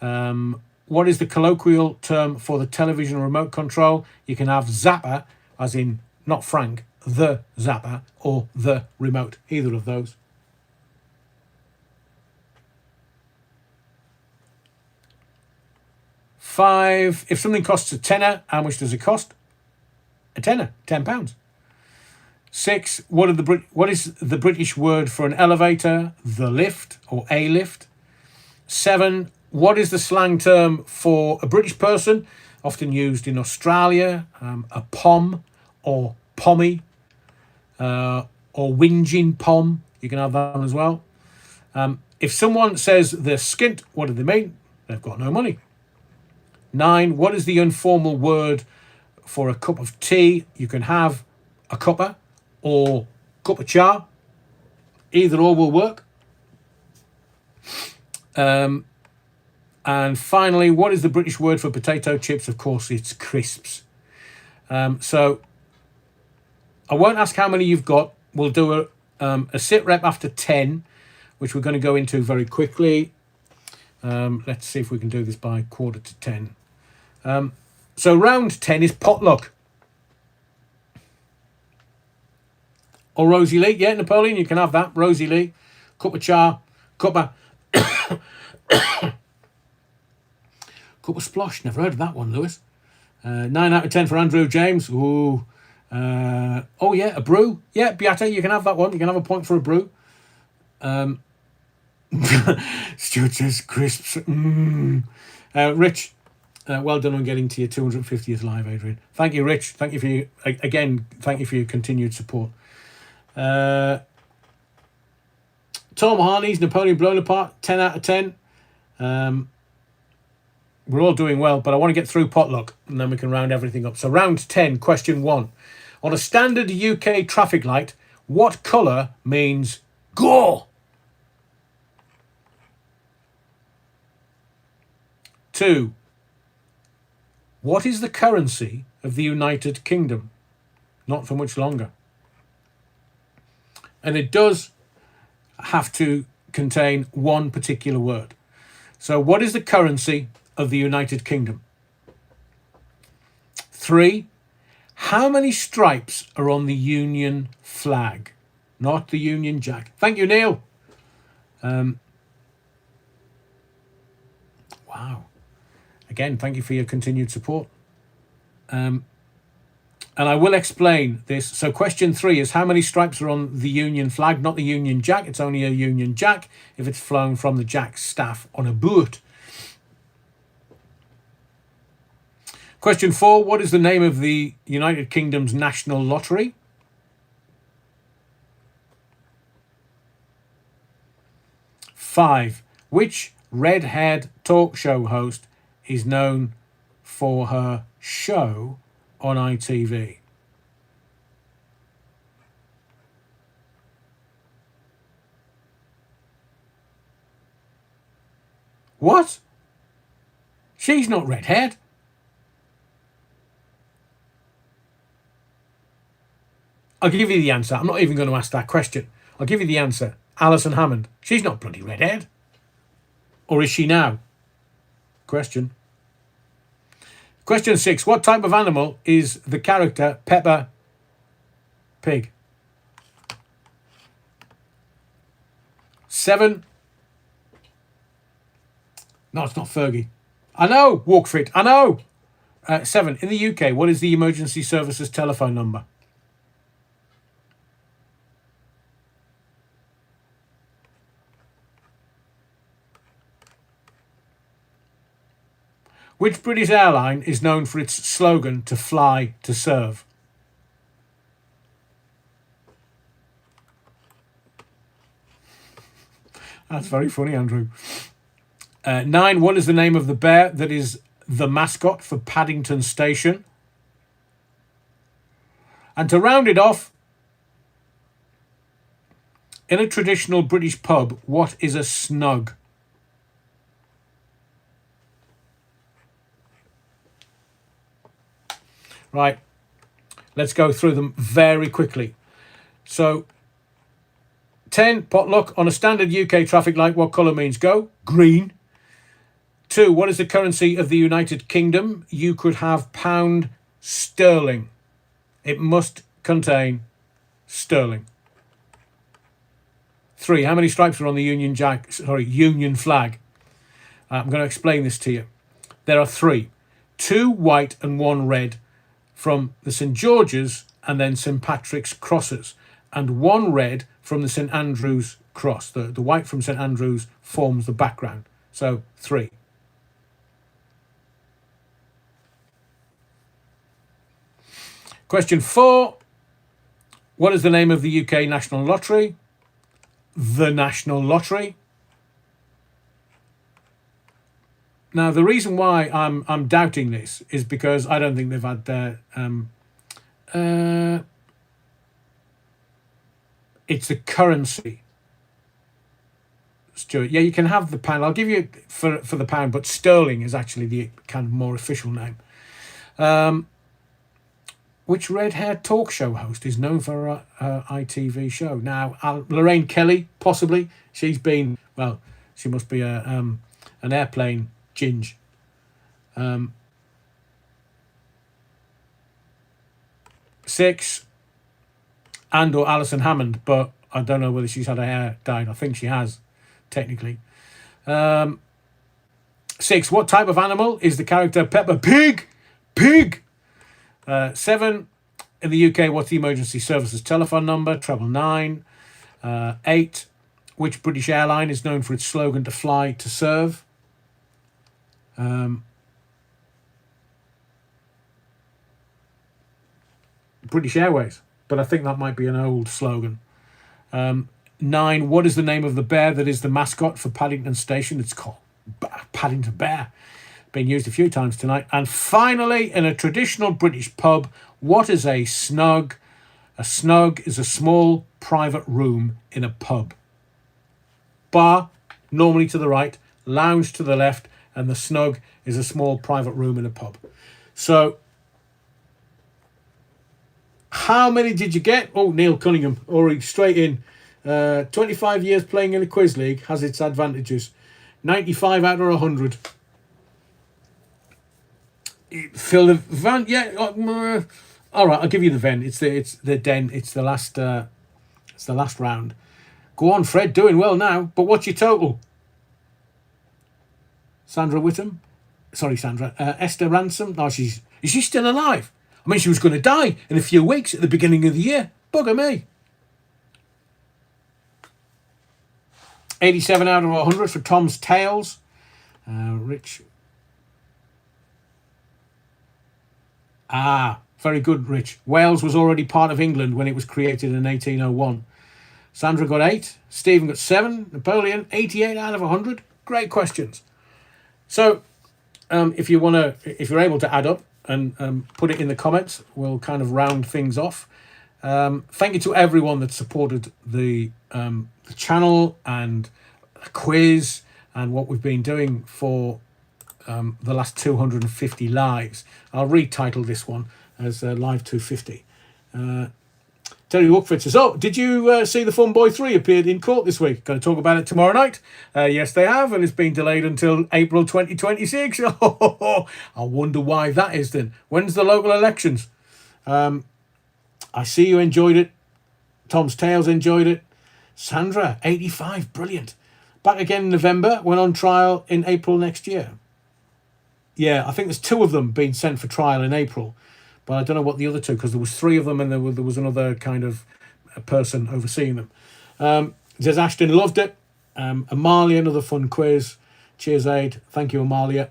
What is the colloquial term for the television remote control? You can have zapper, as in not Frank, the zapper, or the remote, either of those. 5. If something costs a tenner, how much does it cost? A tenner, £10. 6. What is the British word for an elevator? The lift, or a lift. 7. What is the slang term for a British person, often used in Australia? A pom, or pommy, or whinging pom. You can have that one as well. If someone says they're skint, what do they mean? They've got no money. 9. What is the informal word for a cup of tea? You can have a cuppa or cup of cha. Either or will work. And finally, what is the British word for potato chips? Of course, it's crisps. So I won't ask how many you've got. We'll do a sit rep after 10, which we're going to go into very quickly. Let's see if we can do this by 9:45. So round 10 is potluck. Or Rosie Lee. Yeah, Napoleon, you can have that. Rosie Lee. Cup of char. Cup of splosh. Never heard of that one, Lewis. 9 out of 10 for Andrew James. Ooh. Oh, yeah, a brew. Yeah, Beata, you can have that one. You can have a point for a brew. Stuart says crisps. Rich, well done on getting to your 250th live, Adrian. Thank you, Rich. Thank you for thank you for your continued support. Tom Harney's Napoleon Blown Apart, 10 out of 10. We're all doing well, but I want to get through potluck and then we can round everything up. So round 10, question 1. On a standard UK traffic light, what colour means go? 2. What is the currency of the United Kingdom? Not for much longer. And it does have to contain one particular word. So what is the currency of the United Kingdom? 3. How many stripes are on the Union flag? Not the Union Jack. Thank you, Neil. Wow. Again, thank you for your continued support. And I will explain this. So question 3 is how many stripes are on the Union flag, not the Union Jack. It's only a Union Jack if it's flown from the Jack staff on a boat. Question 4, what is the name of the United Kingdom's national lottery? 5, which red-haired talk show host is known for her show on ITV? What? She's not red-haired. I'll give you the answer. I'm not even going to ask that question. I'll give you the answer. Alison Hammond. She's not bloody red-haired. Or is she now? Question. Question 6. What type of animal is the character Peppa Pig? 7. No, it's not Fergie. I know. Walk Fit. I know. 7. In the UK, what is the emergency services telephone number? Which British airline is known for its slogan, to fly, to serve? That's very funny, Andrew. 9, what is the name of the bear that is the mascot for Paddington Station? And to round it off, in a traditional British pub, what is a snug? Right, let's go through them very quickly. So, 10, potluck. On a standard UK traffic light, what colour means go? Green. 2, what is the currency of the United Kingdom? You could have pound sterling. It must contain sterling. 3, how many stripes are on the Union flag? I'm going to explain this to you. There are 3. 2 white and 1 red from the St George's and then St Patrick's crosses, and 1 red from the St Andrew's cross. The white from St Andrew's forms the background. So 3. Question 4. What is the name of the UK National Lottery? The National Lottery. Now, the reason why I'm doubting this is because I don't think they've had their... it's the currency, Stuart. Yeah, you can have the pound. I'll give you for the pound, but sterling is actually the kind of more official name. Which red-haired talk show host is known for her ITV show? Now, Lorraine Kelly, possibly. She's been, well, she must be a An airplane, Ginge. 6, and/or Alison Hammond, but I don't know whether she's had her hair dyed. I think she has, technically. 6, what type of animal is the character Peppa Pig? Pig! 7, in the UK, what's the emergency services telephone number? 999. 8, which British airline is known for its slogan to fly to serve? British Airways, but I think that might be an old slogan. 9, what is the name of the bear that is the mascot for Paddington Station? It's called Paddington Bear. Been used a few times tonight. And finally, in a traditional British pub, what is a snug? A snug is a small private room in a pub. Bar, normally to the right, lounge to the left, and the snug is a small private room in a pub. So, how many did you get? Oh, Neil Cunningham, already straight in. 25 years playing in a quiz league has its advantages. 95 out of 100. Phil the Van, yeah. All right, I'll give you the Ven. It's the Den. It's the last round. Go on, Fred. Doing well now. But what's your total? Sandra Whittam. Sorry, Sandra. Esther Ransom. No, is she still alive? I mean, she was going to die in a few weeks at the beginning of the year. Bugger me. 87 out of 100 for Tom's Tales. Rich. Very good, Rich. Wales was already part of England when it was created in 1801. Sandra got 8. Stephen got 7. Napoleon, 88 out of 100. Great questions. So, if you're able to add up and put it in the comments, we'll kind of round things off. Thank you to everyone that supported the channel and the quiz and what we've been doing for the last 250 lives. I'll retitle this one as Live 250. Terry Wookford says, did you see The Fun Boy 3 appeared in court this week? Going to talk about it tomorrow night. Yes, they have, and it's been delayed until April 2026. I wonder why that is then. When's the local elections? I see you enjoyed it. Tom's Tales enjoyed it. Sandra, 85, brilliant. Back again in November, went on trial in April next year. Yeah, I think there's 2 of them being sent for trial in April. But I don't know what the other 2, because there was 3 of them and there was another kind of a person overseeing them. Says Ashton loved it. Amalia, another fun quiz. Cheers, Aid. Thank you, Amalia.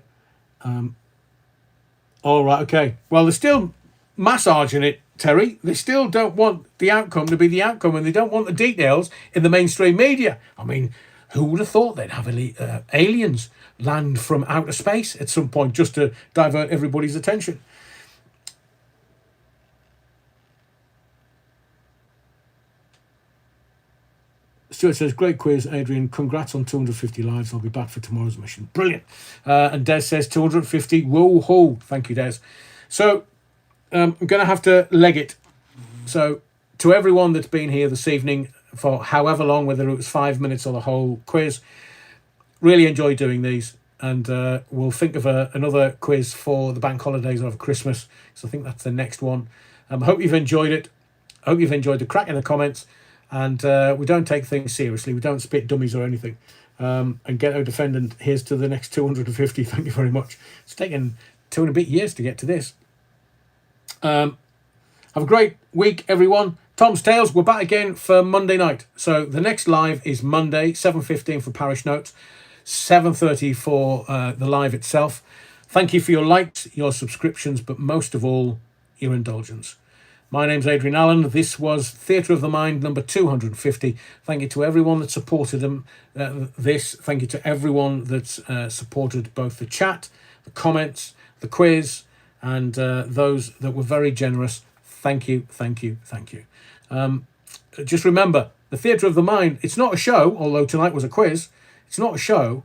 All right, okay. Well, they're still massaging it, Terry. They still don't want the outcome to be the outcome, and they don't want the details in the mainstream media. I mean, who would have thought they'd have aliens land from outer space at some point just to divert everybody's attention? Stuart says, great quiz, Adrian. Congrats on 250 lives. I'll be back for tomorrow's mission. Brilliant. And Des says 250. Whoa-ho. Thank you, Des. So, I'm going to have to leg it. So, to everyone that's been here this evening for however long, whether it was 5 minutes or the whole quiz, really enjoyed doing these. And we'll think of another quiz for the bank holidays over Christmas. So I think that's the next one. I hope you've enjoyed it. I hope you've enjoyed the crack in the comments. And we don't take things seriously. We don't spit dummies or anything. And Ghetto Defendant, here's to the next 250. Thank you very much. It's taken 2 and a bit years to get to this. Have a great week, everyone. Tom's Tales, we're back again for Monday night. So the next live is Monday, 7:15 for Parish Notes, 7:30 for the live itself. Thank you for your likes, your subscriptions, but most of all, your indulgence. My name's Adrian Allen. This was Theatre of the Mind number 250. Thank you to everyone that supported this. Thank you to everyone that's supported both the chat, the comments, the quiz, and those that were very generous. Thank you, thank you, thank you. Just remember, the Theatre of the Mind, it's not a show, although tonight was a quiz. It's not a show.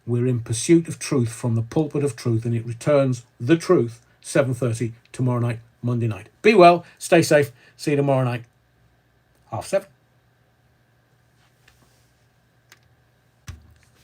We're in pursuit of truth from the pulpit of truth, and it returns the truth, 7:30 tomorrow night, Monday night. Be well, stay safe. See you tomorrow night, 7:30.